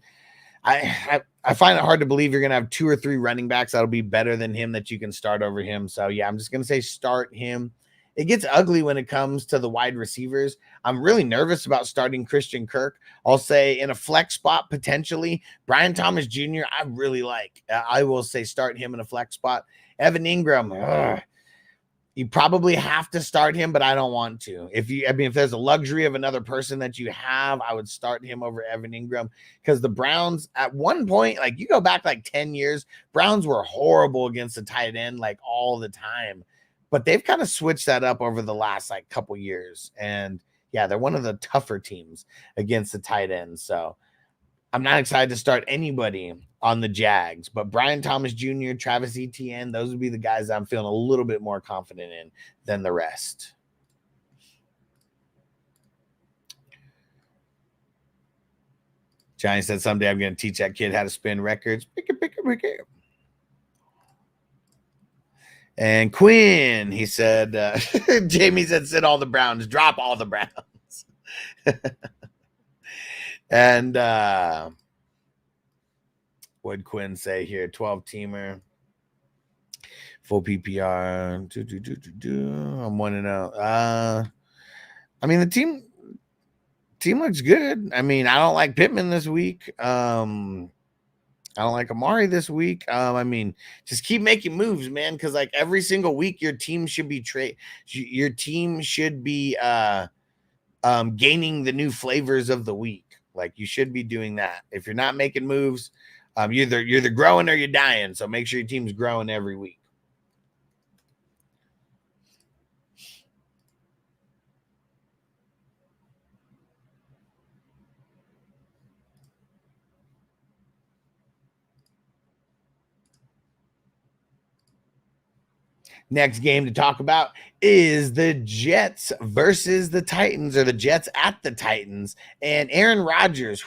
I find it hard to believe you're going to have 2 or 3 running backs that'll be better than him that you can start over him. So, yeah, I'm just going to say start him. It gets ugly when it comes to the wide receivers. I'm really nervous about starting Christian Kirk. I'll say in a flex spot, potentially. Brian Thomas Jr., I really like. I will say start him in a flex spot. Evan Ingram, You probably have to start him, but I don't want to. If there's a luxury of another person that you have, I would start him over Evan Ingram, because the Browns at one point, like you go back like 10 years, Browns were horrible against the tight end like all the time, but they've kind of switched that up over the last like couple years. And yeah, they're one of the tougher teams against the tight end. So I'm not excited to start anybody on the Jags, but Brian Thomas Jr., Travis Etienne, those would be the guys I'm feeling a little bit more confident in than the rest. Johnny said someday I'm going to teach that kid how to spin records. Pick it. And Quinn, he said, Jamie said, sit all the Browns, drop all the Browns. And what'd Quinn say here? 12-teamer, full PPR. I'm 1-0. I mean, the team looks good. I mean, I don't like Pittman this week. I don't like Amari this week. I mean, just keep making moves, man, because like every single week, your team should be gaining the new flavors of the week. Like you should be doing that. If you're not making moves, you're either growing or you're dying. So make sure your team's growing every week. Next game to talk about is the Jets versus the Titans, or the Jets at the Titans. And Aaron Rodgers,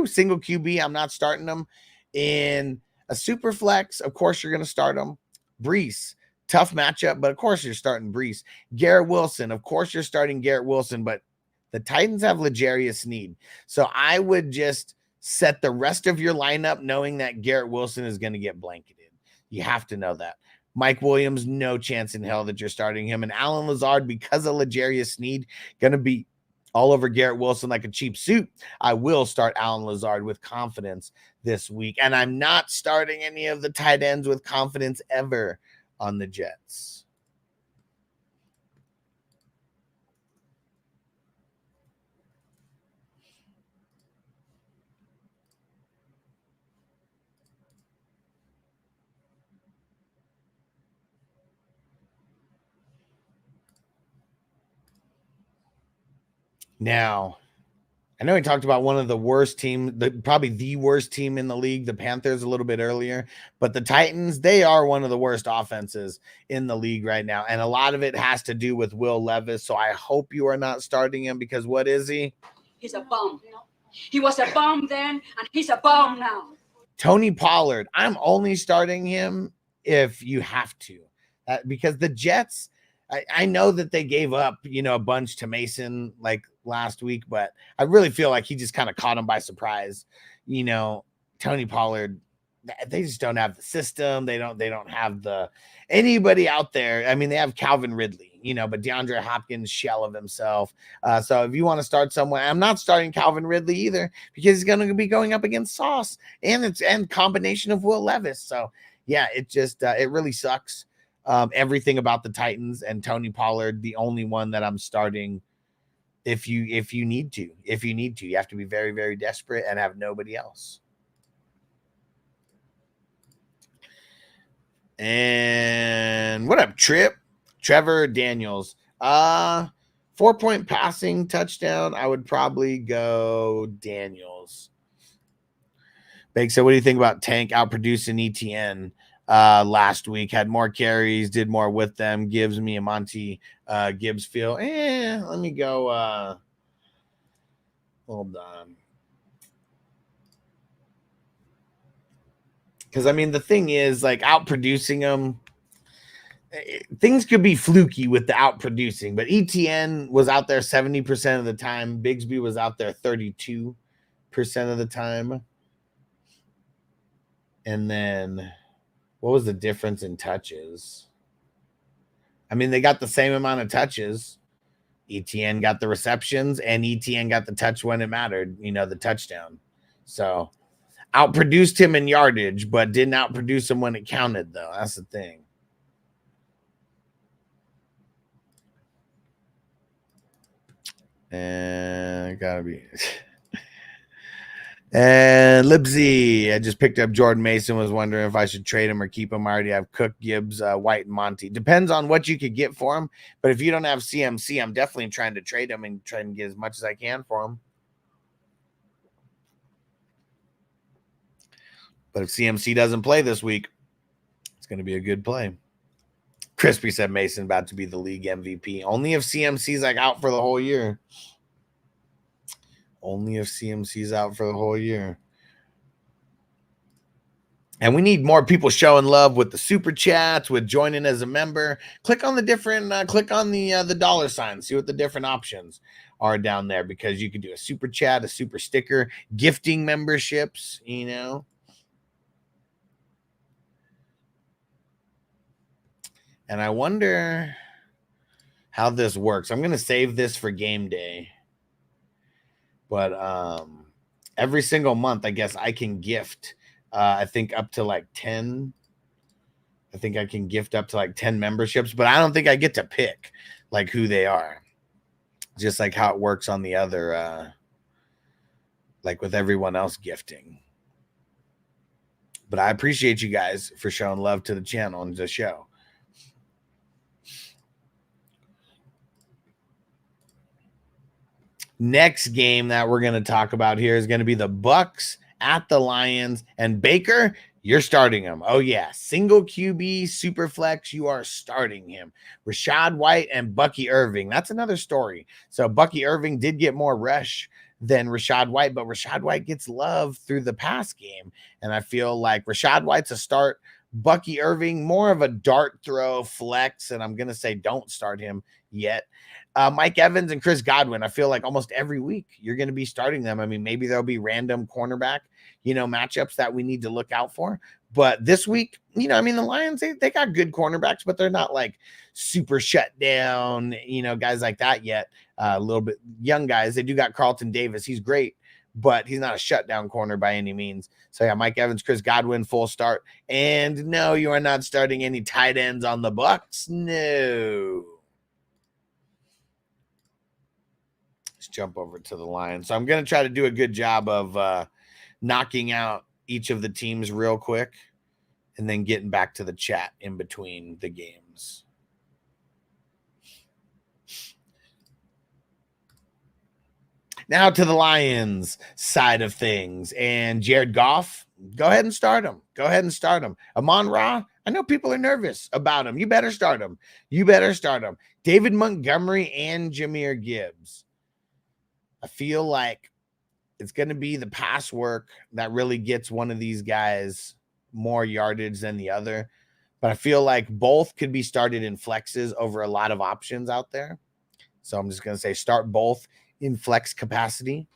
single QB. I'm not starting him. In a super flex, of course, you're going to start him. Brees, tough matchup, but of course you're starting Brees. Garrett Wilson, of course you're starting Garrett Wilson, but the Titans have L'Jarius Sneed. So I would just set the rest of your lineup knowing that Garrett Wilson is going to get blanketed. You have to know that. Mike Williams, no chance in hell that you're starting him. And Alan Lazard, because of L'Jarius Sneed, going to be all over Garrett Wilson like a cheap suit. I will start Alan Lazard with confidence this week. And I'm not starting any of the tight ends with confidence ever on the Jets. Now, I know we talked about one of the worst team, probably the worst team in the league, the Panthers, a little bit earlier, but the Titans, they are one of the worst offenses in the league right now. And a lot of it has to do with Will Levis. So I hope you are not starting him, because what is he? He's a bum. He was a bum then, and he's a bum now. Tony Pollard, I'm only starting him if you have to, because the Jets, I know that they gave up, a bunch to Mason like last week, but I really feel like he just kind of caught him by surprise. Tony Pollard, they just don't have the system. They don't have anybody out there. I mean, they have Calvin Ridley, but DeAndre Hopkins, shell of himself. So if you want to start someone, I'm not starting Calvin Ridley either, because he's going to be going up against Sauce and combination of Will Levis. So yeah, it just, it really sucks. Everything about the Titans, and Tony Pollard, the only one that I'm starting. If you need to, you have to be very, very desperate and have nobody else. And what up, Trevor Daniels? 4-point passing touchdown. I would probably go Daniels. Big, so what do you think about Tank outproducing ETN last week? Had more carries, did more with them. Gives me a Monty Gibbs feel. Let me go. Hold on. Because, I mean, the thing is, like, outproducing them, things could be fluky with the outproducing. But ETN was out there 70% of the time. Bigsby was out there 32% of the time. And then what was the difference in touches? I mean, they got the same amount of touches. ETN got the receptions, and ETN got the touch when it mattered, the touchdown. So outproduced him in yardage, but didn't outproduce him when it counted, though. That's the thing. And gotta be. And Libsy, I just picked up Jordan Mason, was wondering if I should trade him or keep him. I already have Cook, Gibbs, White, and Monty. Depends on what you could get for him. But if you don't have CMC, I'm definitely trying to trade him and try and get as much as I can for him. But if CMC doesn't play this week, it's going to be a good play. Crispy said Mason about to be the league MVP. Only if CMC's like out for the whole year. Only if CMC's out for the whole year. And we need more people showing love with the super chats, with joining as a member. Click on the different, click on the dollar sign. See what the different options are down there, because you can do a super chat, a super sticker, gifting memberships, you know. And I wonder how this works. I'm going to save this for game day. But every single month, I guess I can gift, I think up to like 10. I think I can gift up to like 10 memberships, but I don't think I get to pick like who they are. Just like how it works on the other, like with everyone else gifting. But I appreciate you guys for showing love to the channel and the show. Next game that we're going to talk about here is going to be the Bucks at the Lions. And Baker, you're starting him. Oh, yeah. Single QB, super flex, you are starting him. Rachaad White and Bucky Irving. That's another story. So Bucky Irving did get more rush than Rachaad White, but Rachaad White gets love through the pass game. And I feel like Rachaad White's a start. Bucky Irving, more of a dart throw flex. And I'm going to say don't start him yet. Mike Evans and Chris Godwin, I feel like almost every week you're going to be starting them. I mean, maybe there'll be random cornerback, matchups that we need to look out for. But this week, the Lions, they got good cornerbacks, but they're not like super shut down, guys like that yet. A little bit young guys. They do got Carlton Davis. He's great, but he's not a shutdown corner by any means. So, yeah, Mike Evans, Chris Godwin, full start. And no, you are not starting any tight ends on the Bucks. No. Jump over to the Lions. So I'm going to try to do a good job of knocking out each of the teams real quick and then getting back to the chat in between the games. Now to the Lions side of things. And Jared Goff, go ahead and start him. Go ahead and start him. Amon-Ra, I know people are nervous about him. You better start him. You better start him. David Montgomery and Jahmyr Gibbs. I feel like it's going to be the pass work that really gets one of these guys more yardage than the other. But I feel like both could be started in flexes over a lot of options out there. So I'm just going to say start both in flex capacity.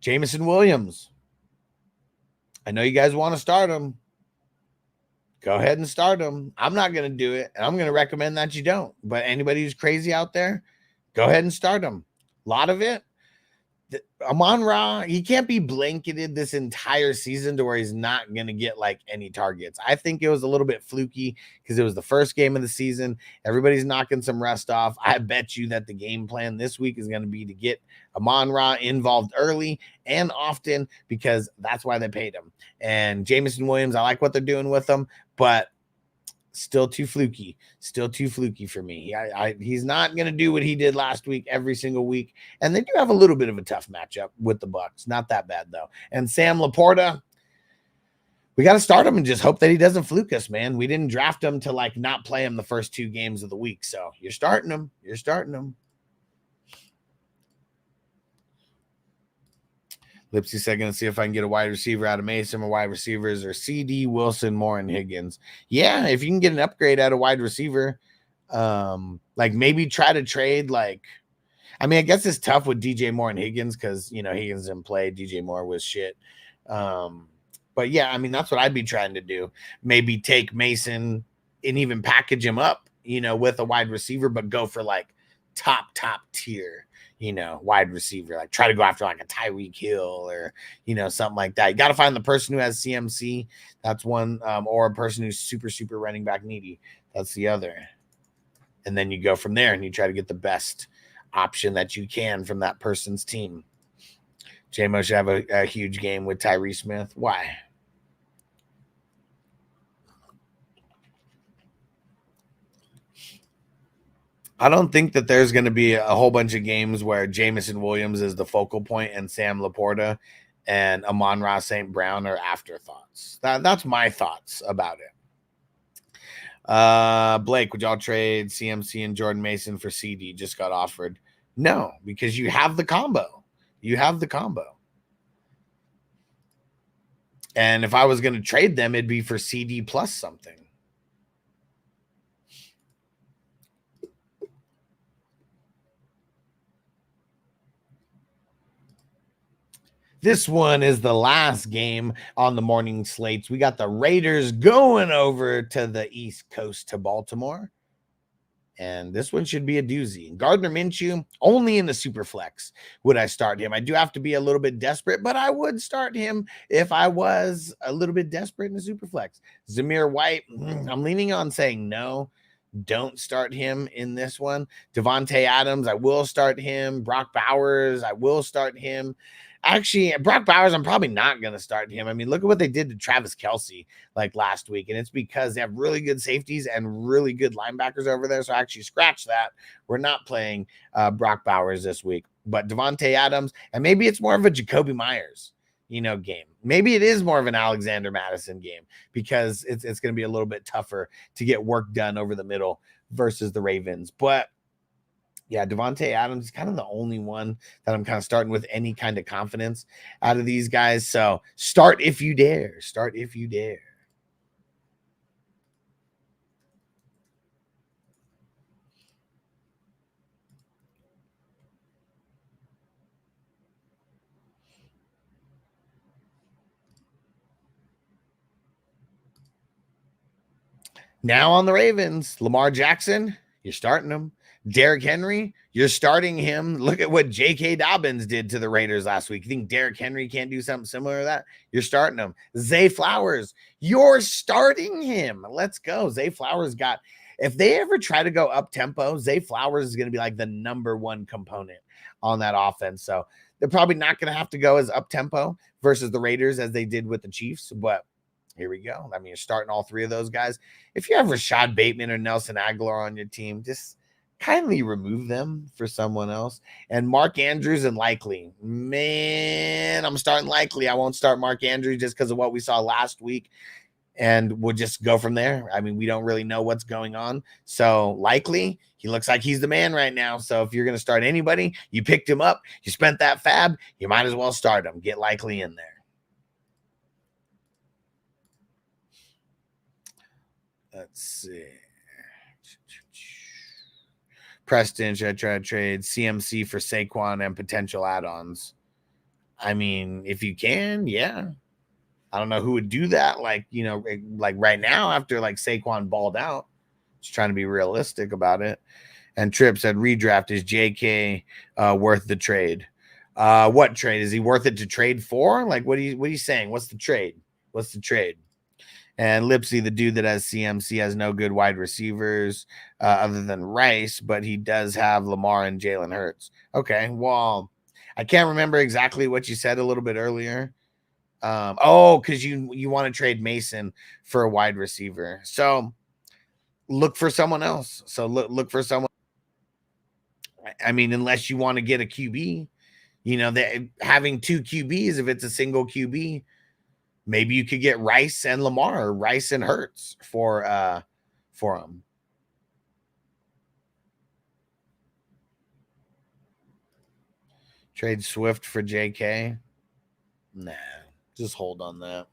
Jameson Williams. I know you guys want to start him. Go ahead and start him. I'm not going to do it, and I'm going to recommend that you don't. But anybody who's crazy out there, go ahead and start him. A lot of it. Amon-Ra, he can't be blanketed this entire season to where he's not going to get like any targets. I think it was a little bit fluky because it was the first game of the season. Everybody's knocking some rest off. I bet you that the game plan this week is going to be to get Amon-Ra involved early and often, because that's why they paid him. And Jameson Williams, I like what they're doing with him, but still too fluky. Still too fluky for me. He's not going to do what he did last week every single week. And they do have a little bit of a tough matchup with the Bucks. Not that bad, though. And Sam Laporta, we got to start him and just hope that he doesn't fluke us, man. We didn't draft him to, like, not play him the first 2 games of the week. So you're starting him. You're starting him. Lipsy said, going to see if I can get a wide receiver out of Mason. Or wide receivers or CD, Wilson, Moore, and Higgins. Yeah, if you can get an upgrade out of wide receiver, like maybe try to trade. Like, I mean, I guess it's tough with DJ Moore and Higgins because, Higgins didn't play. DJ Moore was shit. But, yeah, I mean, that's what I'd be trying to do. Maybe take Mason and even package him up, with a wide receiver, but go for, like, top tier. wide receiver. Like try to go after like a Tyreek Hill or, something like that. You got to find the person who has CMC. That's one, or a person who's super, super running back needy. That's the other. And then you go from there and you try to get the best option that you can from that person's team. J-Mo should have a huge game with Tyree Smith. Why? I don't think that there's going to be a whole bunch of games where Jamison Williams is the focal point and Sam Laporta and Amon-Ra St. Brown are afterthoughts. That's my thoughts about it. Blake, would y'all trade CMC and Jordan Mason for CD? Just got offered. No, because you have the combo. You have the combo. And if I was going to trade them, it'd be for CD plus something. This one is the last game on the morning slates. We got the Raiders going over to the East Coast to Baltimore. And this one should be a doozy. Gardner Minshew, only in the super flex would I start him. I do have to be a little bit desperate, but I would start him if I was a little bit desperate in the super flex. Zamir White, I'm leaning on saying no. Don't start him in this one. Devontae Adams, I will start him. Brock Bowers, I will start him. Actually, Brock Bowers, I'm probably not going to start him. I mean, look at what they did to Travis Kelce like last week. And it's because they have really good safeties and really good linebackers over there. So actually scratch that. We're not playing Brock Bowers this week. But Devontae Adams, and maybe it's more of a Jacoby Myers, game. Maybe it is more of an Alexander Madison game because it's going to be a little bit tougher to get work done over the middle versus the Ravens. But yeah, Devontae Adams is kind of the only one that I'm kind of starting with any kind of confidence out of these guys. So start if you dare. Start if you dare. Now on the Ravens, Lamar Jackson, you're starting him. Derrick Henry, you're starting him. Look at what J.K. Dobbins did to the Raiders last week. You think Derrick Henry can't do something similar to that? You're starting him. Zay Flowers, you're starting him. Let's go. Zay Flowers got, if they ever try to go up tempo, Zay Flowers is going to be like the number one component on that offense. So they're probably not going to have to go as up tempo versus the Raiders as they did with the Chiefs, but here we go. I mean, you're starting all three of those guys. If you have Rashad Bateman or Nelson Aguilar on your team, just kindly remove them for someone else. And Mark Andrews and Likely. Man, I'm starting Likely. I won't start Mark Andrews just because of what we saw last week. And we'll just go from there. I mean, we don't really know what's going on. So Likely, he looks like he's the man right now. So if you're going to start anybody, you picked him up, you spent that fab, you might as well start him. Get Likely in there. Let's see. Preston, should I try to trade CMC for Saquon and potential add-ons? I mean, if you can, yeah. I don't know who would do that. Like right now after like Saquon balled out. Just trying to be realistic about it. And Tripp said redraft, is JK worth the trade? What trade? Is he worth it to trade for? Like what are you saying? What's the trade? What's the trade? And Lipsy, the dude that has CMC, has no good wide receivers other than Rice, but he does have Lamar and Jalen Hurts. Okay, well, I can't remember exactly what you said a little bit earlier. Because you want to trade Mason for a wide receiver. So look for someone else. So look for someone. I mean, unless you want to get a QB, that having two QBs, if it's a single QB, maybe you could get Rice and Lamar, or Rice and Hurts for them. Trade Swift for JK. Nah, just hold on that.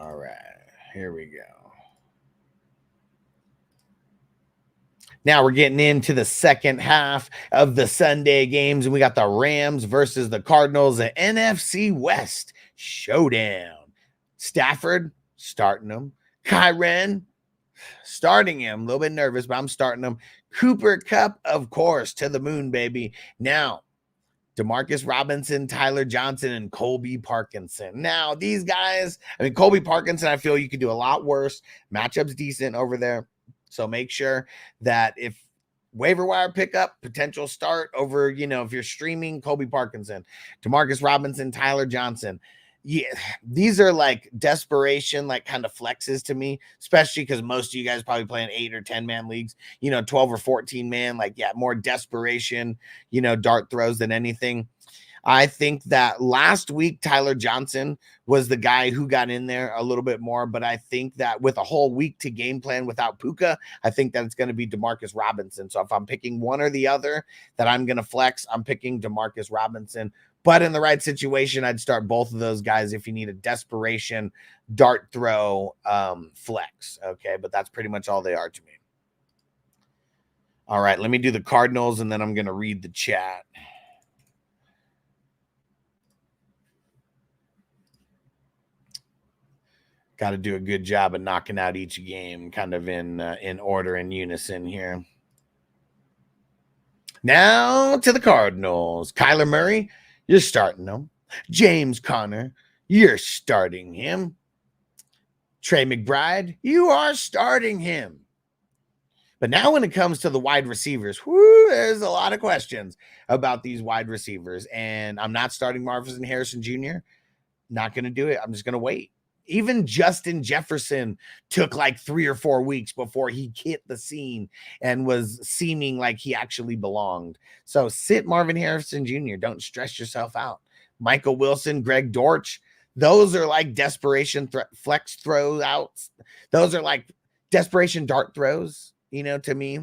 All right, here we go. Now we're getting into the second half of the Sunday games, and we got the Rams versus the Cardinals, the NFC West showdown. Stafford, starting him. Kyren, starting him. A little bit nervous, but I'm starting him. Cooper Kupp, of course, to the moon, baby. Now, Demarcus Robinson, Tyler Johnson, and Colby Parkinson. Now, these guys, I mean, Colby Parkinson, I feel you could do a lot worse. Matchup's decent over there. So make sure that if waiver wire pickup, potential start over, if you're streaming, Colby Parkinson, Demarcus Robinson, Tyler Johnson. Yeah, these are like desperation, like kind of flexes to me, especially because most of you guys probably play in 8 or 10 man leagues, 12 or 14 man, like, yeah, more desperation, dart throws than anything. I think that last week, Tyler Johnson was the guy who got in there a little bit more, but I think that with a whole week to game plan without Puka, I think that it's going to be Demarcus Robinson. So if I'm picking one or the other that I'm going to flex, I'm picking Demarcus Robinson. But in the right situation, I'd start both of those guys if you need a desperation dart throw flex. Okay, but that's pretty much all they are to me. All right, let me do the Cardinals, and then I'm going to read the chat. Got to do a good job of knocking out each game kind of in order, in unison here. Now to the Cardinals. Kyler Murray, you're starting him. James Conner, you're starting him. Trey McBride, you are starting him. But now when it comes to the wide receivers, there's a lot of questions about these wide receivers. And I'm not starting Marvin Harrison Jr. Not going to do it. I'm just going to wait. Even Justin Jefferson took like 3 or 4 weeks before he hit the scene and was seeming like he actually belonged. So sit Marvin Harrison Jr. Don't stress yourself out. Michael Wilson, Greg Dortch, those are like desperation flex throw outs. Those are like desperation dart throws, to me.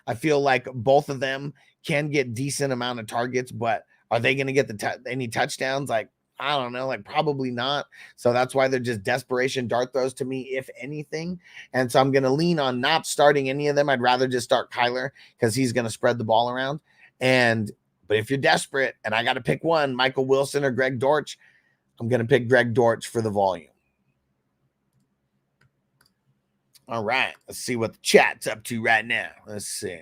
I feel like both of them can get decent amount of targets, but are they going to get any touchdowns? Like, I don't know, like probably not. So that's why they're just desperation dart throws to me, if anything. And so I'm going to lean on not starting any of them. I'd rather just start Kyler because he's going to spread the ball around. But if you're desperate and I got to pick one, Michael Wilson or Greg Dortch, I'm going to pick Greg Dortch for the volume. All right, let's see what the chat's up to right now. Let's see.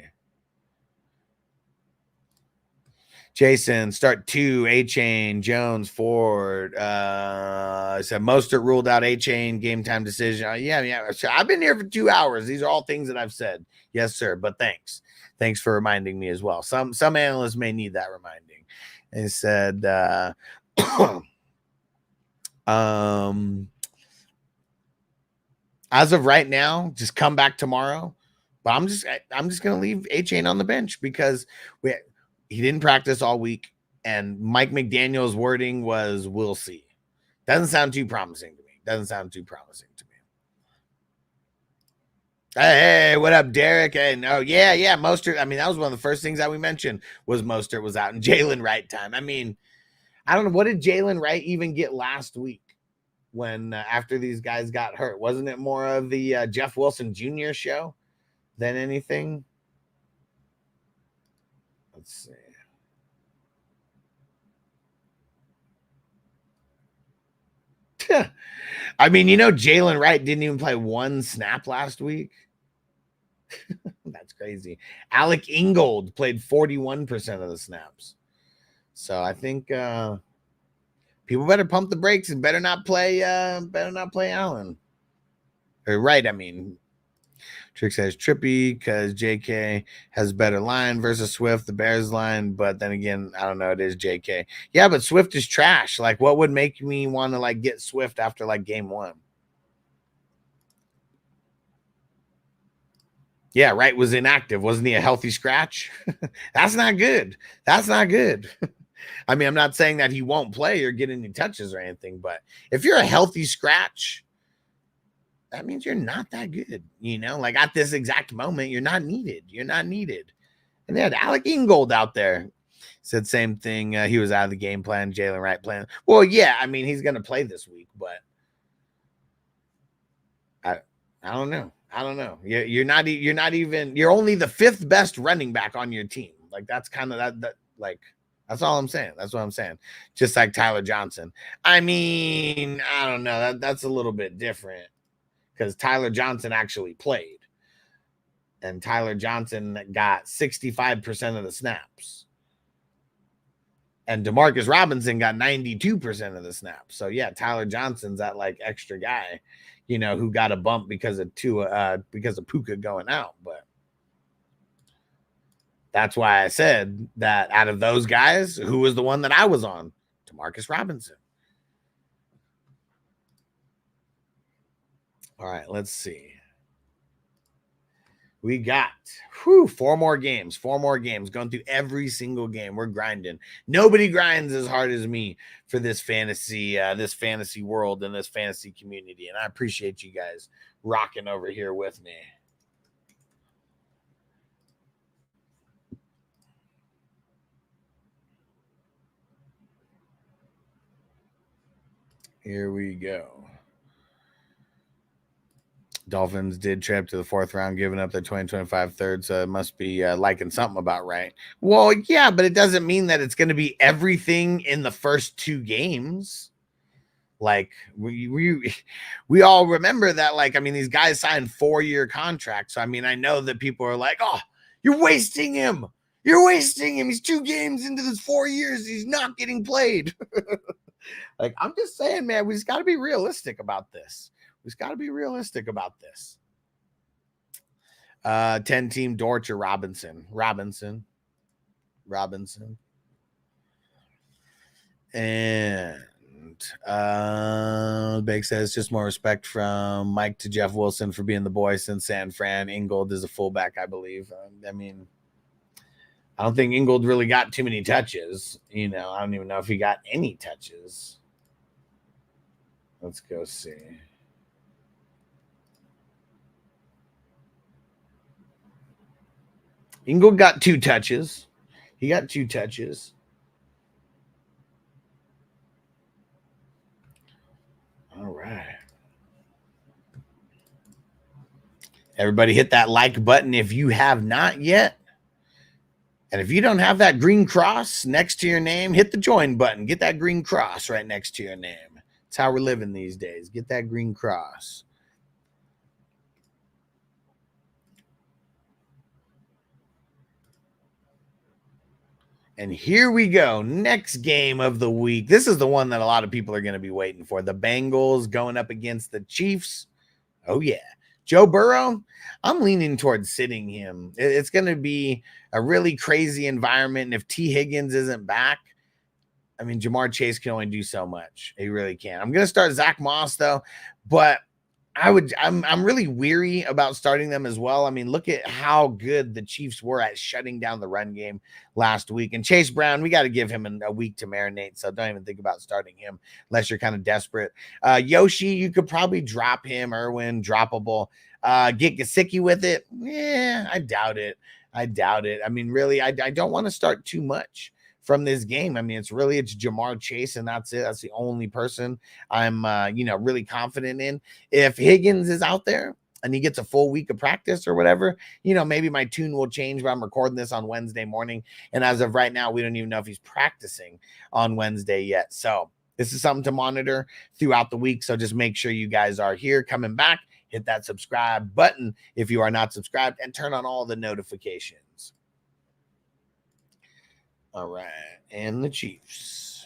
Jason, start 2, A-Chain, Jones, Ford. Said Mostert ruled out A-Chain, game time decision. Yeah. So I've been here for 2 hours. These are all things that I've said. Yes, sir, but thanks. Thanks for reminding me as well. Some analysts may need that reminding. They said, as of right now, just come back tomorrow. But I'm just going to leave A-Chain on the bench because he didn't practice all week, and Mike McDaniel's wording was, we'll see. Doesn't sound too promising to me. Hey, what up, Derek? Hey, no, yeah, Mostert. I mean, that was one of the first things that we mentioned was Mostert was out in Jalen Wright time. I mean, I don't know. What did Jalen Wright even get last week when after these guys got hurt? Wasn't it more of the Jeff Wilson Jr. show than anything? Let's see. I mean, Jalen Wright didn't even play 1 snap last week. That's crazy. Alec Ingold played 41% of the snaps. So I think people better pump the brakes and better not play Allen. Or Wright, I mean. Trick says trippy because JK has better line versus Swift, the Bears line. But then again, I don't know. It is JK. Yeah, but Swift is trash. Like, what would make me want to like get Swift after like game 1? Yeah, Wright was inactive. Wasn't he a healthy scratch? That's not good. I mean, I'm not saying that he won't play or get any touches or anything, but if you're a healthy scratch, that means you're not that good, like at this exact moment, you're not needed. And they had Alec Ingold out there. Said same thing. He was out of the game plan. Jalen Wright playing. Well, yeah, I mean, he's going to play this week, but I don't know. I don't know. You're not even. You're only the 5th best running back on your team. Like that's kind of that. Like that's all I'm saying. That's what I'm saying. Just like Tyler Johnson. I mean, I don't know. That's a little bit different because Tyler Johnson actually played, and Tyler Johnson got 65% of the snaps. And Demarcus Robinson got 92% of the snaps. So yeah, Tyler Johnson's that like extra guy, you know, who got a bump because of Puka going out. But that's why I said that out of those guys, who was the one that I was on? Demarcus Robinson. All right, let's see. We got 4 more games, going through every single game. We're grinding. Nobody grinds as hard as me for this fantasy world and this fantasy community. And I appreciate you guys rocking over here with me. Here we go. Dolphins did trip to the 4th round, giving up their 2025 third, so it must be liking something about right. Well, yeah, but it doesn't mean that it's going to be everything in the first 2 games. Like we all remember that. Like, I mean, these guys signed 4-year contracts. So I mean, I know that people are like, "Oh, you're wasting him. You're wasting him. He's 2 games into this 4 years. He's not getting played." Like, I'm just saying, man, we just got to be realistic about this. 10-team Dortch or Robinson. And Bake says just more respect from Mike to Jeff Wilson for being the boy since San Fran. Ingold is a fullback, I believe. I mean, I don't think Ingold really got too many touches. You know, I don't even know if he got any touches. Let's go see. Ingold got 2 touches. He got 2 touches. All right. Everybody hit that like button if you have not yet. And if you don't have that green cross next to your name, hit the join button. Get that green cross right next to your name. It's how we're living these days. Get that green cross. And here we go. Next game of the week. This is the one that a lot of people are going to be waiting for. The Bengals going up against the Chiefs. Oh, yeah. Joe Burrow, I'm leaning towards sitting him. It's going to be a really crazy environment. And if T. Higgins isn't back, I mean, Jamar Chase can only do so much. He really can. I'm going to start Zach Moss, though. But I'm really weary about starting them as well. I mean, look at how good the Chiefs were at shutting down the run game last week. And Chase Brown, we got to give him a week to marinate. So don't even think about starting him unless you're kind of desperate. Yoshi, you could probably drop him. Irwin, droppable. Get Gesicki with it. Yeah, I doubt it. I mean, really, I don't want to start too much from this game. I mean, it's Jamar Chase, and that's it. That's the only person I'm, really confident in. If Higgins is out there and he gets a full week of practice or whatever, maybe my tune will change, but I'm recording this on Wednesday morning. And as of right now, we don't even know if he's practicing on Wednesday yet. So this is something to monitor throughout the week. So just make sure you guys are here coming back. Hit that subscribe button if you are not subscribed and turn on all the notifications. All right, and the Chiefs.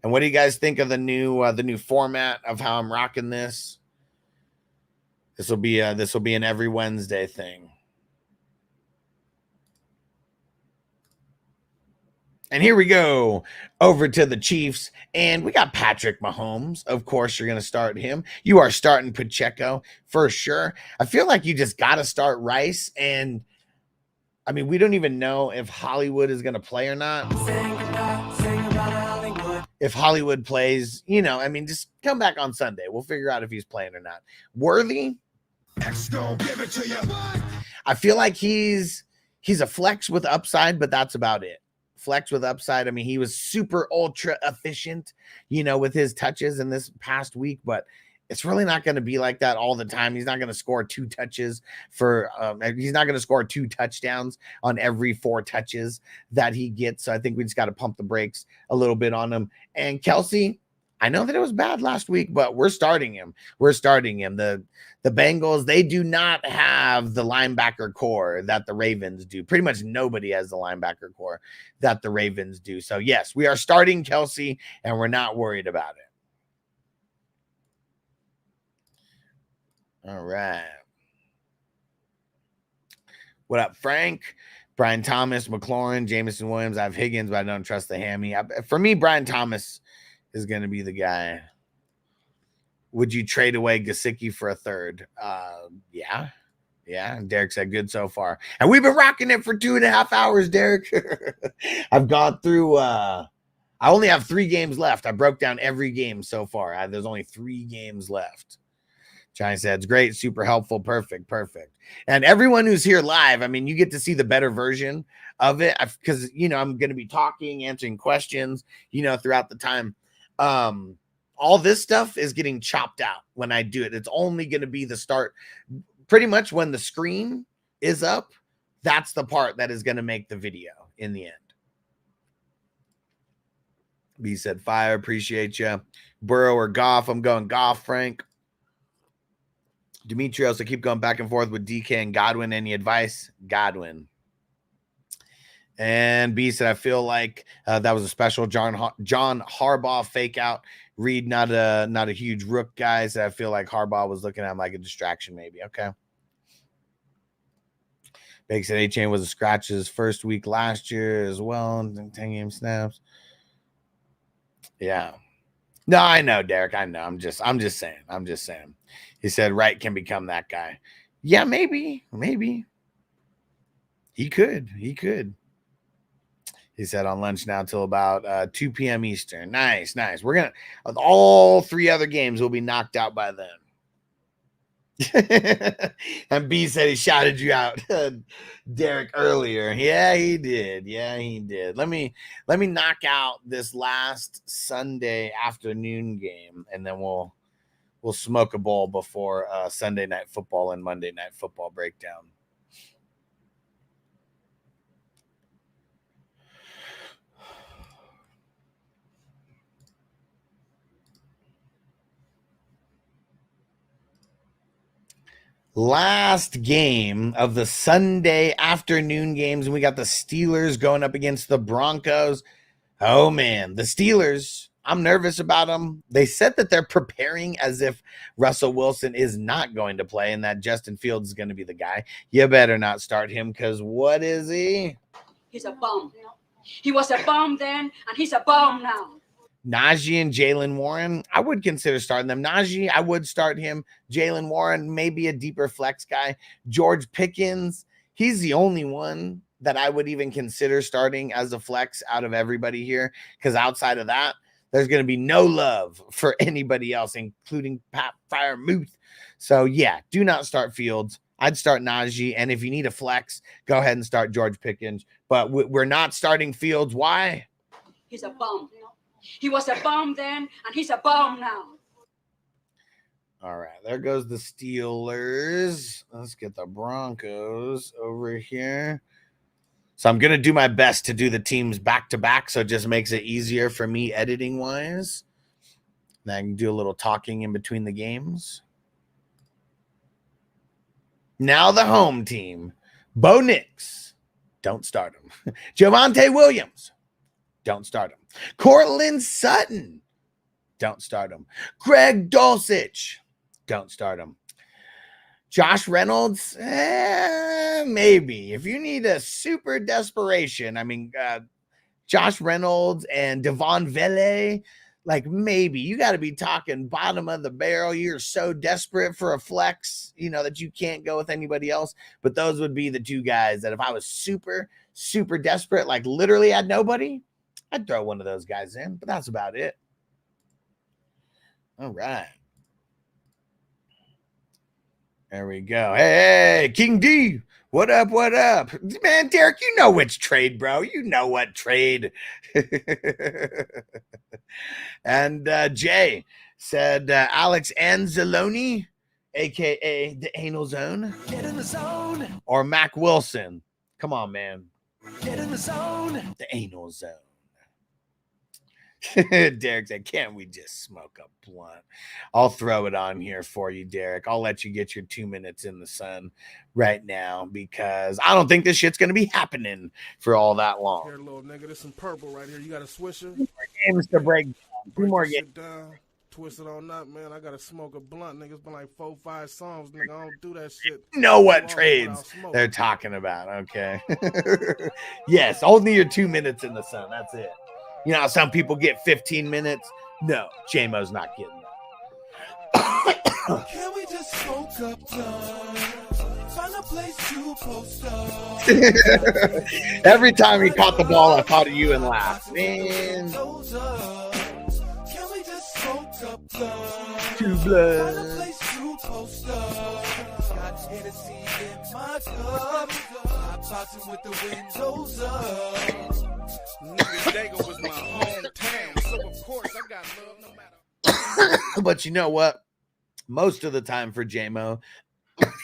And what do you guys think of the new format of how I'm rocking this? This will be an every Wednesday thing. And here we go over to the Chiefs, and we got Patrick Mahomes. Of course, you're going to start him. You are starting Pacheco for sure. I feel like you just got to start Rice, and I mean, we don't even know if Hollywood is going to play or not. If Hollywood plays, I mean, just come back on Sunday. We'll figure out if he's playing or not. Worthy, give it to you. I feel like he's a flex with upside, but that's about it. Flex with upside. I mean, he was super ultra efficient, with his touches in this past week, but It's really not going to be like that all the time. He's not going to score 2 touches for, he's not going to score 2 touchdowns on every 4 touches that he gets. So I think we just got to pump the brakes a little bit on him. And Kelsey, I know that it was bad last week, but we're starting him. We're starting him. The Bengals, they do not have the linebacker core that the Ravens do. Pretty much nobody has the linebacker core that the Ravens do. So yes, we are starting Kelsey, and we're not worried about it. All right. What up, Frank? Brian Thomas, McLaurin, Jameson Williams. I have Higgins, but I don't trust the hammy. For me, Brian Thomas is going to be the guy. Would you trade away Gesicki for a third? Yeah. Yeah. Derek said good so far. And we've been rocking it for 2.5 hours, Derek. I've gone through, I only have 3 games left. I broke down every game so far. There's only 3 games left. Johnny said, it's great, super helpful, perfect. And everyone who's here live, I mean, you get to see the better version of it because, I'm going to be talking, answering questions, throughout the time. All this stuff is getting chopped out when I do it. It's only going to be the start. Pretty much when the screen is up, that's the part that is going to make the video in the end. B said, fire, appreciate you. Burrow or Goff? I'm going Goff, Frank. Demetrios, I keep going back and forth with DK and Godwin. Any advice? Godwin. And B said, I feel like that was a special John Harbaugh fake out. Reed, not a huge rook, guys. I feel like Harbaugh was looking at him like a distraction, maybe. Okay. Bake said A-Chain was a scratch his first week last year as well. 10 game snaps. Yeah. No, I know, Derek. I know. I'm just saying. He said Wright can become that guy. Yeah, maybe. He could. He said on lunch now till about 2 p.m. Eastern. Nice. We're going to, all 3 other games will be knocked out by then. And B said he shouted you out, Derek, earlier. Yeah, he did. Let me knock out this last Sunday afternoon game, and then we'll smoke a bowl before Sunday Night Football and Monday Night Football breakdown. Last game of the Sunday afternoon games, and we got the Steelers going up against the Broncos. Oh, man, the Steelers, I'm nervous about them. They said that they're preparing as if Russell Wilson is not going to play and that Justin Fields is going to be the guy. You better not start him because what is he? He's a bum. He was a bum then, and he's a bum now. Najee and Jalen Warren, I would consider starting them. Najee, I would start him. Jalen Warren, maybe a deeper flex guy. George Pickens, he's the only one that I would even consider starting as a flex out of everybody here, because outside of that, there's going to be no love for anybody else, including Pat Freiermuth. So, yeah, do not start Fields. I'd start Najee, and if you need a flex, go ahead and start George Pickens. But we're not starting Fields. Why? He's a bum. He was a bum then, and he's a bum now. All right, there goes the Steelers. Let's get the Broncos over here. So I'm going to do my best to do the teams back-to-back, so it just makes it easier for me editing-wise. Then I can do a little talking in between the games. Now the home team. Bo Nix. Don't start him. Javonte Williams. Don't start him. Cortland Sutton. Don't start him. Greg Dulcich. Don't start him. Josh Reynolds, maybe. If you need a super desperation, I mean, Josh Reynolds and Devon Vele, like maybe. You got to be talking bottom of the barrel. You're so desperate for a flex, that you can't go with anybody else. But those would be the 2 guys that if I was super, super desperate, like literally had nobody, I'd throw one of those guys in. But that's about it. All right. There we go. Hey, King D. What up? Man, Derek, you know which trade, bro. You know what trade. And Jay Said Alex Anzalone, aka the Anal Zone. Get in the zone. Or Mac Wilson. Come on, man. Get in the zone. The Anal Zone. Derek said, can't we just smoke a blunt? I'll throw it on here for you, Derek. I'll let you get your 2 minutes in the sun right now because I don't think this shit's going to be happening for all that long. Here, little nigga, there's some purple right here. You got a swisher? 2 more games to break down. 2 more games. Down. Twist it on up, man. I got to smoke a blunt. Nigga, it's been like 4 or 5 songs. Nigga, I don't do that shit. You know what trades they're talking about, okay? Yes, only your 2 minutes in the sun. That's it. You know how some people get 15 minutes? No, J-Mo's not getting that. Can we just smoke up time? Find a place to post up. Every time he caught the ball, I thought of you and laughed. Man. Can we just smoke up time? Two blood. Find a place to post up. Got Hennessy in my cup. I'm boxing with the windows up. Nigga, Dago was my hometown, so of course I got love no matter. But you know what? Most of the time for J-Mo,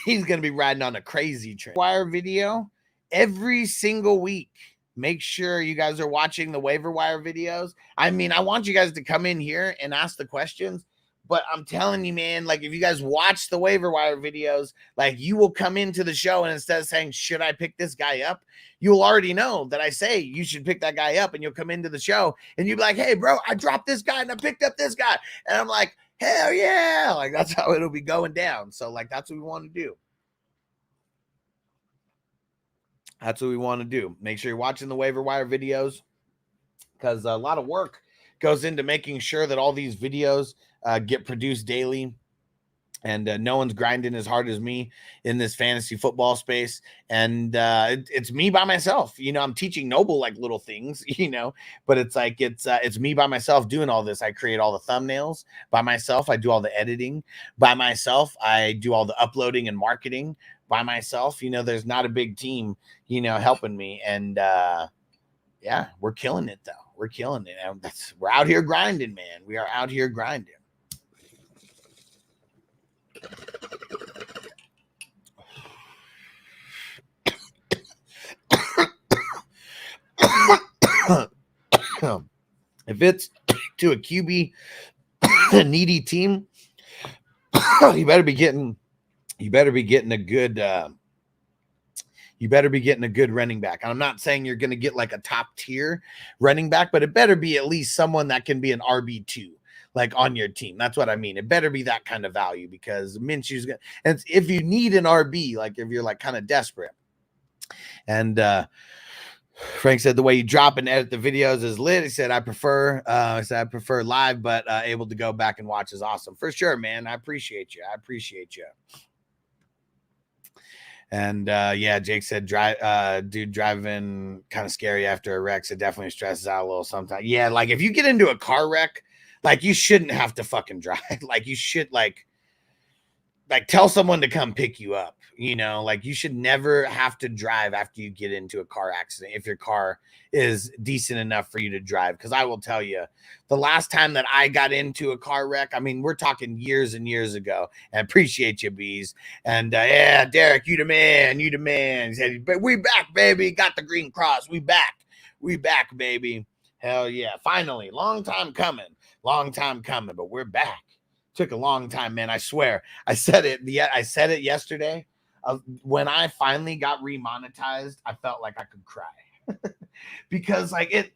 he's going to be riding on a crazy train. Wire video every single week. Make sure you guys are watching the waiver wire videos. I mean, I want you guys to come in here and ask the questions. But I'm telling you, man, like if you guys watch the waiver wire videos, like you will come into the show and instead of saying, should I pick this guy up? You'll already know that I say you should pick that guy up and you'll come into the show and you'll be like, hey, bro, I dropped this guy and I picked up this guy. And I'm like, hell yeah. Like that's how it'll be going down. So like, that's what we want to do. That's what we want to do. Make sure you're watching the waiver wire videos because a lot of work goes into making sure that all these videos get produced daily. And no one's grinding as hard as me in this fantasy football space. And it's me by myself. You know, I'm teaching Noble like little things, you know, but it's like it's me by myself doing all this. I create all the thumbnails by myself. I do all the editing by myself. I do all the uploading and marketing by myself. You know, there's not a big team, you know, helping me. And yeah, we're killing it though. We're killing it. And we're out here grinding, man. We are out here grinding. If it's to a QB needy team, you better be getting a good running back. I'm not saying you're going to get like a top tier running back, but it better be at least someone that can be an RB2 like on your team. That's what I mean. It better be that kind of value because Minshew's going to, and if you need an RB, like if you're like kind of desperate. And Frank said the way you drop and edit the videos is lit. He said, I prefer live, but able to go back and watch is awesome. For sure, man. I appreciate you. And yeah, Jake said, dude, driving kind of scary after a wreck. So it definitely stresses out a little sometimes. Yeah, like if you get into a car wreck, like you shouldn't have to fucking drive. Like you should like tell someone to come pick you up. You know, like you should never have to drive after you get into a car accident if your car is decent enough for you to drive. Because I will tell you, the last time that I got into a car wreck, I mean, we're talking years and years ago. And appreciate you, Bees. And yeah, Derek, you the man. He said, but we back, baby. Got the green cross. We back, baby. Hell yeah. Finally, long time coming, but we're back. Took a long time, man. I swear. I said it yesterday. When I finally got remonetized, I felt like I could cry because it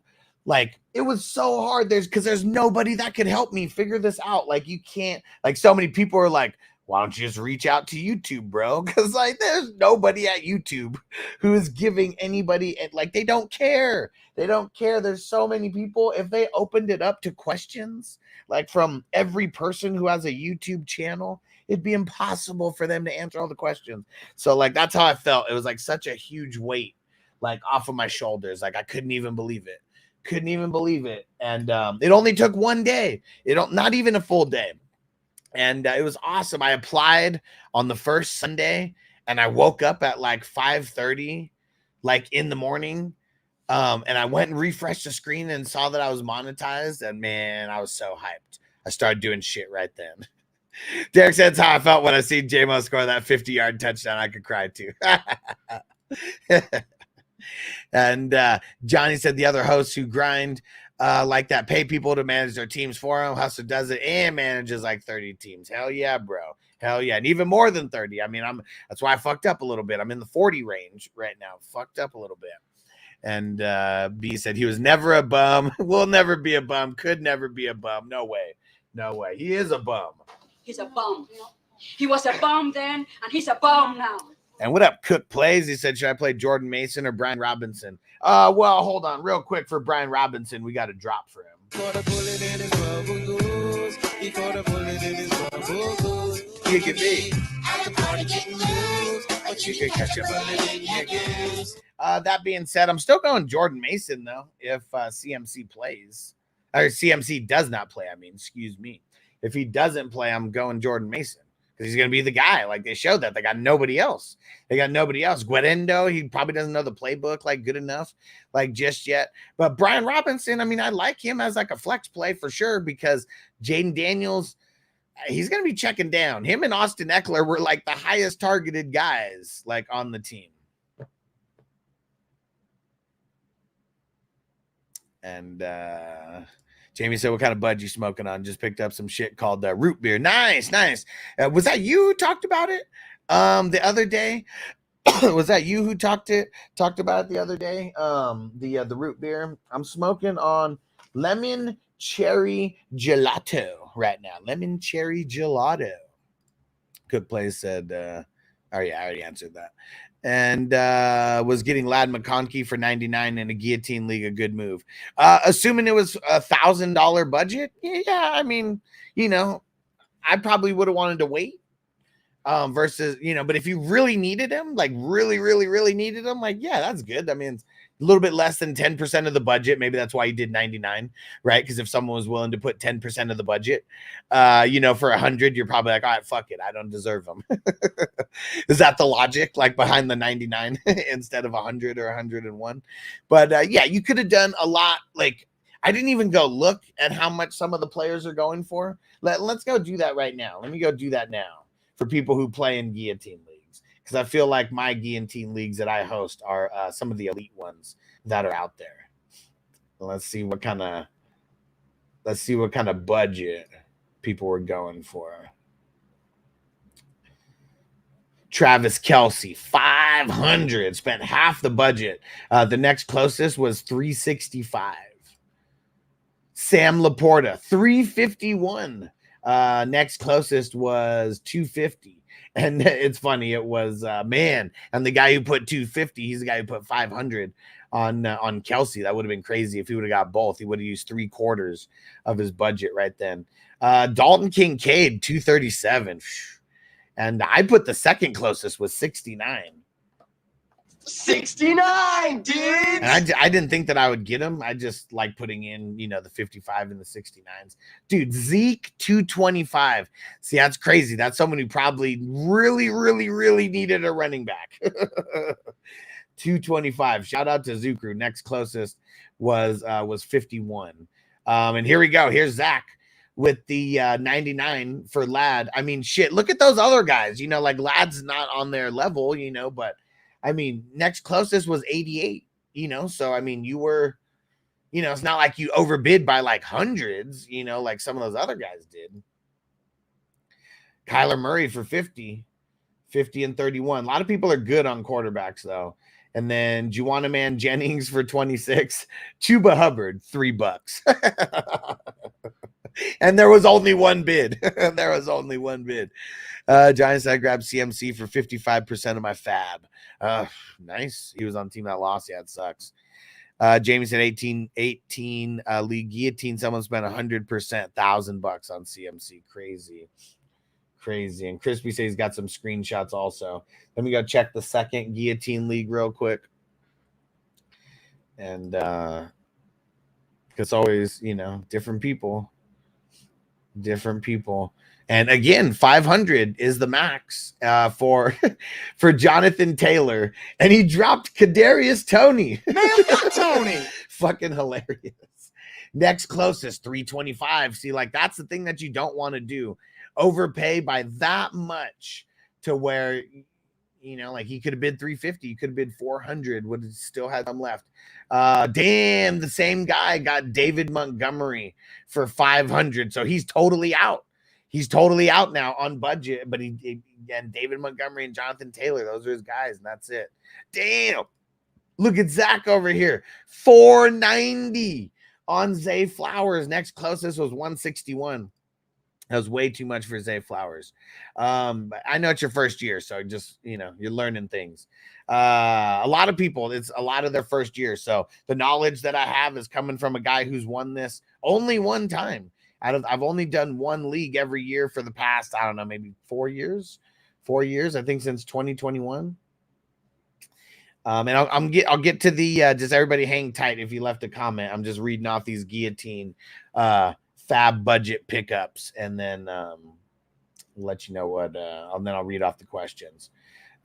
was so hard. There's nobody that could help me figure this out. Like you can't, like so many people are like, why don't you just reach out to YouTube, bro? Because like there's nobody at YouTube who is giving anybody, like they don't care. There's so many people. If they opened it up to questions, like from every person who has a YouTube channel, it'd be impossible for them to answer all the questions. So like that's how I felt. It was like such a huge weight like off of my shoulders. Like I couldn't even believe it. And it only took one day. Not even a full day. And it was awesome. I applied on the first Sunday and I woke up at like 5:30, like in the morning. And I went and refreshed the screen and saw that I was monetized. And man, I was so hyped. I started doing shit right then. Derek said, that's how I felt when I seen J-Mo score that 50-yard touchdown. I could cry too. And Johnny said the other hosts who grind like that pay people to manage their teams for him. Hustler does it and manages like 30 teams. Hell yeah, bro. Hell yeah. And even more than 30. I mean, that's why I fucked up a little bit. I'm in the 40 range right now. Fucked up a little bit. And B said he was never a bum. Will never be a bum. Could never be a bum. No way. No way. He is a bum. He's a bum. He was a bum then, and he's a bum now. And what up, Cook Plays? He said, should I play Jordan Mason or Brian Robinson? Well, hold on real quick for Brian Robinson. We got a drop for him. Caught a bullet in his bubble goose. He caught a bullet in his bubble goose. You can be at the party getting loose, but you can catch a bullet in your goose. That being said, I'm still going Jordan Mason, though, if CMC plays. Or CMC does not play, excuse me. If he doesn't play, I'm going Jordan Mason. Because he's going to be the guy. Like, they showed that. They got nobody else. Guerendo, he probably doesn't know the playbook, like, good enough, like, just yet. But Brian Robinson, I like him as, like, a flex play for sure because Jaden Daniels, he's going to be checking down. Him and Austin Eckler were, like, the highest targeted guys, like, on the team. And Jamie said, what kind of bud you smoking on? Just picked up some shit called root beer. Nice. Was that you who talked about it the other day? Was that you who talked about it the other day? The root beer. I'm smoking on lemon cherry gelato right now. Lemon cherry gelato. Good place said, I already answered that. And was getting Ladd McConkey for 99 in a guillotine league a good move. Assuming it was $1,000 budget, yeah, I probably would have wanted to wait. Versus, but if you really needed him, like really, really, really needed him, like, yeah, that's good. It's a little bit less than 10% of the budget. Maybe that's why he did 99, right? Because if someone was willing to put 10% of the budget, for 100, you're probably like, all right, fuck it, I don't deserve them. Is that the logic, like behind the 99 instead of 100 or 101? But yeah, you could have done a lot. Like, I didn't even go look at how much some of the players are going for. Let's go do that right now. Let me go do that now for people who play in guillotine leagues, because I feel like my guillotine leagues that I host are some of the elite ones that are out there. Let's see what kind of budget people were going for. Travis Kelce, 500, spent half the budget. The next closest was 365. Sam Laporta, 351. Next closest was 250. And it's funny, it was and the guy who put 250, he's the guy who put 500 on Kelce. That would have been crazy if he would have got both. He would have used 3/4 of his budget right then. Dalton Kincaid, 237. And I put the second closest was 69. 69, dudes. And I didn't think that I would get him. I just like putting in, the 55 and the 69s. Dude, Zeke, 225. See, that's crazy. That's someone who probably really, really, really needed a running back. 225. Shout out to Zukru. Next closest was 51. And here we go. Here's Zach with the 99 for Ladd. Shit, look at those other guys. Like Ladd's not on their level, but next closest was 88, so you were, it's not like you overbid by like hundreds, like some of those other guys did. Kyler Murray for 50 and 31. A lot of people are good on quarterbacks though. And then Juwanna Man Jennings for 26, Chuba Hubbard, $3. And there was only one bid. Giants, I grabbed CMC for 55% of my fab. Nice. He was on the team that lost. Yeah, it sucks. Jamie said 18 league guillotine. Someone spent 100%, $1,000 on CMC. Crazy. And Crispy says he's got some screenshots also. Let me go check the second guillotine league real quick. And it's always, different people. And again, 500 is the max for Jonathan Taylor, and he dropped Kadarius Toney. Tony. Fucking hilarious. Next closest, 325. See, like that's the thing that you don't want to do. Overpay by that much to where, you know, like he could have bid 350, you could have bid 400, would have still had some left. Damn, the same guy got David Montgomery for 500. So he's totally out. He's totally out now on budget, but he and David Montgomery and Jonathan Taylor, those are his guys, and that's it. Damn. Look at Zach over here. 490 on Zay Flowers. Next closest was 161. That was way too much for Zay Flowers. I know it's your first year, so just, you know, you're learning things. A lot of people, it's a lot of their first year. So the knowledge that I have is coming from a guy who's won this only one time. I've only done one league every year for the past, I don't know, maybe 4 years. 4 years, I think, since 2021. And I'll get to the just everybody hang tight if you left a comment. I'm just reading off these guillotine fab budget pickups, and then let you know what and then I'll read off the questions.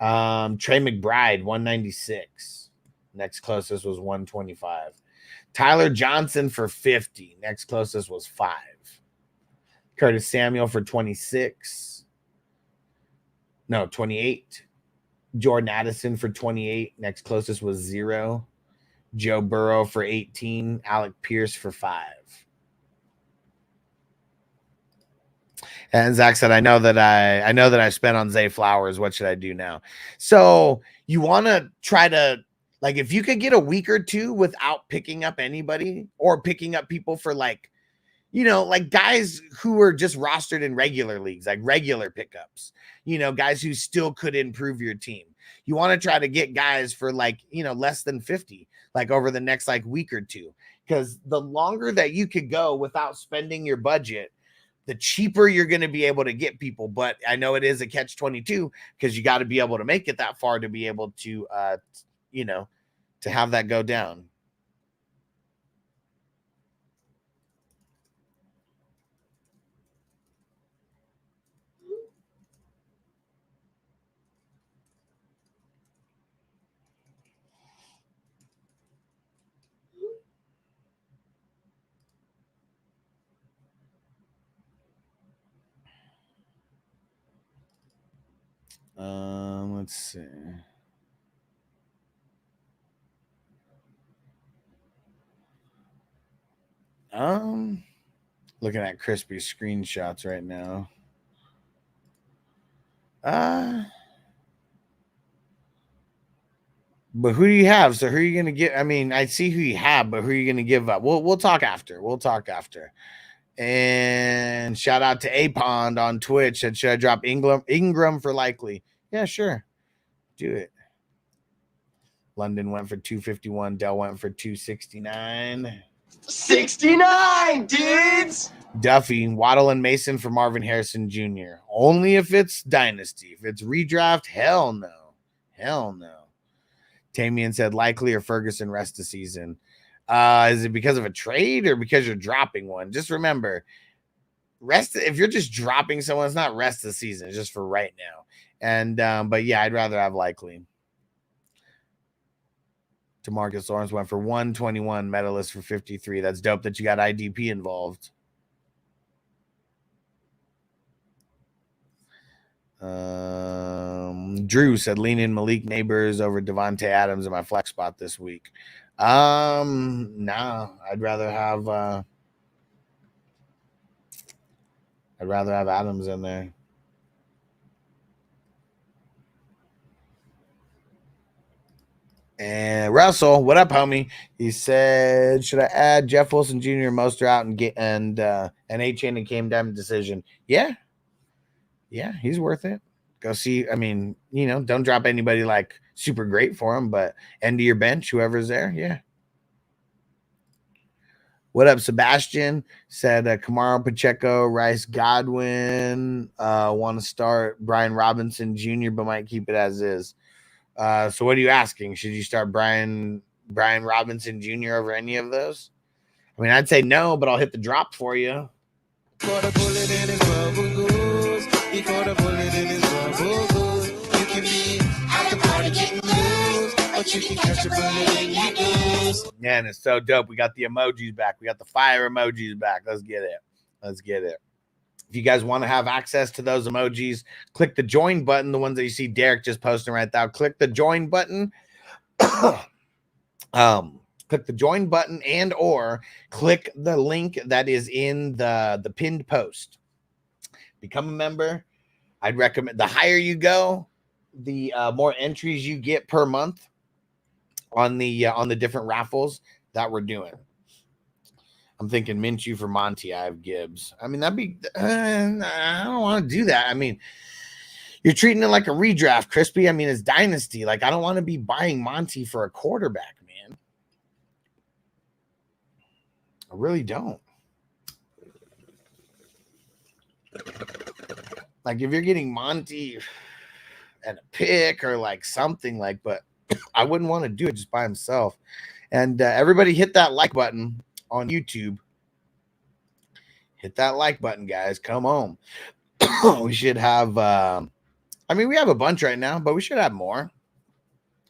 Trey McBride, 196. Next closest was 125. Tyler Johnson for 50. Next closest was 5. Curtis Samuel for 26. No, 28. Jordan Addison for 28. Next closest was 0. Joe Burrow for 18. Alec Pierce for 5. And Zach said, I know that I spent on Zay Flowers. What should I do now? So you want to try to, like, if you could get a week or two without picking up anybody or picking up people for, like, you know, like guys who are just rostered in regular leagues, like regular pickups, you know, guys who still could improve your team. You want to try to get guys for, like, you know, less than 50, like over the next like week or two, because the longer that you could go without spending your budget, the cheaper you're going to be able to get people. But I know it is a catch-22 because you got to be able to make it that far to be able to, you know, to have that go down. Let's see. Looking at crispy screenshots right now. But who do you have? So who are you gonna get? I mean, I see who you have, but who are you gonna give up? We'll talk after. We'll talk after. And shout out to A Pond on Twitch. And should I drop Ingram for likely? Yeah, sure. Do it. London went for 251. Dell went for 269. 69, dudes. Duffy, Waddle, and Mason for Marvin Harrison Jr. Only if it's dynasty. If it's redraft, hell no. Hell no. Tamian said likely or Ferguson rest of season. Is it because of a trade or because you're dropping one? Just remember, if you're just dropping someone, it's not rest of the season. It's just for right now. And but yeah, I'd rather have likely. DeMarcus Lawrence went for 121, medalist for 53. That's dope that you got IDP involved. Drew said lean in Malik Neighbors over Devontae Adams in my flex spot this week. No, I'd rather have Adams in there. And Russell, what up, homie? He said, should I add Jeff Wilson Jr. Moster out and get and H-N and came down to decision? Yeah, he's worth it. Go see. I mean, you know, don't drop anybody like super great for him, but end of your bench, whoever's there. Yeah. What up, Sebastian? Said Kamara, Pacheco, Rice, Godwin. Want to start Brian Robinson Jr., but might keep it as is. So what are you asking? Should you start Brian Robinson Jr. over any of those? I mean, I'd say no, but I'll hit the drop for you. Caught a bullet in his bubble goose. He caught a bullet in his bubble goose. You can be at the party getting loose, but but you can catch a bullet in your ears. Man, it's so dope. We got the emojis back. We got the fire emojis back. Let's get it. Let's get it. If you guys want to have access to those emojis, click the join button. The ones that you see Derek just posting right now. Click the join button. Click the join button and or click the link that is in the pinned post. Become a member. I'd recommend the higher you go, the more entries you get per month on the different raffles that we're doing. I'm thinking Minshew for Monty. I have Gibbs. I mean, that'd be. I don't want to do that. I mean, you're treating it like a redraft, Crispy. I mean, it's dynasty. Like, I don't want to be buying Monty for a quarterback, man. I really don't. Like, if you're getting Monty and a pick or like something like, but I wouldn't want to do it just by himself. And everybody hit that like button on YouTube. Hit that like button, guys. Come on. We should have I mean, we have a bunch right now, but we should have more.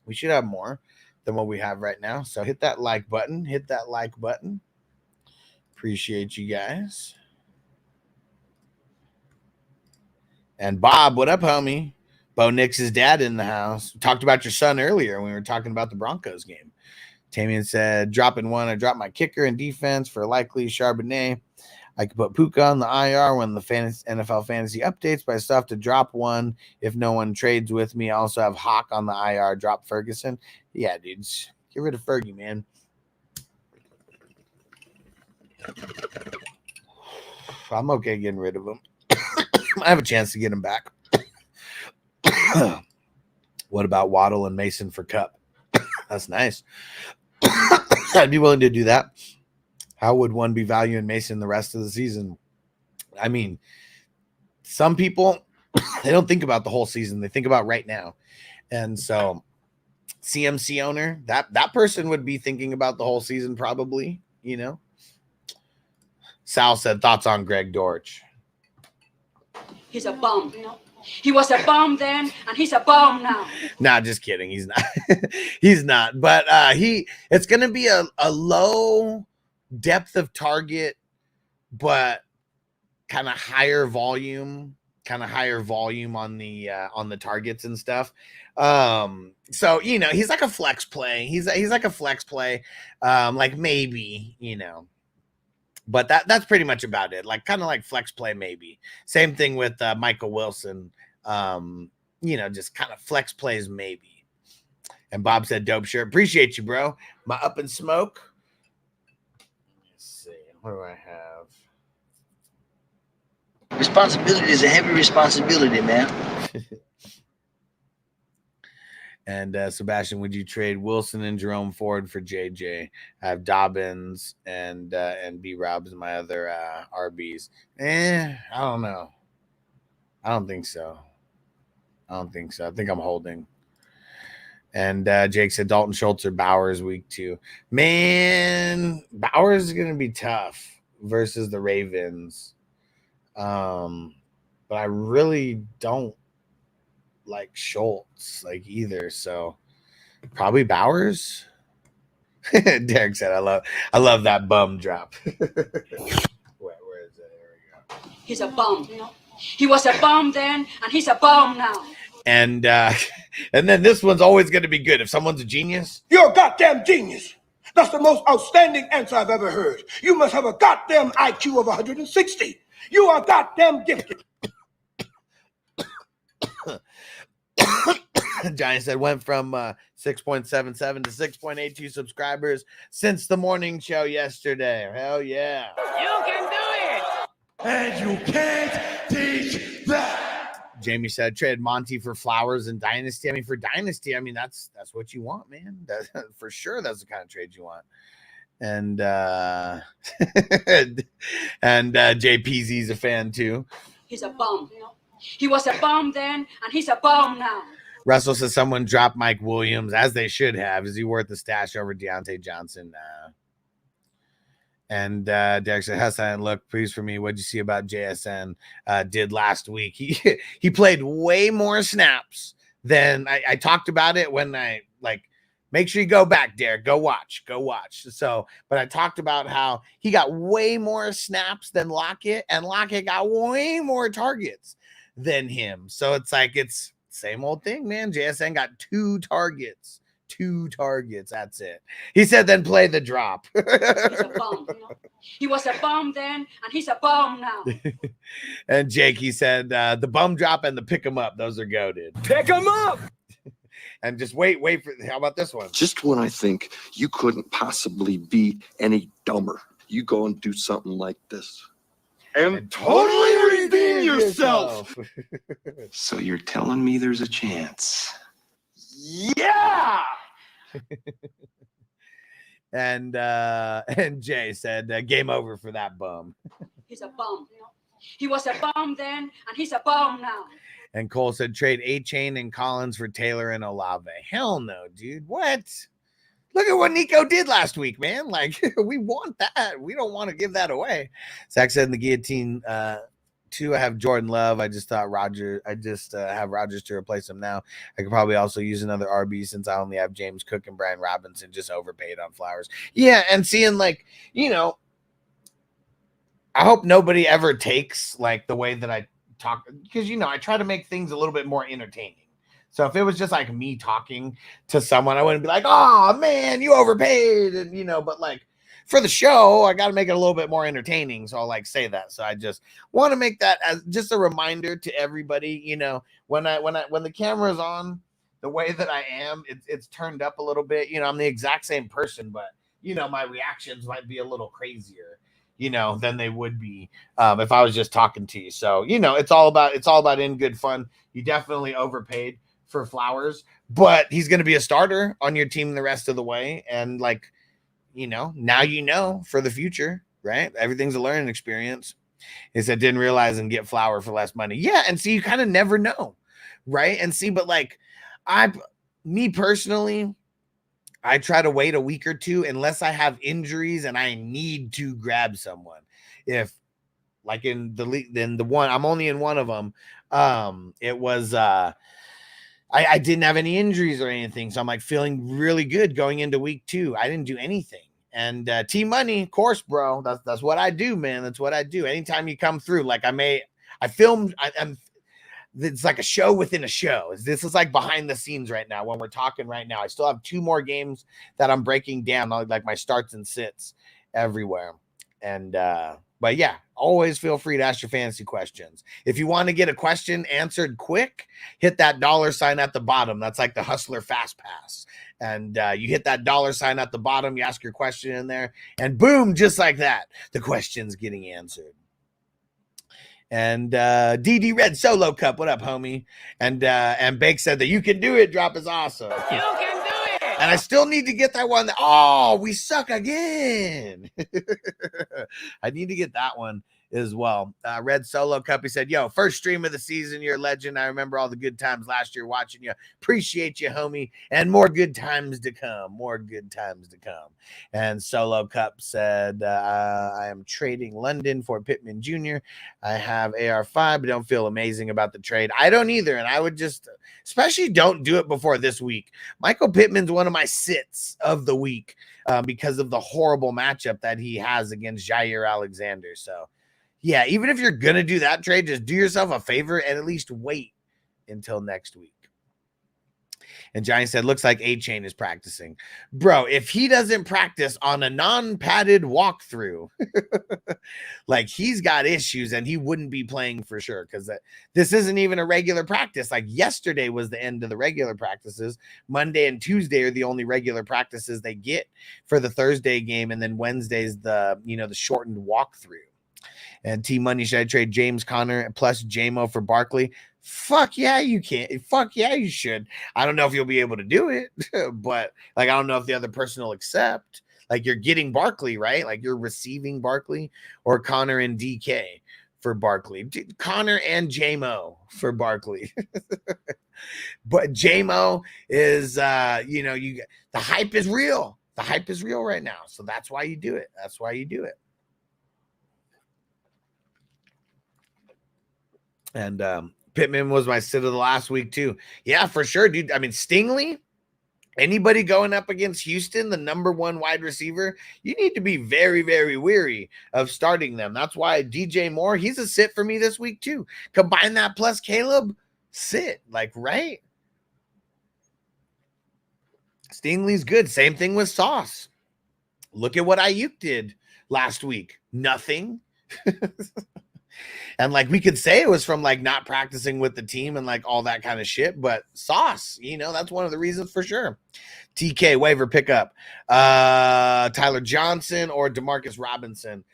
We should have more than what we have right now. So hit that like button. Hit that like button. Appreciate you guys. And Bob, what up, homie? Bo Nix's dad in the house. We talked about your son earlier when we were talking about the Broncos game. Tamian said, dropping one. I dropped my kicker and defense for likely Charbonnet. I could put Puka on the IR when the NFL fantasy updates, but I still have to drop one if no one trades with me. I also have Hawk on the IR. Drop Ferguson. Yeah, dudes. Get rid of Fergie, man. I'm okay getting rid of him. I have a chance to get him back. What about Waddle and Mason for Cup? That's nice. I'd be willing to do that. How would one be valuing Mason the rest of the season? I mean, some people, they don't think about the whole season. They think about right now. And so CMC owner, that person would be thinking about the whole season probably, you know. Sal said, thoughts on Greg Dortch? He's a bum. He was a bum then, and he's a bum now. Nah, just kidding. He's not. He's not. But it's going to be a low depth of target, but kind of higher volume on the targets and stuff. So, you know, he's like a flex play. He's like a flex play. Like maybe, you know. But that's pretty much about it. Like kind of like flex play, maybe. Same thing with Michael Wilson. You know, just kind of flex plays, maybe. And Bob said, dope shirt. Appreciate you, bro. My Up and Smoke. Let's see. What do I have? Responsibility is a heavy responsibility, man. And Sebastian, would you trade Wilson and Jerome Ford for JJ? I have Dobbins and B Rob's my other RBs. I don't know. I don't think so. I think I'm holding. And Jake said Dalton Schultz or Bowers week 2. Man, Bowers is going to be tough versus the Ravens. But I really don't like Schultz either, so probably Bowers. Derek said, I love that bum drop. Where is it? There we go. He's a bum. He was a bum then, and he's a bum now. And then this one's always going to be good if someone's a genius. You're a goddamn genius. That's the most outstanding answer I've ever heard. You must have a goddamn IQ of 160. You are goddamn gifted. Giant said went from 6.77 to 6.82 subscribers since the morning show yesterday. Hell yeah. You can do it. And you can't teach that. Jamie said trade Monty for Flowers and Dynasty. I mean, for Dynasty, I mean, that's what you want, man. For sure, that's the kind of trade you want. And JPZ's a fan too. He's a bum. He was a bum then, and he's a bum now. Russell says someone dropped Mike Williams, as they should have. Is he worth the stash over Deontay Johnson? And Derek said, Hassan, look, please for me. What'd you see about JSN did last week? He played way more snaps than I talked about it when I Make sure you go back, Derek. Go watch. So, but I talked about how he got way more snaps than Lockett, and Lockett got way more targets than him. So it's like it's same old thing, man. JSN got 2 targets. 2 targets. That's it. He said, then play the drop. He's a bum. He was a bum then, and he's a bum now. And Jake, he said, the bum drop and the pick him up. Those are goated. Pick him up! And just wait for, how about this one? Just when I think you couldn't possibly be any dumber, you go and do something like this. And totally redeem yourself! So you're telling me there's a chance? Yeah! And Jay said, game over for that bum. He's a bum. He was a bum then, and he's a bum now. And Cole said, trade A-Chain and Collins for Taylor and Olave. Hell no, dude. What? Look at what Nico did last week, man. Like, we want that. We don't want to give that away. Zach said in the guillotine, 2, I have Jordan Love. I just thought have Rodgers to replace him now. I could probably also use another RB since I only have James Cook and Brian Robinson, just overpaid on Flowers. Yeah, and seeing, like, you know, I hope nobody ever takes, like, the way that I talk, because, you know, I try to make things a little bit more entertaining. So if it was just like me talking to someone, I wouldn't be like, oh man, you overpaid. And, you know, but like for the show, I got to make it a little bit more entertaining. So I'll like say that. So I just want to make that as just a reminder to everybody, you know, when the camera's on, the way that I am, it's turned up a little bit. You know, I'm the exact same person, but, you know, my reactions might be a little crazier, you know, than they would be if I was just talking to you. So, you know, it's all about in good fun. You definitely overpaid for Flowers, but he's going to be a starter on your team the rest of the way. And like, you know, now, you know, for the future, right? Everything's a learning experience. He said, didn't realize and get Flower for less money. Yeah. And see, you kind of never know. Right. And see, but like me personally, I try to wait a week or two unless I have injuries and I need to grab someone. If like in the one, I'm only in one of them. It was, I didn't have any injuries or anything. So I'm like feeling really good going into week 2. I didn't do anything. And Team Money, of course, bro, that's what I do, man. That's what I do. Anytime you come through, like it's like a show within a show. This is like behind the scenes right now when we're talking right now. I still have 2 more games that I'm breaking down, like my starts and sits everywhere. And, but yeah, always feel free to ask your fantasy questions. If you want to get a question answered quick, hit that $sign at the bottom. That's like the Hustler Fast Pass. And you hit that $sign at the bottom, you ask your question in there, and boom, just like that, the question's getting answered. And DD Red Solo Cup, what up, homie? And Bake said that you can do it. Drop is awesome. You can do it. And I still need to get that one. We suck again. I need to get that one as well. Red Solo Cup, he said, yo, first stream of the season, you're a legend. I remember all the good times last year watching you. Appreciate you, homie. And more good times to come. And Solo Cup said, I am trading London for Pittman Jr. I have AR5, but don't feel amazing about the trade. I don't either. And I would just, especially don't do it before this week. Michael Pittman's one of my sits of the week because of the horrible matchup that he has against Jair Alexander. So, yeah, even if you're going to do that trade, just do yourself a favor and at least wait until next week. And Johnny said, looks like A-Chain is practicing. Bro, if he doesn't practice on a non-padded walkthrough, like he's got issues and he wouldn't be playing for sure because this isn't even a regular practice. Like yesterday was the end of the regular practices. Monday and Tuesday are the only regular practices they get for the Thursday game. And then Wednesday's the shortened walkthrough. And T-Money, should I trade James Conner plus JMO for Barkley? Fuck yeah, you can. Fuck yeah, you should. I don't know if you'll be able to do it, but like, I don't know if the other person will accept. Like you're getting Barkley, right? Like you're receiving Barkley or Connor and DK for Barkley. Connor and JMO for Barkley. But JMO is, the hype is real. The hype is real right now. So that's why you do it. And Pittman was my sit of the last week too. Yeah, for sure, dude. I mean, Stingley, Anybody going up against Houston, the number one wide receiver, you need to be very, very weary of starting them. That's why DJ Moore, he's a sit for me this week too. Combine that plus Caleb, sit. Like, right? Stingley's good. Same thing with Sauce. Look at what Ayuk did last week. Nothing. And like we could say it was from like not practicing with the team and like all that kind of shit, but Sauce, that's one of the reasons for sure. TK waiver pickup, Tyler Johnson or Demarcus Robinson.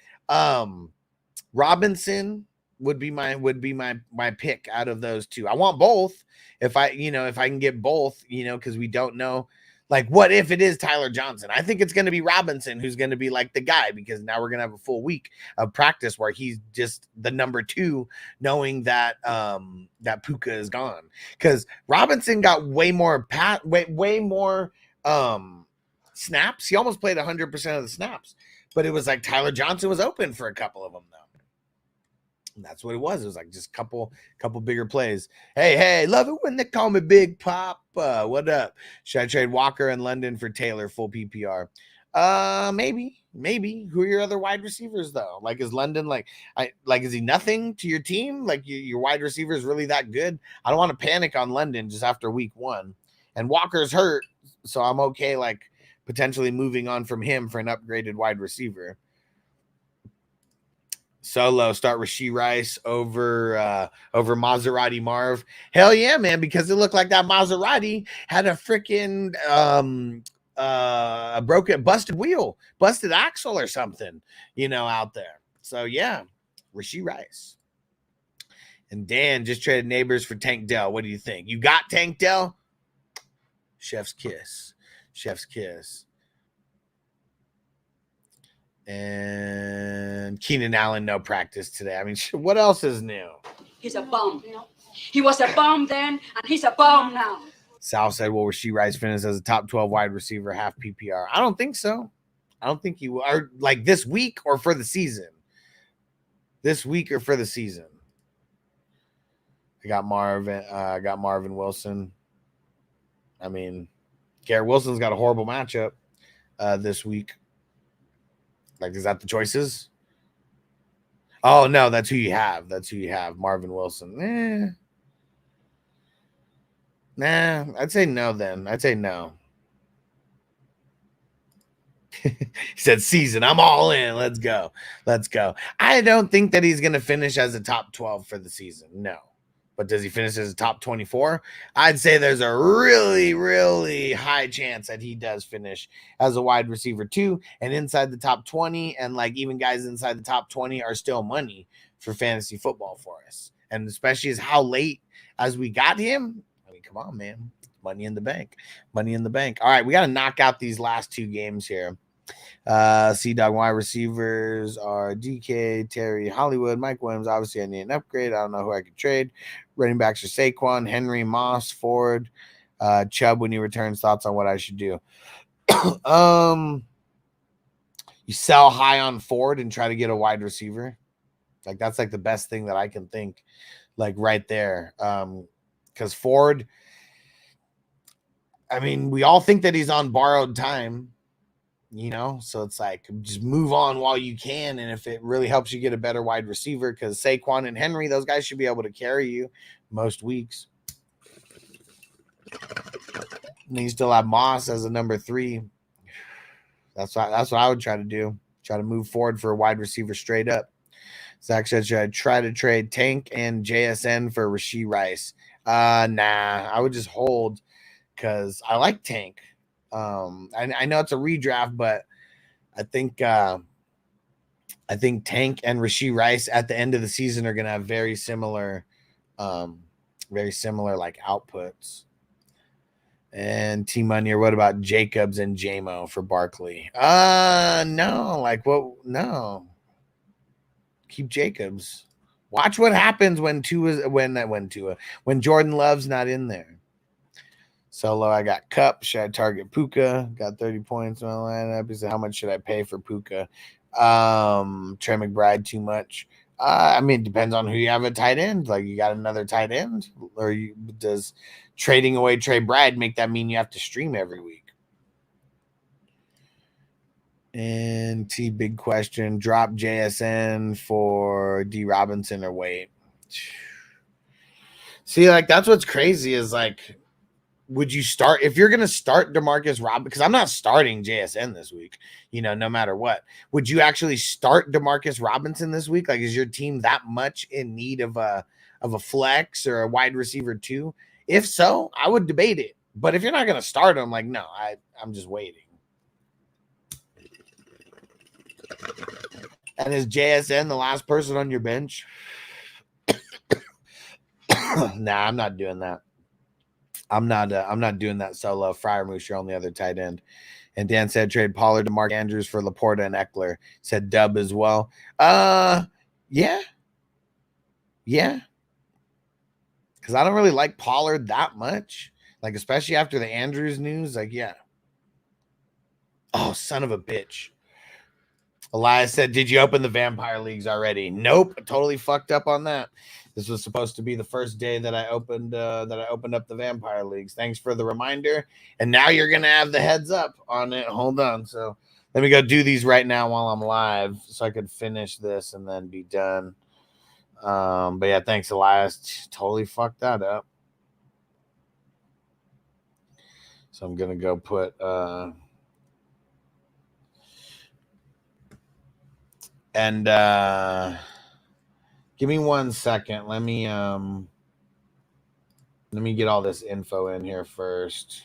Robinson would be my pick out of those two. I want both. If I can get both, because we don't know. Like, what if it is Tyler Johnson? I think it's going to be Robinson who's going to be like the guy, because now we're going to have a full week of practice where he's just the number 2, knowing that that Puka is gone. Because Robinson got way more snaps. He almost played 100% of the snaps, but it was like Tyler Johnson was open for a couple of them though. And that's what it was. It was like just couple bigger plays. Hey, love it when they call me Big Pop. What up? Should I trade Walker and London for Taylor full PPR? Maybe. Who are your other wide receivers though? Like, is London is he nothing to your team? Like your wide receiver is really that good? I don't want to panic on London just after week 1. And Walker's hurt, so I'm okay like potentially moving on from him for an upgraded wide receiver. Solo, start Rashee Rice over Maserati Marv. Hell yeah, man, because it looked like that Maserati had a freaking busted wheel, busted axle or something, out there. So yeah, Rashee Rice. And Dan just traded Neighbors for Tank Dell. What do you think? You got Tank Dell? Chef's kiss. And Keenan Allen, no practice today. I mean, what else is new? He's a bum. He was a bum then, and he's a bum now. Sal said, will Rashee Rice finish as a top 12 wide receiver, half PPR? I don't think so. I don't think he will. Or like this week or for the season. I got Marvin Wilson. I mean, Garrett Wilson's got a horrible matchup this week. Like, is that the choices? Oh, no, that's who you have. Marvin Wilson. Nah, I'd say no then. He said season. I'm all in. Let's go. I don't think that he's going to finish as a top 12 for the season. No. But does he finish as a top 24? I'd say there's a really, really high chance that he does finish as a wide receiver 2 and inside the top 20. And like even guys inside the top 20 are still money for fantasy football for us. And especially as how late as we got him. I mean, come on, man. Money in the bank. All right, we got to knock out these last 2 games here. C-Dog wide receivers are DK, Terry, Hollywood, Mike Williams. Obviously, I need an upgrade. I don't know who I could trade. Running backs are Saquon, Henry, Moss, Ford, Chubb when he returns. Thoughts on what I should do? You sell high on Ford and try to get a wide receiver. Like that's like the best thing that I can think, like right there. Because Ford, I mean, we all think that he's on borrowed time. So it's like just move on while you can. And if it really helps you get a better wide receiver, because Saquon and Henry, those guys should be able to carry you most weeks. And you still have Moss as a number 3. That's what I would try to do. Try to move forward for a wide receiver straight up. Zach said, should I try to trade Tank and JSN for Rashee Rice? Nah, I would just hold because I like Tank. I know it's a redraft, but I think Tank and Rashee Rice at the end of the season are going to have very similar like outputs. And T Money, or what about Jacobs and JMO for Barkley? No, like what? No, keep Jacobs. Watch what happens when Jordan Love's not in there. Solo, I got Cup. Should I target Puka? Got 30 points in my lineup. He said, how much should I pay for Puka? Trey McBride, too much. I mean, it depends on who you have at tight end. Like, you got another tight end, or does trading away Trey Brad make that mean you have to stream every week? And T, big question: drop JSN for D Robinson or wait? See, like, that's what's crazy is like, would you start if you're going to start DeMarcus Robinson? Because I'm not starting JSN this week, no matter what. Would you actually start DeMarcus Robinson this week? Like, is your team that much in need of a flex or a wide receiver too? If so, I would debate it. But if you're not going to start him, like, no, I'm just waiting. And is JSN the last person on your bench? Nah, I'm not doing that. I'm not doing that solo. Freiermuth, your only other tight end. And Dan said trade Pollard to Mark Andrews for Laporta and Eckler. Said Dub as well. Yeah. Because I don't really like Pollard that much. Like, especially after the Andrews news. Like, yeah. Oh, son of a bitch. Elias said, did you open the vampire leagues already? Nope. Totally fucked up on that. This was supposed to be the first day that I opened up the vampire leagues. Thanks for the reminder. And now you're gonna have the heads up on it. Hold on. So let me go do these right now while I'm live, so I could finish this and then be done. But yeah, thanks, Elias. Totally fucked that up. So I'm gonna go put give me 1 second. Let me get all this info in here first.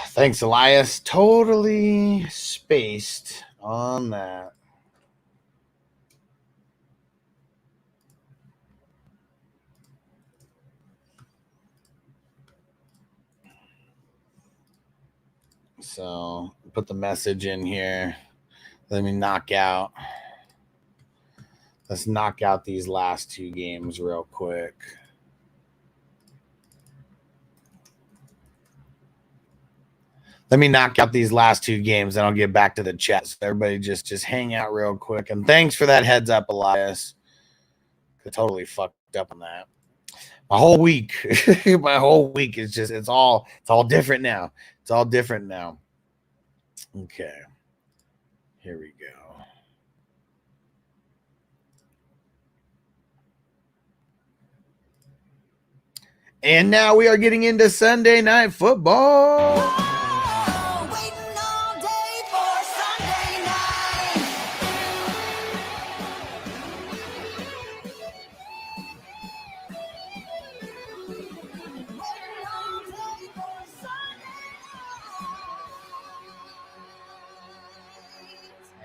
Thanks, Elias. Totally spaced on that. So put the message in here. Let me knock out. Let's knock out these last 2 games real quick. Let me knock out these last 2 games, and I'll get back to the chat. So everybody just hang out real quick. And thanks for that heads up, Elias. I totally fucked up on that. My whole week is just it's all different now. It's all different now. Okay. Here we go. And now we are getting into Sunday Night Football.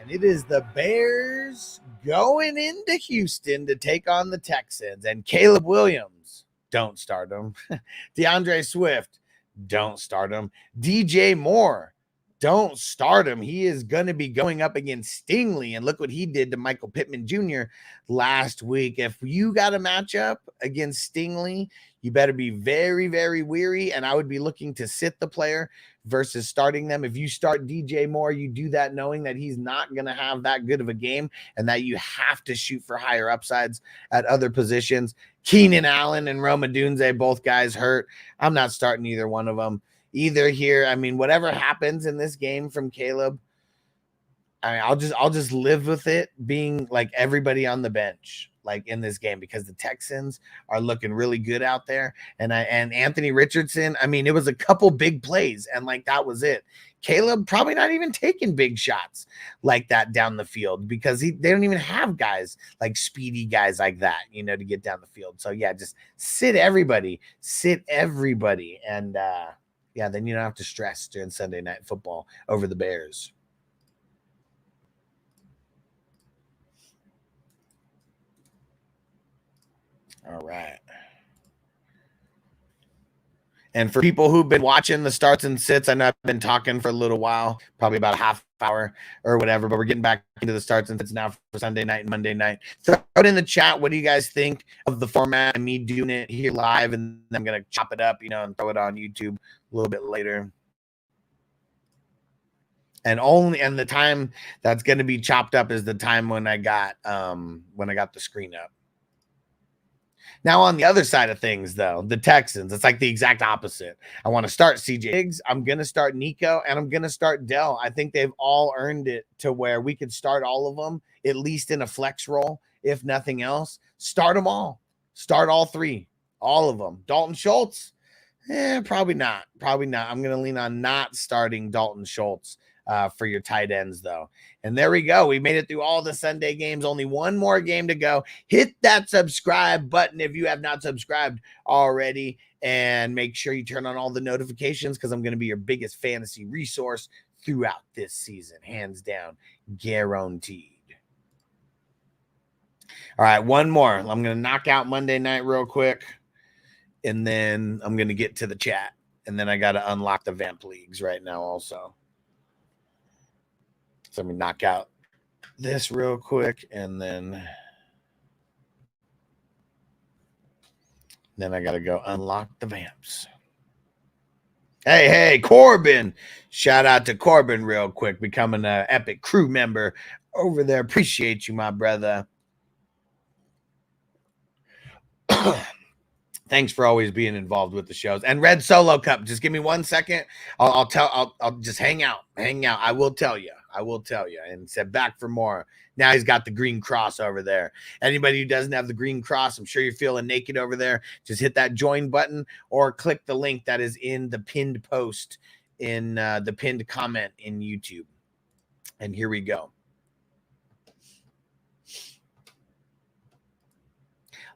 And it is the Bears going into Houston to take on the Texans. And Caleb Williams, don't start him. DeAndre Swift, don't start him. DJ Moore, don't start him. He is going to be going up against Stingley. And look what he did to Michael Pittman Jr. last week. If you got a matchup against Stingley, you better be very, very weary. And I would be looking to sit the player versus starting them. If you start DJ Moore, you do that knowing that he's not going to have that good of a game and that you have to shoot for higher upsides at other positions. Keenan Allen and Rome Odunze, both guys hurt. I'm not starting either one of them either here. I mean, whatever happens in this game from Caleb, I mean, I'll just live with it being like everybody on the bench, like in this game, because the Texans are looking really good out there. And Anthony Richardson, I mean, it was a couple big plays and like that was it. Caleb probably not even taking big shots like that down the field because they don't even have guys like speedy guys like that, to get down the field. So yeah, just sit everybody. And yeah, then you don't have to stress during Sunday Night Football over the Bears. All right. And for people who've been watching the starts and sits, I know I've been talking for a little while, probably about a half hour or whatever, but we're getting back into the starts and sits now for Sunday night and Monday night. Throw it in the chat. What do you guys think of the format and me doing it here live? And then I'm going to chop it up, and throw it on YouTube a little bit later. And the time that's going to be chopped up is the time when I got the screen up. Now, on the other side of things, though, the Texans, it's like the exact opposite. I want to start CJ Higgs. I'm going to start Nico, and I'm going to start Dell. I think they've all earned it to where we could start all of them, at least in a flex role, if nothing else. Start them all. Start all three. All of them. Dalton Schultz? Probably not. Probably not. I'm going to lean on not starting Dalton Schultz for your tight ends, though. And there we go. We made it through all the Sunday games. Only one more game to go. Hit that subscribe button if you have not subscribed already. And make sure you turn on all the notifications because I'm going to be your biggest fantasy resource throughout this season. Hands down. Guaranteed. All right, one more. I'm going to knock out Monday night real quick. And then I'm going to get to the chat. And then I got to unlock the Vamp Leagues right now also. So let me knock out this real quick, and then I got to go unlock the Vamps. Hey, Corbin. Shout out to Corbin real quick, becoming an Epic crew member over there. Appreciate you, my brother. Thanks for always being involved with the shows. And Red Solo Cup, just give me 1 second. I'll just hang out. I will tell you. And said back for more. Now he's got the green cross over there. Anybody who doesn't have the green cross, I'm sure you're feeling naked over there. Just hit that join button or click the link that is in the pinned post, in the pinned comment in YouTube. And here we go.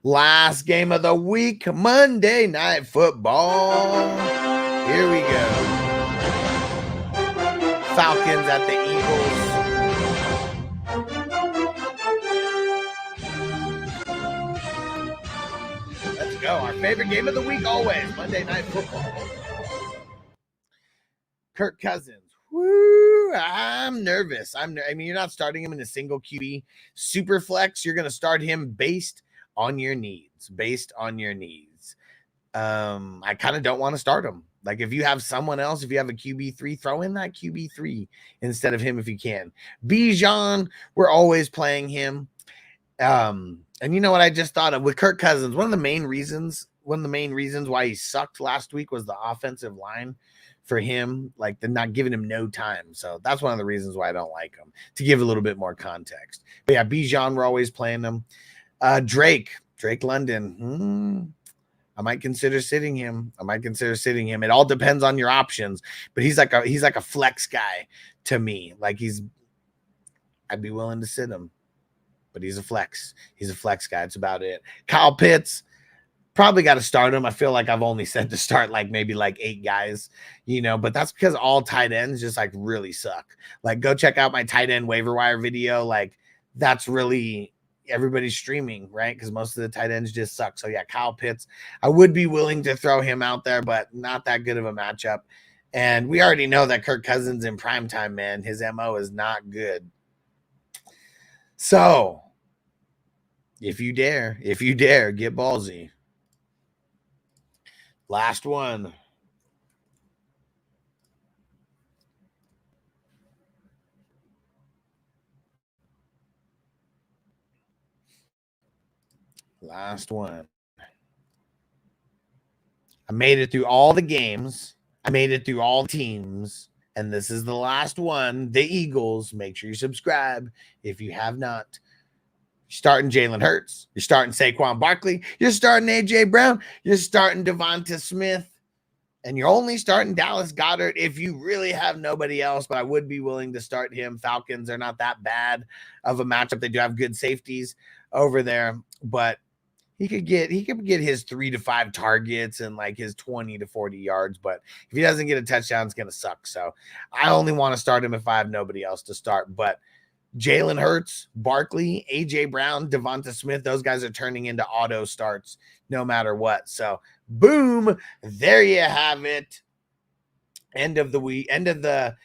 Last game of the week, Monday Night Football. Here we go. Falcons at the Eagles. Let's go. Our favorite game of the week always, Monday Night Football. Kirk Cousins. Woo, I'm nervous. I mean, you're not starting him in a single QB super flex. You're going to start him based on your needs. I kind of don't want to start him. Like if you have someone else, if you have a QB3, throw in that QB3 instead of him if you can. Bijan, we're always playing him. And you know what I just thought of with Kirk Cousins? One of the main reasons why he sucked last week was the offensive line for him, like they're not giving him no time. So that's one of the reasons why I don't like him, to give a little bit more context. But yeah, Bijan, we're always playing him. Drake London. I might consider sitting him. It all depends on your options, but he's like a flex guy to me. Like I'd be willing to sit him, but he's a flex. He's a flex guy. It's about it. Kyle Pitts, probably got to start him. I feel like I've only said to start maybe 8 guys, but that's because all tight ends just really suck. Like go check out my tight end waiver wire video. Like that's really everybody's streaming, right? Because most of the tight ends just suck. So yeah, Kyle Pitts, I would be willing to throw him out there, but not that good of a matchup. And we already know that Kirk Cousins in primetime, man, his MO is not good. So if you dare, get ballsy. Last one. I made it through all the games. I made it through all teams. And this is the last one. The Eagles. Make sure you subscribe if you have not. You're starting Jalen Hurts. You're starting Saquon Barkley. You're starting A.J. Brown. You're starting Devonta Smith. And you're only starting Dallas Goedert if you really have nobody else. But I would be willing to start him. Falcons are not that bad of a matchup. They do have good safeties over there. But he could get his 3 to 5 targets and his 20 to 40 yards. But if he doesn't get a touchdown, it's going to suck. So I only want to start him if I have nobody else to start. But Jalen Hurts, Barkley, AJ Brown, Devonta Smith, those guys are turning into auto starts no matter what. So boom, there you have it. End of the week, end of the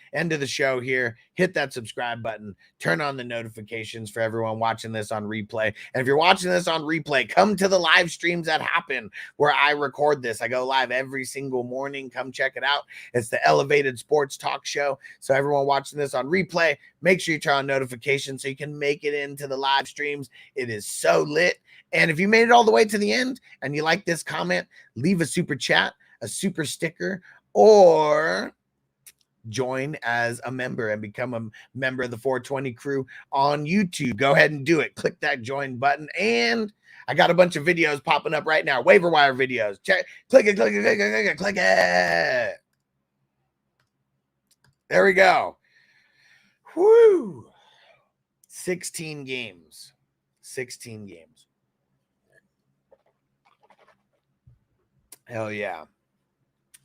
show here. Hit that subscribe button, turn on the notifications for everyone watching this on replay. And if you're watching this on replay, come to the live streams that happen where I record this. I go live every single morning. Come check it out. It's the Elevated Sports Talk Show. So everyone watching this on replay, make sure you turn on notifications so you can make it into the live streams. It is so lit. And if you made it all the way to the end and you like this comment, leave a super chat, a super sticker, or join as a member and become a member of the 420 crew on YouTube. Go ahead and do it. Click that join button. And I got a bunch of videos popping up right now. Waiver wire videos. Check. Click it, click it, click it, click it, click it. There we go. Whoo. 16 games. 16 games. Hell yeah.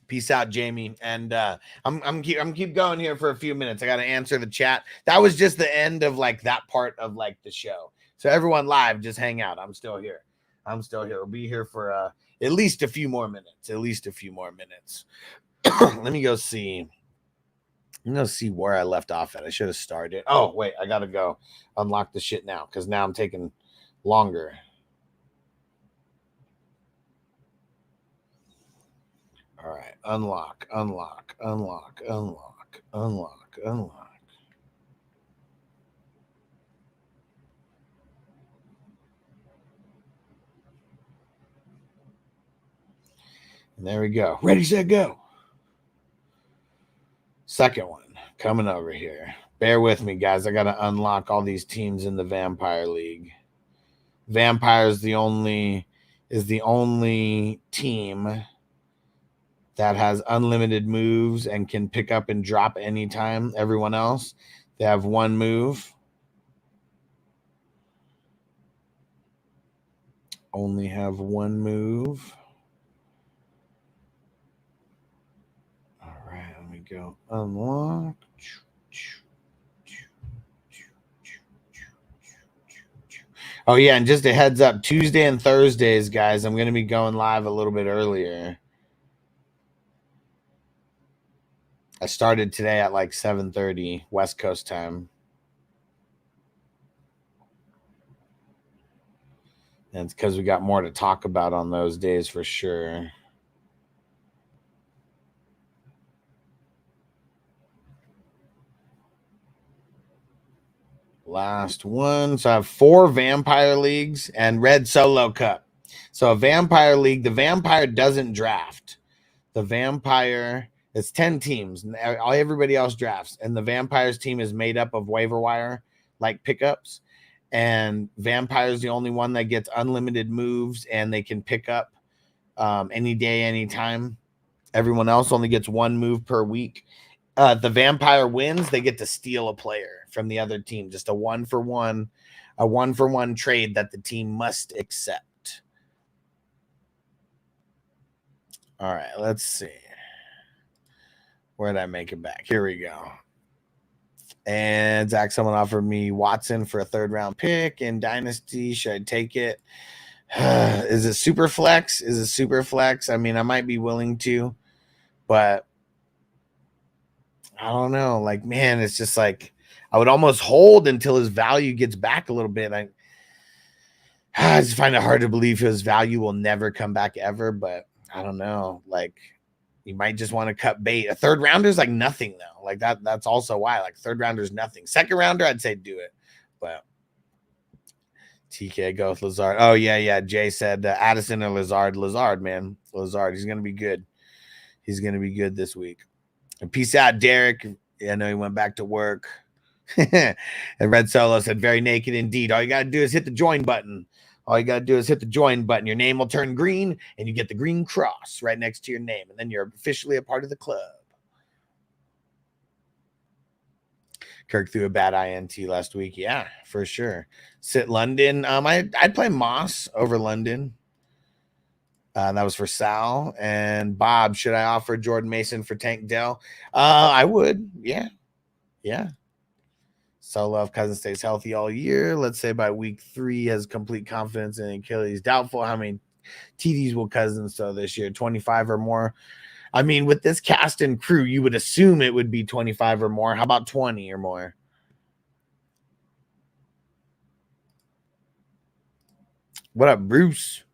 Peace out, Jamie. And I'm keep going here for a few minutes. I got to answer the chat. That was just the end of like that part of like the show. So everyone live, just hang out. I'm still here. I'm still here. We'll be here for at least a few more minutes. At least a few more minutes. Let me go see. I'm gonna see where I left off at. I should have started. Oh wait, I gotta go unlock the shit now because now I'm taking longer. All right, unlock. And there we go. Ready, set, go. Second one coming over here. Bear with me, guys. I got to unlock all these teams in the Vampire League. Vampire is the only team that has unlimited moves and can pick up and drop anytime. Everyone else, they have one move. Only have one move. All right, let me go unlock. Oh, yeah, and just a heads up, Tuesday and Thursdays, guys, I'm going to be going live a little bit earlier. I started today at like 7:30 West Coast time. And it's because we got more to talk about on those days for sure. Last one. So I have 4 Vampire Leagues and Red Solo Cup. So a Vampire League, the Vampire doesn't draft. The Vampire... It's 10 teams. Everybody else drafts. And the Vampires team is made up of waiver wire, like pickups. And Vampire's the only one that gets unlimited moves, and they can pick up any day, anytime. Everyone else only gets one move per week. The Vampire wins, they get to steal a player from the other team. Just a one-for-one trade that the team must accept. All right, let's see. Where did I make it back? Here we go. And Zach, someone offered me Watson for a 3rd-round pick in Dynasty. Should I take it? Is it super flex? I mean, I might be willing to, but I don't know. Like, man, it's just like I would almost hold until his value gets back a little bit. I just find it hard to believe his value will never come back ever, but I don't know. Like, you might just want to cut bait. A 3rd rounder is like nothing though. Like that's also why. Like 3rd rounder is nothing. 2nd rounder, I'd say do it. But TK go with Lazard. Oh yeah. Jay said Addison or Lazard. Lazard, man. Lazard. He's gonna be good. He's gonna be good this week. And peace out, Derek. Yeah, I know he went back to work. And Red Solo said, very naked indeed. All you gotta do is hit the join button. All you got to do is hit the join button. Your name will turn green, and you get the green cross right next to your name, and then you're officially a part of the club. Kirk threw a bad INT last week. Yeah, for sure. Sit London. I'd play Moss over London. That was for Sal. And Bob, should I offer Jordan Mason for Tank Dell? I would. Yeah. Solo, if Cousin stays healthy all year, let's say by week 3, has complete confidence in Achilles. Doubtful how many TDs will Cousins throw this year, 25 or more. I mean, with this cast and crew, you would assume it would be 25 or more. How about 20 or more? What up, Bruce?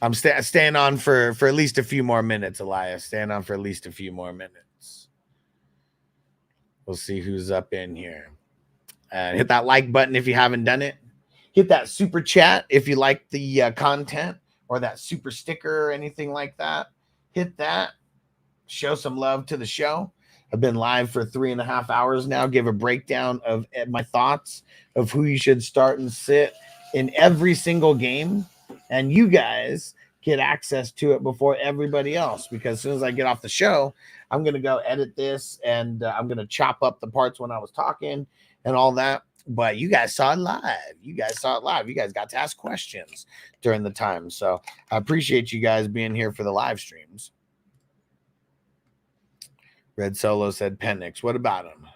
I'm staying on for at least a few more minutes, Elias. Staying on for at least a few more minutes. We'll see who's up in here. Hit that like button if you haven't done it. Hit that super chat if you like the content, or that super sticker or anything like that. Hit that. Show some love to the show. I've been live for 3.5 hours now. Give a breakdown of my thoughts of who you should start and sit in every single game. And you guys get access to it before everybody else, because as soon as I get off the show, I'm going to go edit this, and I'm going to chop up the parts when I was talking and all that. But you guys saw it live. You guys got to ask questions during the time. So I appreciate you guys being here for the live streams. Red Solo said Penix. What about him?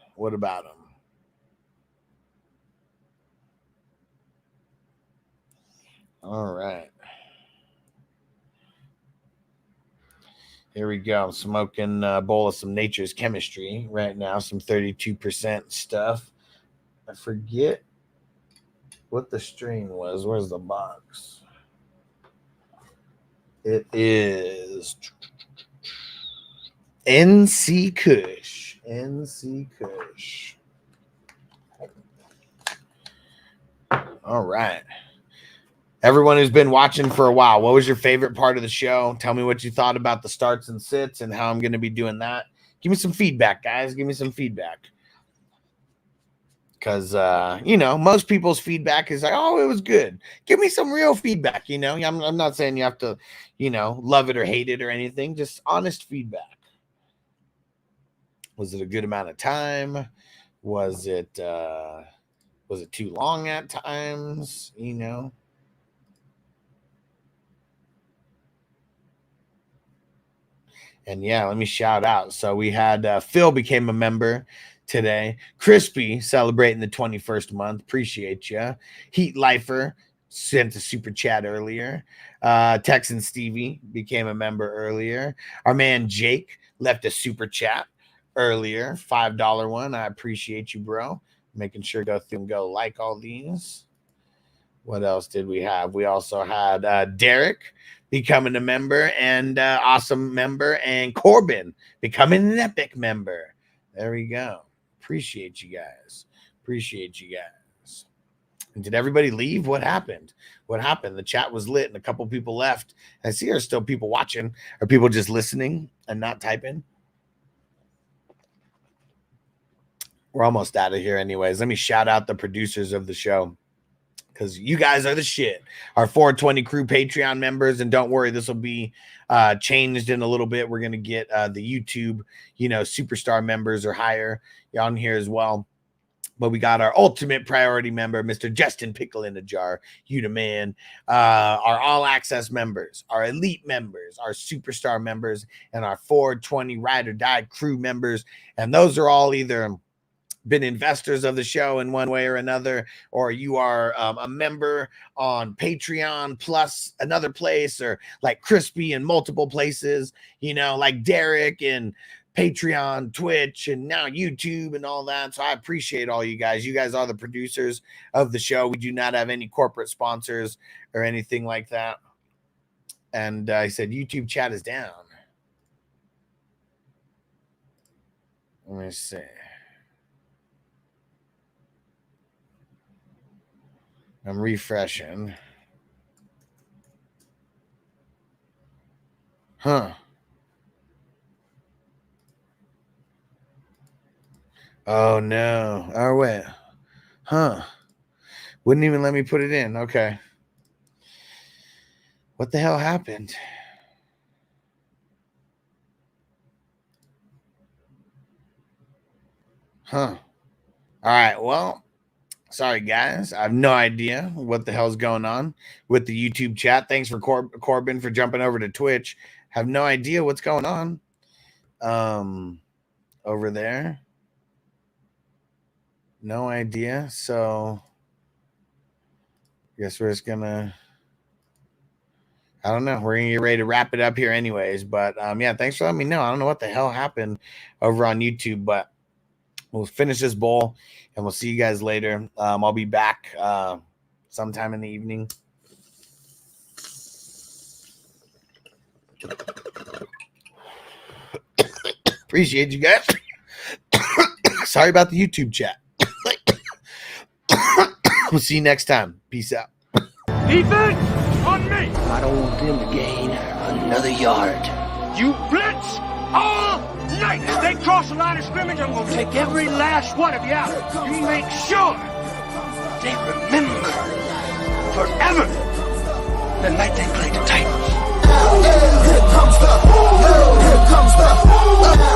All right. Here we go. I'm smoking a bowl of some Nature's Chemistry right now. Some 32% stuff. I forget what the strain was. Where's the box? It is NC Kush. NC Kush. All right. Everyone who's been watching for a while, what was your favorite part of the show? Tell me what you thought about the starts and sits and how I'm going to be doing that. Give me some feedback, guys. Give me some feedback. Because, most people's feedback is like, oh, it was good. Give me some real feedback, I'm not saying you have to, love it or hate it or anything. Just honest feedback. Was it a good amount of time? Was it too long at times? And yeah, let me shout out. So we had Phil became a member today. Crispy celebrating the 21st month. Appreciate you. Heat Lifer sent a super chat earlier. Texan Stevie became a member earlier. Our man Jake left a super chat earlier. $5 one. I appreciate you, bro. Making sure to go through and go like all these. What else did we have? We also had Derek becoming a member, and awesome member, and Corbin becoming an epic member. There we go. Appreciate you guys. And did everybody leave? What happened? The chat was lit and a couple people left. I see there's still people watching. Are people just listening and not typing? We're almost out of here anyways. Let me shout out the producers of the show, because you guys are the shit. Our 420 crew Patreon members, and don't worry, this will be changed in a little bit. We're going to get the YouTube, superstar members or higher on here as well. But we got our ultimate priority member, Mr. Justin Pickle in a Jar, you the man, our all access members, our elite members, our superstar members, and our 420 ride or die crew members. And those are all either been investors of the show in one way or another, or you are a member on Patreon plus another place, or like Crispy in multiple places, like Derek and Patreon, Twitch, and now YouTube and all that. So I appreciate all you guys. You guys are the producers of the show. We do not have any corporate sponsors or anything like that. And I said, YouTube chat is down. Let me see. I'm refreshing. Huh. Oh, no. Oh, wait. Huh. Wouldn't even let me put it in. Okay. What the hell happened? Huh. All right. Well, sorry, guys. I have no idea what the hell's going on with the YouTube chat. Thanks for Corbin for jumping over to Twitch. Have no idea what's going on over there. No idea. So I guess we're just gonna, I don't know. We're gonna get ready to wrap it up here anyways. But yeah, thanks for letting me know. I don't know what the hell happened over on YouTube, but we'll finish this bowl and we'll see you guys later. I'll be back sometime in the evening. Appreciate you guys. Sorry about the YouTube chat. We'll see you next time. Peace out. Defense on me. I don't want them to gain another yard. You blitz all night. If they cross the line of scrimmage, I'm going to take every last one of you out. You make sure they remember forever the night they played the Titans. Here comes the